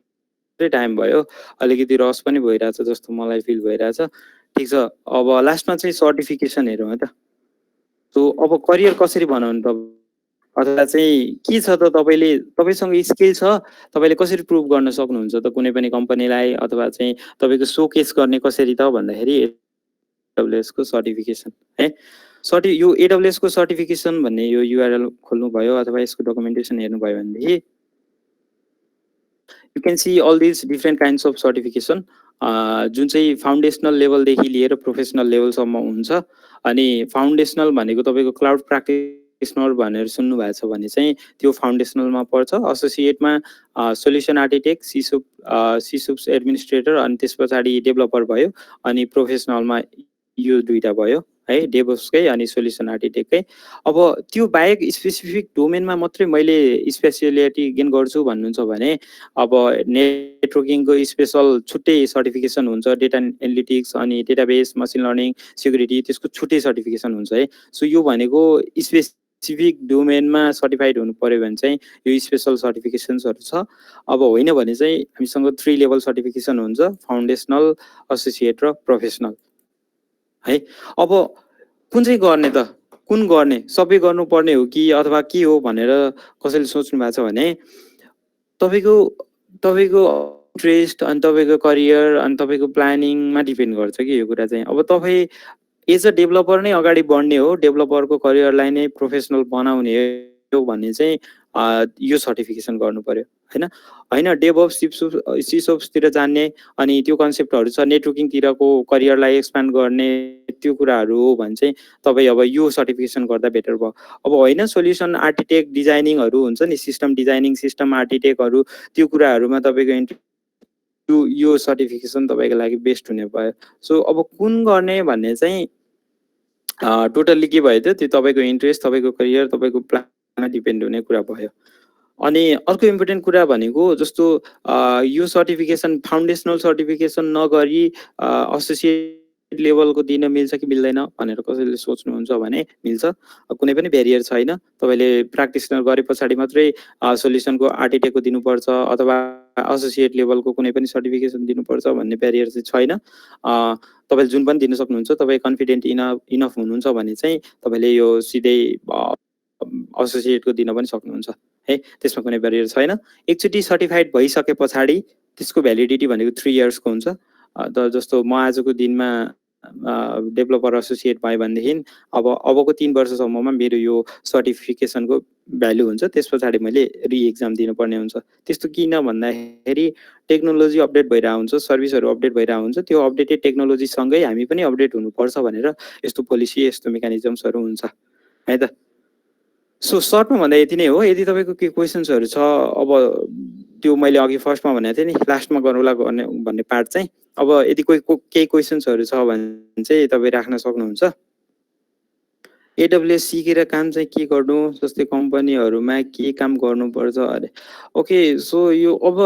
टाइम भयो, अलिकति रस पनि भइरहेछ जस्तो मलाई फिल भइरहेछ। ठिक छ, अब लास्टमा चाहिँ सर्टिफिकेसन हेरौँ है त। सो अब करियर कसरी बनाउनु त, अथवा चाहिँ के छ त तपाईँसँग स्किल छ, तपाईँले कसरी प्रुभ गर्न सक्नुहुन्छ त कुनै पनि कम्पनीलाई, अथवा चाहिँ तपाईँको सोकेस गर्ने कसरी त भन्दाखेरि AWS को सर्टिफिकेसन है। यो AWS को सर्टिफिकेसन भन्ने यो URL खोल्नुभयो अथवा यसको डकुमेन्टेसन हेर्नुभयो भनेदेखि you can see all these different kinds of certification, जुन चाहिँ फाउन्डेसनल लेभलदेखि लिएर प्रोफेसनल लेभलसम्म हुन्छ। अनि फाउन्डेसनल भनेको तपाईँको क्लाउड प्र्याक्टिसनर भनेर सुन्नु भएको छ भने चाहिँ त्यो फाउन्डेसनलमा पर्छ। एसोसिएटमा सोल्युसन आर्किटेक्ट, सिसुप्स एडमिनिस्ट्रेटर, अनि त्यस पछाडि डेभलपर भयो। अनि प्रोफेसनलमा यो दुईटा भयो है डेभओप्सकै अनि सोल्युसन आर्किटेक्टकै। अब त्यो बाहेक स्पेसिफिक डोमेनमा मात्रै मैले स्पेसियालिटी गेन गर्छु भन्नुहुन्छ भने अब नेटवर्किङको स्पेसल छुट्टै सर्टिफिकेसन हुन्छ, डेटा एनालिटिक्स अनि डेटाबेस, मसिन लर्निङ, सिक्युरिटी त्यसको छुट्टै सर्टिफिकेसन हुन्छ है। सो यो भनेको स्पेसिफिक डोमेनमा सर्टिफाइड हुनु पर्यो भने चाहिँ यो स्पेसल सर्टिफिकेसन्सहरू छ। अब होइन भने चाहिँ हामीसँग 3 लेभल सर्टिफिकेसन हुन्छ, फाउन्डेसनल, एसोसिएट र प्रोफेसनल है। अब कुन चाहिँ गर्ने त, कुन गर्ने, सबै गर्नुपर्ने हो कि अथवा के हो भनेर कसैले सोच्नु भएको छ भने तपाईँको इन्ट्रेस्ट अनि तपाईँको करियर अनि तपाईँको प्लानिङमा डिपेन्ड गर्छ कि यो कुरा चाहिँ। अब तपाईँ एज अ डेभलपर नै अगाडि बढ्ने हो, डेभलपरको करियरलाई नै प्रोफेसनल बनाउने हो भने चाहिँ यो सर्टिफिकेसन गर्नु पर्यो होइन। होइन डेभओप्स सिसओप्सतिर जान्ने अनि त्यो कन्सेप्टहरू छ, नेटवर्किङतिरको करियरलाई एक्सपान्ड गर्ने त्यो कुराहरू हो भने चाहिँ तपाईँ अब यो सर्टिफिकेसन गर्दा बेटर भयो। अब होइन सोल्युसन आर्किटेक्ट डिजाइनिङहरू हुन्छ नि, सिस्टम डिजाइनिङ, सिस्टम आर्किटेक्टहरू, त्यो कुराहरूमा तपाईँको यो सर्टिफिकेसन तपाईँको लागि बेस्ट हुने भयो। सो अब कुन गर्ने भन्ने चाहिँ टोटल्ली के भयो त, त्यो तपाईँको इन्ट्रेस्ट, तपाईँको करियर, तपाईँको प्लानमा डिपेन्ड हुने कुरा भयो। अनि अर्को इम्पोर्टेन्ट कुरा भनेको जस्तो यो सर्टिफिकेसन फाउन्डेसनल सर्टिफिकेसन नगरी एसोसिएट लेभलको दिन मिल्छ कि मिल्दैन भनेर कसैले सोच्नुहुन्छ भने मिल्छ, कुनै पनि ब्यारियर छैन। तपाईँले प्र्याक्टिसनल गरे पछाडि मात्रै सोल्युसनको आर्किटेक्टको दिनुपर्छ अथवा एसोसिएट लेभलको कुनै पनि सर्टिफिकेसन दिनुपर्छ भन्ने ब्यारियर चाहिँ छैन। तपाईँले जुन पनि दिन सक्नुहुन्छ, तपाईँ कन्फिडेन्ट इनफ हुनुहुन्छ भने चाहिँ तपाईँले यो सिधै एसोसिएटको दिन पनि सक्नुहुन्छ है, त्यसमा कुनै ब्यारियर छैन। एकचोटि सर्टिफाइड भइसके पछाडि त्यसको भ्यालिडिटी भनेको 3 इयर्सको हुन्छ। जस्तो म आजको दिनमा डेभलपर एसोसिएट भयो भनेदेखि अबको 3 वर्षसम्ममा मेरो यो सर्टिफिकेसनको भ्यालु हुन्छ, त्यस पछाडि मैले एक्जाम दिनुपर्ने हुन्छ। त्यस्तो किन भन्दाखेरि टेक्नोलोजी अपडेट भइरहेको हुन्छ, सर्भिसहरू अपडेट भइरहेको हुन्छ, त्यो अपडेटेड टेक्नोलोजीसँगै हामी पनि अपडेट हुनुपर्छ भनेर यस्तो पोलिसी, यस्तो मेकानिजम्सहरू हुन्छ है त। सो सर्टमा भन्दा यति नै हो। यदि तपाईँको केही क्वेसन्सहरू छ, अब त्यो मैले अघि फर्स्टमा भनेको थिएँ नि लास्टमा गरौँला भन्ने पार्ट चाहिँ, अब यदि केही क्वेसन्सहरू छ भने चाहिँ तपाईँ राख्न सक्नुहुन्छ। एडब्ल्युएस सिकेर काम चाहिँ के गर्नु, जस्तै कम्पनीहरूमा के काम गर्नुपर्छ अरे। ओके, सो यो अब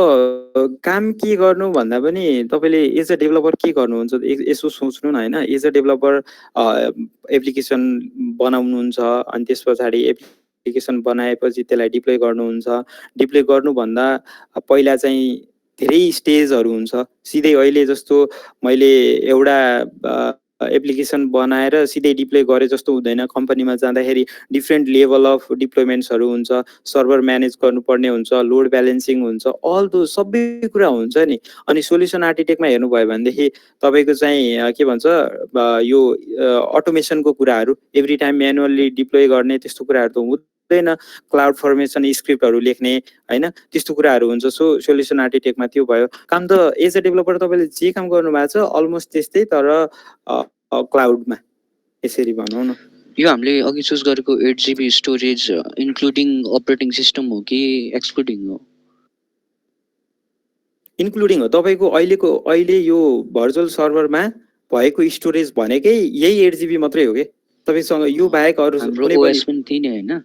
काम के गर्नु भन्दा पनि तपाईँले एज अ डेभलपर के गर्नुहुन्छ यसो सोच्नु न होइन। एज अ डेभलपर एप्लिकेसन बनाउनुहुन्छ अनि त्यस पछाडि एप्लिकेसन बनाएपछि त्यसलाई डिप्लोय गर्नुहुन्छ। डिप्लोय गर्नुभन्दा पहिला चाहिँ धेरै स्टेजहरू हुन्छ। सिधै अहिले जस्तो मैले एउटा एप्लिकेसन बनाएर सिधै डिप्लोय गरे जस्तो हुँदैन। कम्पनीमा जाँदाखेरि डिफ्रेन्ट लेभल अफ डिप्लोयमेन्ट्सहरू हुन्छ, सर्भर म्यानेज गर्नुपर्ने हुन्छ, लोड ब्यालेन्सिङ हुन्छ, अल दो सबै कुरा हुन्छ नि। अनि सोल्युसन आर्किटेक्टमा हेर्नुभयो भनेदेखि तपाईँको चाहिँ के भन्छ यो अटोमेसनको कुराहरू, एभ्री टाइम म्यानुअल्ली डिप्लोय गर्ने त्यस्तो कुराहरू त हुँदैन। क्लाउड फर्मेसन स्क्रिप्टहरू लेख्ने होइन, त्यस्तो कुराहरू हुन्छ। सो सोल्युसन आर्किटेक्टमा त्यो भयो काम त। एज अ डेभलपर तपाईँले जे काम गर्नुभएको छ अलमोस्ट त्यस्तै, तर क्लाउडमा, यसरी भनौँ न। यो हामीले अघि चुज गरेको 8 GB storage including operating system हो कि एक्सक्लुडिङ हो? इन्क्लुडिङ हो। तपाईँको अहिले यो भर्चुअल सर्भरमा भएको स्टोरेज भनेकै यही 8 GB मात्रै हो कि तपाईँसँग। यो बाहेक अरू कुनै पनि त्यही नै होइन?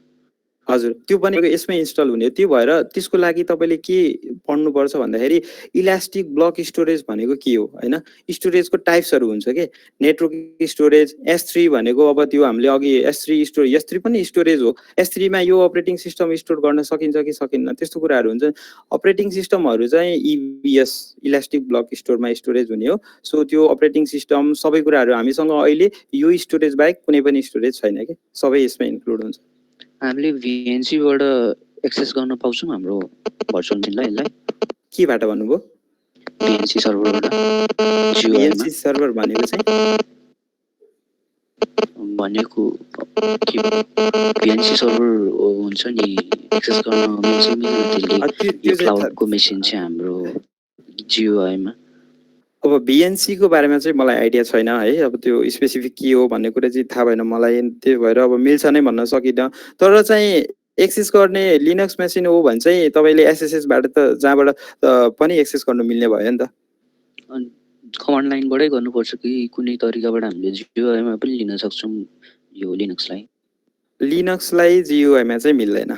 हजुर, त्यो भनेको यसमै इन्स्टल हुने। त्यो भएर त्यसको लागि तपाईँले के पढ्नुपर्छ भन्दाखेरि इलास्टिक ब्लक स्टोरेज भनेको के हो होइन। स्टोरेजको टाइप्सहरू हुन्छ कि नेटवर्क स्टोरेज, S3 भनेको अब त्यो हामीले अघि S3 स्टोरेज, S3 पनि स्टोरेज हो। S3 मा यो अपरेटिङ सिस्टम स्टोर गर्न सकिन्छ कि सकिन्न त्यस्तो कुराहरू हुन्छ। अपरेटिङ सिस्टमहरू चाहिँ EBS इलास्टिक ब्लक स्टोरमा स्टोरेज हुने हो। सो त्यो अपरेटिङ सिस्टम सबै कुराहरू हामीसँग अहिले यो स्टोरेज बाहेक कुनै पनि स्टोरेज छैन कि, सबै यसमा इन्क्लुड हुन्छ। हामीले VNC बाट एक्सेस गर्न पाउँछौँ हाम्रो भर्चुअल मेसिनलाई? यसलाई केबाट भन्नुभयो? VNC सर्भरबाट। VNC सर्भर भनेको चाहिँ भनेको के VNC सर्भर हुन्छ नि, एक्सेस गर्न मिल्छ मिल्दैन? यो क्लाउडको मेसिन चाहिँ हाम्रो GUI मा। अब VNC को बारेमा चाहिँ मलाई आइडिया छैन है। अब त्यो स्पेसिफिक के हो भन्ने कुरा चाहिँ थाहा भएन मलाई, त्यही भएर अब मिल्छ नै भन्न सकिनँ। तर चाहिँ एक्सेस गर्ने लिनक्स मेसिन हो भने चाहिँ तपाईँले SSH बाट त जहाँबाट पनि एक्सेस गर्नु मिल्ने भयो नि त। कमान्ड लाइनबाटै गर्नुपर्छ कि कुनै तरिकाबाट हामीले GUI मा पनि लिन सक्छौँ यो लिनक्सलाई? लिनक्सलाई GUI मा चाहिँ मिल्दैन,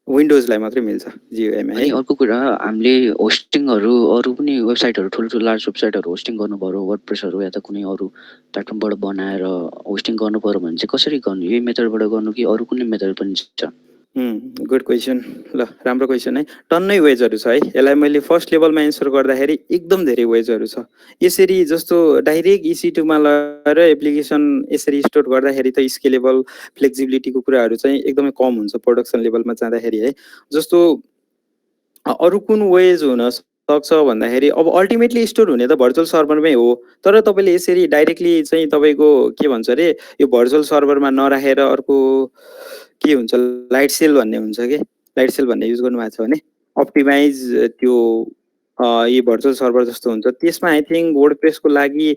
विन्डोजलाई मात्रै मिल्छ GUI मा है। अनि अर्को कुरा हामीले होस्टिङहरू अरू पनि वेबसाइटहरू ठुलो लार्ज वेबसाइटहरू होस्टिङ गर्नु पर्यो वर्डप्रेसहरू या त कुनै अरू प्लेटफर्मबाट बनाएर होस्टिङ गर्नु पर्यो भने चाहिँ कसरी गर्नु? यही मेथडबाट गर्नु कि अरू कुनै मेथड पनि छ? Good question. ल राम्रो क्वेसन है। टन्नै वेजहरू छ है। यसलाई मैले फर्स्ट लेभलमा एन्सर गर्दाखेरि एकदम धेरै वेजहरू छ। यसरी जस्तो डाइरेक्ट EC2 मा लगेर एप्लिकेसन यसरी स्टोर गर्दाखेरि त स्केलेबल फ्लेक्सिबिलिटीको कुराहरू चाहिँ एकदमै कम हुन्छ प्रोडक्सन लेभलमा जाँदाखेरि है। जस्तो अरू कुन वेज हुन सक्छ भन्दाखेरि अब अल्टिमेटली स्टोर हुने त भर्चुअल सर्भरमै हो, तर तपाईँले यसरी डाइरेक्टली चाहिँ तपाईँको के भन्छ अरे यो भर्चुअल सर्भरमा नराखेर अर्को के हुन्छ लाइट सेल भन्ने हुन्छ कि, लाइट सेल भन्ने युज गर्नुभएको छ भने अप्टिमाइज त्यो यो भर्चुअल सर्भर जस्तो हुन्छ। त्यसमा आई थिङ्क वर्डप्रेसको लागि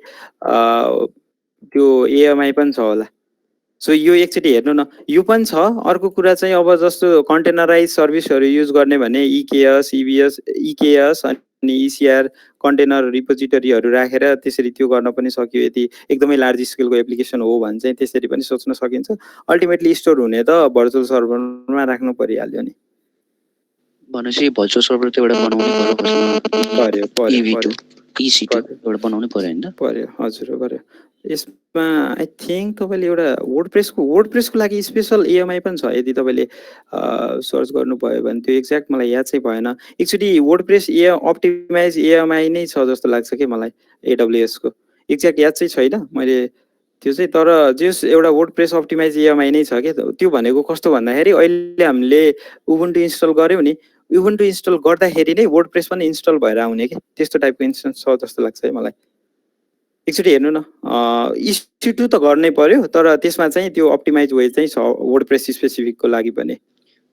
त्यो AMI पनि छ होला। सो यो एकचोटि हेर्नु न, यो पनि छ। अर्को कुरा चाहिँ अब जस्तो कन्टेनराइज सर्भिसहरू युज गर्ने भने EKS अनि ECR कन्टेनर रिपोजिटरीहरू राखेर त्यसरी त्यो गर्न पनि सक्यो। यदि एकदमै लार्ज स्केलको एप्लिकेसन हो भने चाहिँ त्यसरी पनि सोच्न सकिन्छ। अल्टिमेटली स्टोर हुने त भर्चुअल सर्भरमा राख्नु परिहाल्यो नि। भनेपछि भर्चुअल सर्भर त एउटा बनाउनै पर्यो, EC2 एउटा बनाउनै पर्यो हैन? पर्यो, हजुर पर्यो। यसमा आई थिङ्क तपाईँले एउटा वर्डप्रेसको लागि स्पेसल AMI पनि छ। यदि तपाईँले सर्च गर्नुभयो भने त्यो एक्ज्याक्ट मलाई याद चाहिँ भएन। एक्चुअली वर्डप्रेस अप्टिमाइज AMI नै छ जस्तो लाग्छ कि मलाई AWS को। एक्ज्याक्ट याद चाहिँ छैन मैले त्यो चाहिँ, तर जस एउटा वर्डप्रेस अप्टिमाइज AMI नै छ कि। त्यो भनेको कस्तो भन्दाखेरि अहिले हामीले उबुन्टु इन्स्टल गर्यौँ नि, उबुन्टु इन्स्टल गर्दाखेरि नै वर्डप्रेस पनि इन्स्टल भएर आउने कि, त्यस्तो टाइपको इन्स्टेन्स छ जस्तो लाग्छ है मलाई। एकचोटि हेर्नु न, EC2 त गर्नै पर्यो, तर त्यसमा चाहिँ त्यो अप्टिमाइज वे चाहिँ छ वर्डप्रेस स्पेसिफिकको लागि पनि।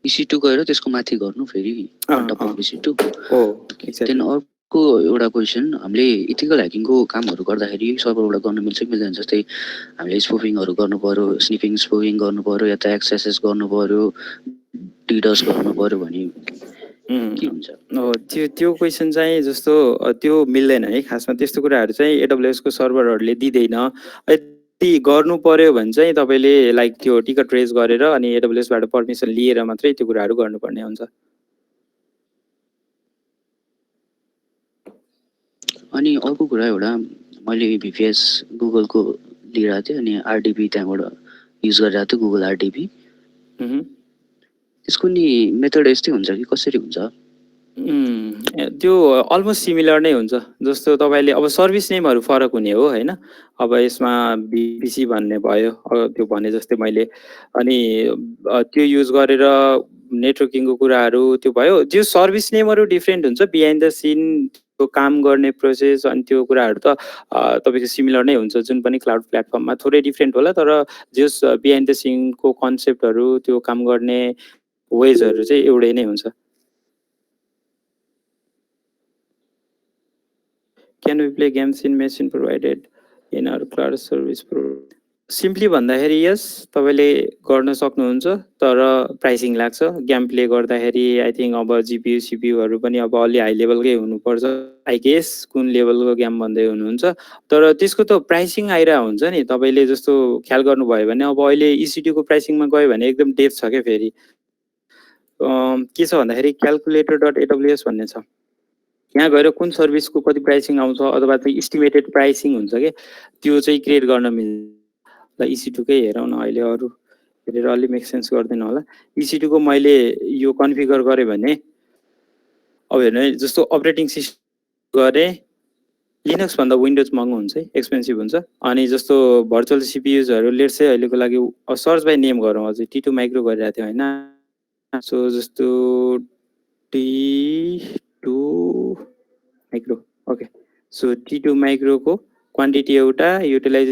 EC2 गएर त्यसको माथि गर्नु फेरि EC2 हो। देन अर्को एउटा क्वेसन, हामीले इथिकल ह्याकिङको कामहरू गर्दाखेरि सर्भरबाट गर्न मिल्छ कि मिल्दैन? जस्तै हामीले स्पुफिङहरू गर्नु पर्यो, स्निफिङ स्पुफिङ गर्नु पर्यो या त XSS गर्नु पर्यो, DDoS गर्नु पर्यो भने के हुन्छ? त्यो क्वेसन चाहिँ जस्तो त्यो मिल्दैन है खासमा। त्यस्तो कुराहरू चाहिँ AWS को सर्भरहरूले दिँदैन। यदि गर्नु पर्यो भने चाहिँ तपाईँले लाइक त्यो टिकट रेज गरेर अनि AWS बाट पर्मिसन लिएर मात्रै त्यो कुराहरू गर्नुपर्ने हुन्छ। अनि अर्को कुरा एउटा, मैले VPS गुगलको लिइरहेको थिएँ अनि RDP त्यहाँबाट युज गरिरहेको थिएँ, गुगल RDP। त्यसको नि मेथड यस्तै हुन्छ कि कसरी हुन्छ? त्यो अलमोस्ट सिमिलर नै हुन्छ। जस्तो तपाईँले अब सर्भिस नेमहरू फरक हुने हो हैन। अब यसमा VPC भन्ने भयो त्यो भने जस्तै मैले, अनि त्यो युज गरेर नेटवर्किङको कुराहरू त्यो भयो। जो सर्भिस नेमहरू डिफ्रेन्ट हुन्छ, बिहाइन्ड द सिन त्यो काम गर्ने प्रोसेस अनि त्यो कुराहरू त तपाईँको सिमिलर नै हुन्छ। जुन पनि क्लाउड प्लेटफर्ममा थोरै डिफ्रेन्ट होला, तर जस बिहाइन्ड द सिनको कन्सेप्टहरू त्यो काम गर्ने वेजहरू चाहिँ एउटै नै हुन्छ। Can we play games in machine provided in our cloud service provider? Simply भन्दाखेरि यस, तपाईँले गर्न सक्नुहुन्छ, तर प्राइसिङ लाग्छ। गेम प्ले गर्दाखेरि आई थिङ्क अब GPU CPUहरू पनि अब अलि हाई लेभलकै हुनुपर्छ आई गेस। कुन लेभलको गेम भन्दै हुनुहुन्छ, तर त्यसको त प्राइसिङ आइरहेको हुन्छ नि। तपाईँले जस्तो ख्याल गर्नुभयो भने अब अहिले EC2 को प्राइसिङमा गयो भने एकदम डेप्थ छ क्या। फेरि के छ भन्दाखेरि calculator.aws भन्ने छ। यहाँ गएर कुन सर्भिसको कति प्राइसिङ आउँछ अथवा चाहिँ इस्टिमेटेड प्राइसिङ हुन्छ कि त्यो चाहिँ क्रिएट गर्न मिल्छ। EC2 कै हेरौँ न, अहिले अरू हेरेर अलि मेक सेन्स गर्दैन होला। EC2 को मैले यो कन्फिगर गरेँ भने अब हेर्नु है, जस्तो अपरेटिङ सिस्टम गरेँ लिनक्स भन्दा विन्डोज महँगो हुन्छ है, एक्सपेन्सिभ हुन्छ। अनि जस्तो भर्चुअल CPUsहरू लेट्स चाहिँ अहिलेको लागि सर्च बाई नेम गरौँ। अझै T2 माइक्रो गरिरहेको थियो होइन। सो जस्तो T2 micro, okay. So T2 माइक्रोको क्वान्टिटी एउटा, युटिलाइज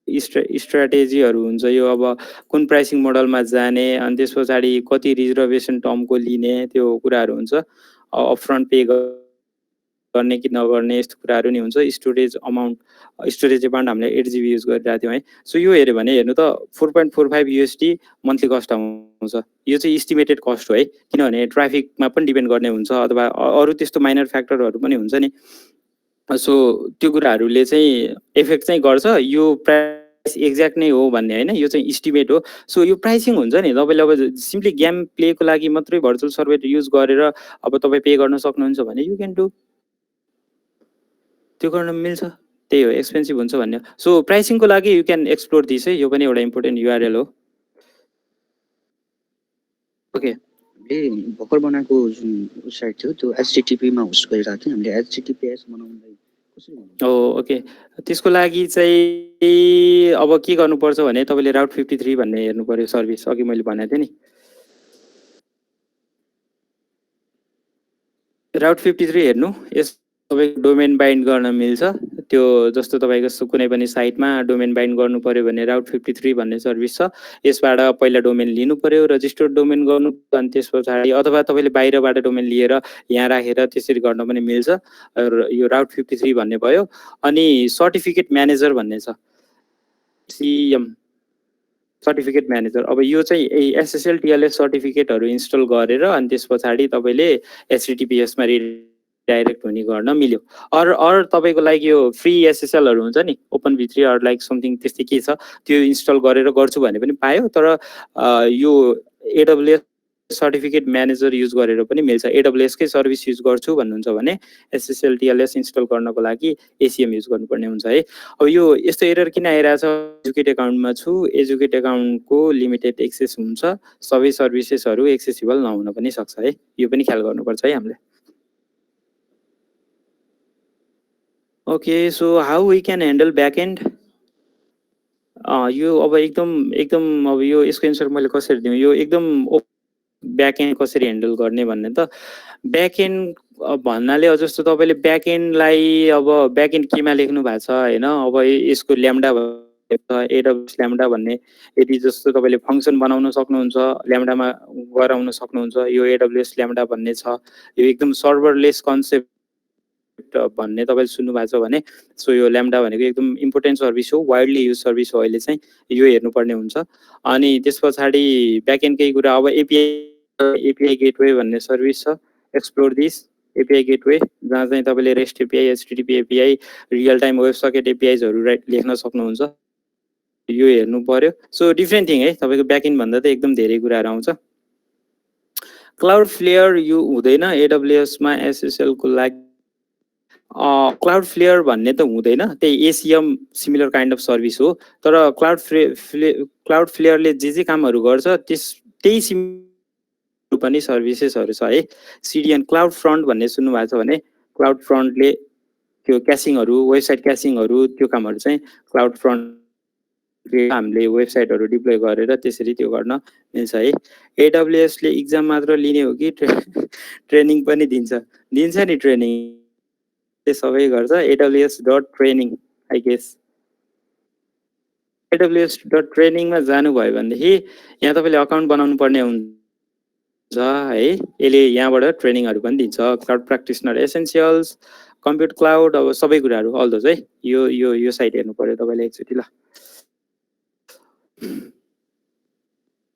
स्ट्राटेजीहरू हुन्छ यो अब कुन प्राइसिङ मोडलमा जाने, अनि त्यस पछाडि कति रिजर्भेसन टर्मको लिने त्यो कुराहरू हुन्छ। अपफ्रन्ट पे गर्ने कि नगर्ने यस्तो कुराहरू नि हुन्छ। स्टोरेज अमाउन्ट हामीले 8 GB युज गरिरहेको थियौँ है। सो यो हेऱ्यो भने हेर्नु त 4.45 USD मन्थली कस्ट आउँछ। यो चाहिँ इस्टिमेटेड कस्ट हो है, किनभने ट्राफिकमा पनि डिपेन्ड गर्ने हुन्छ अथवा अरू त्यस्तो माइनर फ्याक्टरहरू पनि हुन्छ नि। सो त्यो कुराहरूले चाहिँ इफेक्ट चाहिँ गर्छ। यो प्राइस एक्ज्याक्ट नै हो भन्ने होइन, यो चाहिँ इस्टिमेट हो। सो यो प्राइसिङ हुन्छ नि, तपाईँले अब सिम्पली गेम प्लेको लागि मात्रै भर्चुअल सर्भर युज गरेर अब तपाईँ पे गर्न सक्नुहुन्छ भने यु क्यान डु, त्यो गर्न मिल्छ। त्यही हो, एक्सपेन्सिभ हुन्छ भन्ने। सो प्राइसिङको लागि यु क्यान एक्सप्लोर दिस है, यो पनि एउटा इम्पोर्टेन्ट युआरएल हो। ओके, हामीले भर्खर बनाएको जुन वेबसाइट थियो त्यो एचटिटिपीमा होस्ट गरिरहेको थियो। हामीले एचटिटिपिएस बनाउनलाई कसरी बनाउनु? ओके, त्यसको लागि चाहिँ अब के गर्नुपर्छ भने तपाईँले राउट 53 भन्ने हेर्नु पर्यो सर्भिस, अघि मैले भनेको थिएँ नि। राउट 53 हेर्नु, यस तपाईँको डोमेन बाइन्ड गर्न मिल्छ। त्यो जस्तो तपाईँको कुनै पनि साइटमा डोमेन बाइन्ड गर्नु पर्यो भने राउट 53 भन्ने सर्भिस छ। यसबाट पहिला डोमेन लिनु पर्यो, रजिस्टर्ड डोमेन गर्नु, अनि त्यस पछाडि अथवा तपाईँले बाहिरबाट डोमेन लिएर यहाँ राखेर त्यसरी गर्न पनि मिल्छ। यो राउट 53 भन्ने भयो। अनि सर्टिफिकेट म्यानेजर भन्ने छ, सिएम सर्टिफिकेट म्यानेजर। अब यो चाहिँ एसएसएल टिएलएस सर्टिफिकेटहरू इन्स्टल गरेर अनि त्यस पछाडि तपाईँले एचटिटिपिएसमा डाइरेक्ट हुने गर्न मिल्यो। अर तपाईँको लागि यो फ्री एसएसएलहरू हुन्छ नि, ओपन भी3 अर लाइक समथिङ त्यस्तै के छ, त्यो इन्स्टल गरेर गर्छु भने पनि पायो। तर यो एडब्लुएस सर्टिफिकेट म्यानेजर युज गरेर पनि मिल्छ। एडब्लुएसकै सर्भिस युज गर्छु भन्नुहुन्छ भने एसएसएल टिएलएस इन्स्टल गर्नको लागि एसिएम युज गर्नुपर्ने हुन्छ है। अब यो यस्तो एरर किन आइरहेछ? एजुकेट एकाउन्टमा छु, एजुकेट एकाउन्टको लिमिटेड एक्सेस हुन्छ, सबै सर्भिसेसहरू एक्सेसिबल नहुन पनि सक्छ है, यो पनि ख्याल गर्नुपर्छ है हामीले। Okay, so how we can handle backend? यो अब एकदम अब यो यसको एन्सर मैले कसरी दिउँ? यो एकदम ब्याकएन्ड कसरी ह्यान्डल गर्ने भन्ने त ब्याकएन्ड भन्नाले जस्तो तपाईँले ब्याकएन्डलाई अब ब्याकएन्ड केमा लेख्नु भएको छ होइन, अब यसको ल्याम्डा एडब्ल्युएस ल्याम्डा भन्ने यदि जस्तो तपाईँले फङ्सन बनाउन सक्नुहुन्छ, ल्याम्डामा गराउन सक्नुहुन्छ। यो एडब्ल्युएस ल्याम्डा भन्ने छ, यो एकदम सर्भरलेस कन्सेप्ट भन्ने तपाईँले सुन्नु भएको छ भने सो यो ल्याम्डा भनेको एकदम इम्पोर्टेन्ट सर्भिस हो, वाइडली युज सर्भिस हो अहिले चाहिँ, यो हेर्नुपर्ने हुन्छ। अनि त्यस पछाडि ब्याकएन्डकै कुरा, अब एपिआई गेटवे भन्ने सर्भिस छ, एक्सप्लोर दिस एपिआई गेटवे, जहाँ चाहिँ तपाईँले rest API, HTTP API, real time web socket एपिआईजहरू लेख्न सक्नुहुन्छ, यो हेर्नु पर्यो। सो डिफ्रेन्ट थिङ है, तपाईँको ब्याकएन्ड भन्दा त एकदम धेरै कुराहरू आउँछ। क्लाउड फ्लेयर यो हुँदैन एडब्लुएसमा एसएसएलको लागि। क्लाउड फ्लेयर भन्ने त हुँदैन, त्यही एसिएम सिमिलर काइन्ड अफ सर्भिस हो। तर क्लाउड फ्लेयरले जे कामहरू गर्छ त्यही सिमिलर पनि सर्भिसेसहरू छ है। सिडिएन क्लाउड फ्रन्ट भन्ने सुन्नु भएको छ भने क्लाउड फ्रन्टले त्यो क्यासिङहरू, वेबसाइट क्यासिङहरू, त्यो कामहरू चाहिँ क्लाउड फ्रन्ट हामीले वेबसाइटहरू डिप्लोय गरेर त्यसरी त्यो गर्न मिल्छ है। एडब्लुएसले इक्जाम मात्र लिने हो कि ट्रेनिङ पनि दिन्छ नि, ट्रेनिङ सबै गर्छ। AWS.training आई गेस, AWS.trainingमा जानुभयो भनेदेखि यहाँ तपाईँले अकाउन्ट बनाउनु पर्ने हुन्छ है। यसले यहाँबाट ट्रेनिङहरू पनि दिन्छ, क्लाउड प्र्याक्टिसनर एसेन्सियल्स, कम्प्युट क्लाउड, अब सबै कुराहरू अल दोज है। यो साइट हेर्नु पर्यो तपाईँले एकचोटि ल।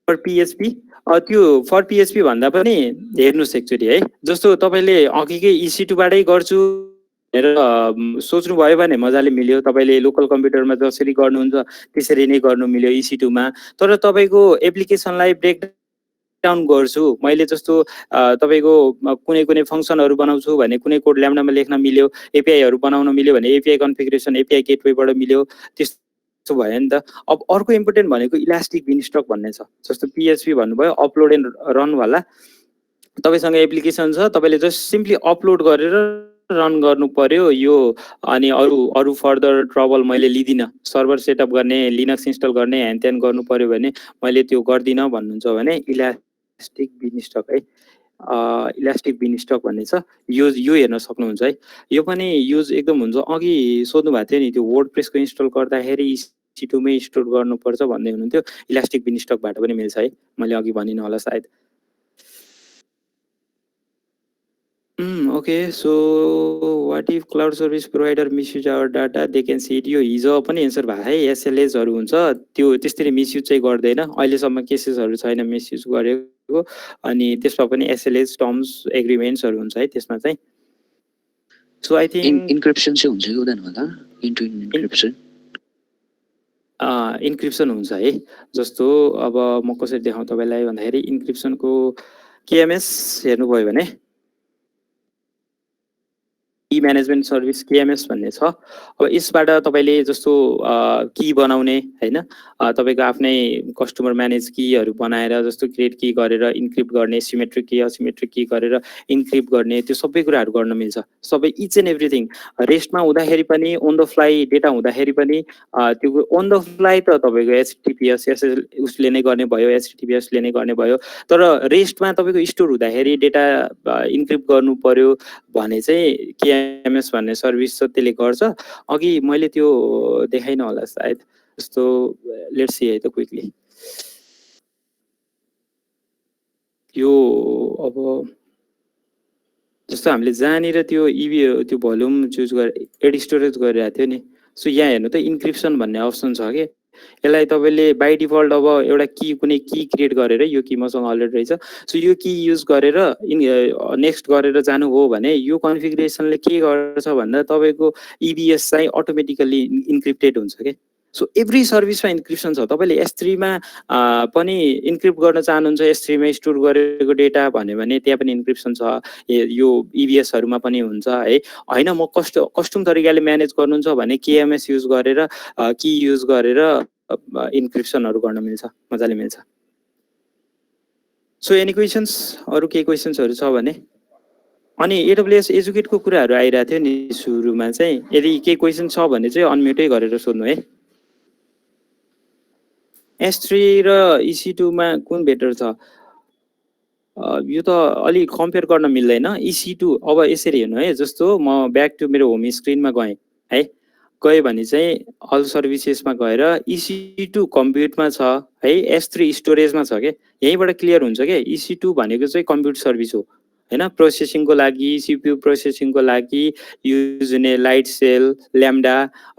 फर पिएचपी, त्यो फर पिएचपी भन्दा पनि हेर्नुहोस् एकचोटि है। जस्तो तपाईँले अघिकै EC2बाटै गर्छु भनेर सोच्नुभयो भने मजाले मिल्यो, तपाईँले लोकल कम्प्युटरमा जसरी गर्नुहुन्छ त्यसरी नै गर्नु मिल्यो EC2मा। तर तपाईँको एप्लिकेसनलाई ब्रेकडाउन गर्छु मैले, जस्तो तपाईँको कुनै फङ्सनहरू बनाउँछु भने कुनै कोड ल्याम्डामा लेख्न मिल्यो, एपिआईहरू बनाउन मिल्यो भने एपिआई कन्फिगरेसन एपिआई गेटवेबाट मिल्यो, त्यस्तो भयो नि त। अब अर्को इम्पोर्टेन्ट भनेको इलास्टिक बिनस्टक भन्ने छ। जस्तो पिएचपी भन्नुभयो अपलोड एन्ड रनवाला, तपाईँसँग एप्लिकेसन छ, तपाईँले जस्ट सिम्पली अपलोड गरेर रन गर्नु पर्यो यो। अनि अरू फर्दर ट्रबल मैले लिदिनँ, सर्भर सेटअप गर्ने, लिनक्स इन्स्टल गर्ने, ह्यान त्यान गर्नु पर्यो भने मैले त्यो गर्दिनँ भन्नुहुन्छ भने इलास्टिक बिनस्टक है, इलास्टिक बिनस्टक भन्ने छ, यो हेर्न सक्नुहुन्छ है। यो पनि युज एकदम हुन्छ। अघि सोध्नु भएको थियो नि त्यो वर्डप्रेसको इन्स्टल गर्दाखेरि EC2मै इन्स्टल गर्नुपर्छ भन्दै हुनुहुन्थ्यो, इलास्टिक बिनस्टकबाट पनि मिल्छ है, मैले अघि भनिनँ होला सायद। Okay, so what if cloud service provider misuse our data they can see it? यो हिजो पनि एन्सर भएको है, एसएलएजहरू हुन्छ त्यो त्यसरी मिसयुज चाहिँ गर्दैन, अहिलेसम्म केसेसहरू छैन मिसयुज गरेको। अनि त्यसमा पनि एसएलएज टर्म्स एग्रिमेन्ट्सहरू हुन्छ है त्यसमा चाहिँ। सो आई थिङ्क इन्क्रिप्सन चाहिँ हुन्छ कि हुँदैन होला इन्टु इन्क्रिप्सन इन्क्रिप्सन हुन्छ है जस्तो अब म कसरी देखाउँ तपाईँलाई भन्दाखेरि इन्क्रिप्सनको केएमएस हेर्नुभयो भने की म्यानेजमेन्ट सर्भिस केएमएस भन्ने छ अब यसबाट तपाईँले जस्तो की बनाउने हैन तपाईँको आफ्नै कस्टमर म्यानेज कीहरू बनाएर जस्तो क्रिएट की गरेर इन्क्रिप्ट गर्ने सिमेट्रिक की असिमेट्रिक की गरेर इन्क्रिप्ट गर्ने त्यो सबै कुराहरू गर्न मिल्छ सबै इच एन्ड एभ्रिथिङ रेस्टमा हुँदाखेरि पनि अन द फ्लाइ डेटा हुँदाखेरि पनि त्यो अन द फ्लाइ त तपाईँको एचटिटीपीएस उसले नै गर्ने भयो एचटिटीपीएसले नै गर्ने भयो तर रेस्टमा तपाईँको स्टोर हुँदाखेरि डेटा इन्क्रिप्ट गर्नु पर्यो भने चाहिँ केएमएस भन्ने सर्भिस छ त्यसले गर्छ अघि मैले त्यो देखाइन होला सायद जस्तो लेट्स सी है त क्विकली यो अब जस्तो हामीले जहाँनिर त्यो इबी त्यो भोल्युम चुज गरेर एड स्टोरेज गरिरहेको थियो नि सो यहाँ हेर्नु त इन्क्रिप्सन भन्ने अप्सन छ कि यसलाई तपाईँले बाई डिफल्ट अब एउटा की कुनै की क्रिएट गरेर यो की मसँग अलरेडी रहेछ सो यो की युज गरेर नेक्स्ट गरेर जानु हो भने यो कन्फिगरेसनले के गर्छ भन्दा तपाईँको इबिएस चाहिँ अटोमेटिकल्ली इन्क्रिप्टेड हुन्छ कि सो एभ्री सर्भिसमा इन्क्रिप्सन छ तपाईँले S3मा पनि इन्क्रिप्ट गर्न चाहनुहुन्छ S3मा स्टोर गरेको डेटा भन्यो भने त्यहाँ पनि इन्क्रिप्सन छ यो इबिएसहरूमा पनि हुन्छ है होइन म कस्टम तरिकाले म्यानेज गर्नुहुन्छ भने केएमएस युज गरेर की युज गरेर इन्क्रिप्सनहरू गर्न मिल्छ मजाले मिल्छ सो एनी क्वेसन्स अरू केही क्वेसन्सहरू छ भने अनि एडब्ल्युएस एजुकेटको कुराहरू आइरहेको थियो नि सुरुमा चाहिँ यदि केही क्वेसन छ भने चाहिँ अनम्युटै गरेर सोध्नु है S3 र EC2 मा कुन बेटर छ यो त अलि कम्पेयर गर्न मिल्दैन EC2 अब यसरी हेर्नु है जस्तो म ब्याक टु मेरो होम स्क्रिनमा गएँ है गएँ भने चाहिँ अल सर्भिसेसमा गएर EC2 कम्प्युटमा छ है S3 स्टोरेजमा छ के यहीँबाट क्लियर हुन्छ के EC2 भनेको चाहिँ कम्प्युट सर्भिस हो हैन प्रोसेसिङको लागि सीपीयू प्रोसेसिङको लागि युज हुने लाइट सेल ल्याम्डा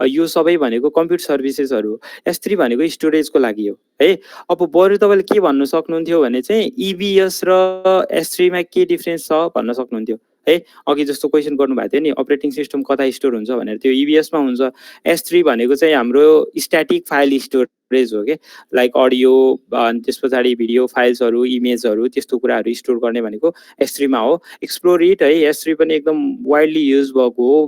यो सबै भनेको कम्प्युट सर्भिसेसहरू S3 भनेको स्टोरेजको लागि हो है अब बरु तपाईले के भन्न सक्नुहुन्थ्यो भने चाहिँ EBS र S3 मा के डिफरेन्स छ भन्न सक्नुहुन्थ्यो है अघि जस्तो क्वेशन गर्नु भएको थियो नि अपरेटिङ सिस्टम कता स्टोर हुन्छ भनेर त्यो EBS मा हुन्छ S3 भनेको चाहिँ हाम्रो स्ट्याटिक फाइल स्टोरेज हो के लाइक अडियो अनि त्यसपछि भिडियो फाइल्सहरू इमेजहरू त्यस्तो कुराहरू स्टोर गर्ने भनेको S3 मा हो एक्सप्लोर इट है S3 पनि एकदम वाइडली युज भएको हो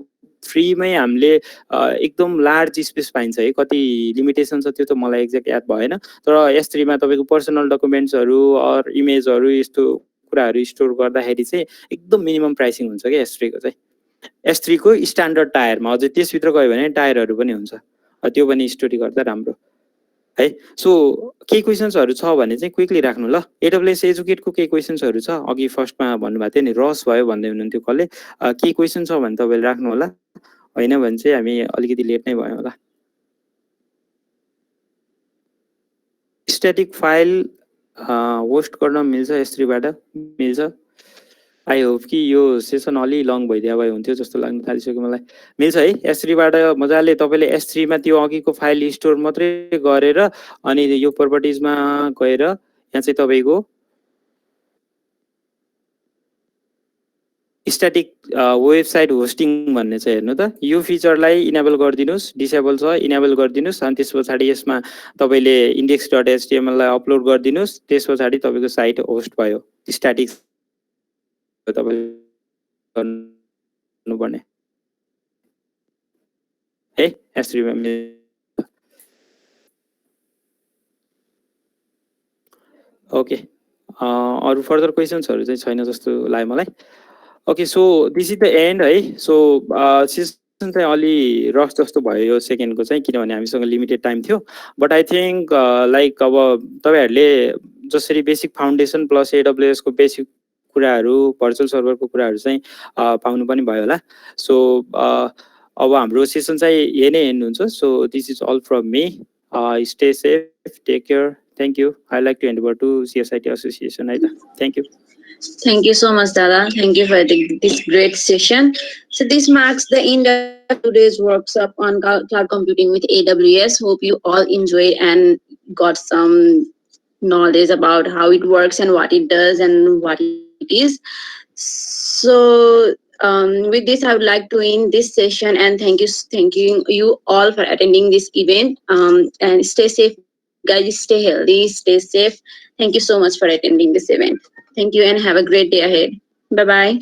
फ्रीमै हामीले एकदम लार्ज स्पेस पाइन्छ है कति लिमिटेसन छ त्यो त मलाई एक्ज्याक्ट याद भएन तर S3 मा तपाईको पर्सनल डकुमेन्ट्सहरू अर इमेजहरू यस्तो कुराहरू स्टोर गर्दाखेरि चाहिँ एकदम मिनिमम प्राइसिङ हुन्छ के S3 को चाहिँ S3 को स्ट्यान्डर्ड टायरमा अझै त्यसभित्र गयो भने टायरहरू पनि हुन्छ त्यो पनि स्टोरी गर्दा राम्रो है सो केही क्वेसन्सहरू छ भने चाहिँ क्विकली राख्नु ल एडब्ल्युएस एजुकेटको केही क्वेसन्सहरू छ अघि फर्स्टमा भन्नुभएको थियो नि रस भयो भन्दै हुनुहुन्थ्यो कसले केही क्वेसन छ भने तपाईँले राख्नु होला होइन भने चाहिँ हामी अलिकति लेट नै भयो होला स्ट्याटिक फाइल होस्ट गर्न मिल्छ S3 बाट मिल्छ आई होप कि यो सेसन अलि लङ भइदिया भए हुन्थ्यो जस्तो लाग्न थालिसक्यो मलाई मिल्छ है S3 बाट मजाले तपाईले S3 मा त्यो अघिको फाइल स्टोर मात्रै गरेर अनि यो प्रपर्टिजमा गएर यहाँ चाहिँ तपाईको स्ट्याटिक वेबसाइट होस्टिङ भन्ने छ हेर्नु त यो फिचरलाई इनेबल गरिदिनुस् डिसेबल छ इनेबल गरिदिनुस् अनि त्यसपछि यसमा तपाईले index.html लाई अपलोड गरिदिनुस् त्यसपछि तपाईको साइट होस्ट भयो स्ट्याटिक तपाईले गर्नुपर्ने है S3 मा ओके अरु फर्दर क्वेसन्सहरु चाहिँ छैन जस्तो लाग्यो मलाई okay so this is the and है सो सेसन चाहिँ अलि रफ जस्तो भयो यो सेकेन्डको चाहिँ किनभने हामीसँग लिमिटेड टाइम थियो बट आई थिंक लाइक अब तपाईहरुले जसरी बेसिक फाउन्डेसन प्लस एडब्ल्युएस को बेसिक कुराहरु भर्चुअल सर्भरको कुराहरु चाहिँ पाउनु पनि भयो होला सो अब हाम्रो सेसन चाहिँ यही नै एन्ड हुन्छ so this is all from me stay safe take care thank you I like to hand over to CSIT association है त thank you Thank you so much, Dada. Thank you for this great session. So this marks the end of today's workshop on cloud computing with AWS. Hope you all enjoyed and got some knowledge about how it works and what it does and what it is. So With this, I would like to end this session and thank you all for attending this event. And stay safe, guys. Stay healthy. Stay safe. Thank you so much for attending this event. Thank you and have a great day ahead. Bye bye.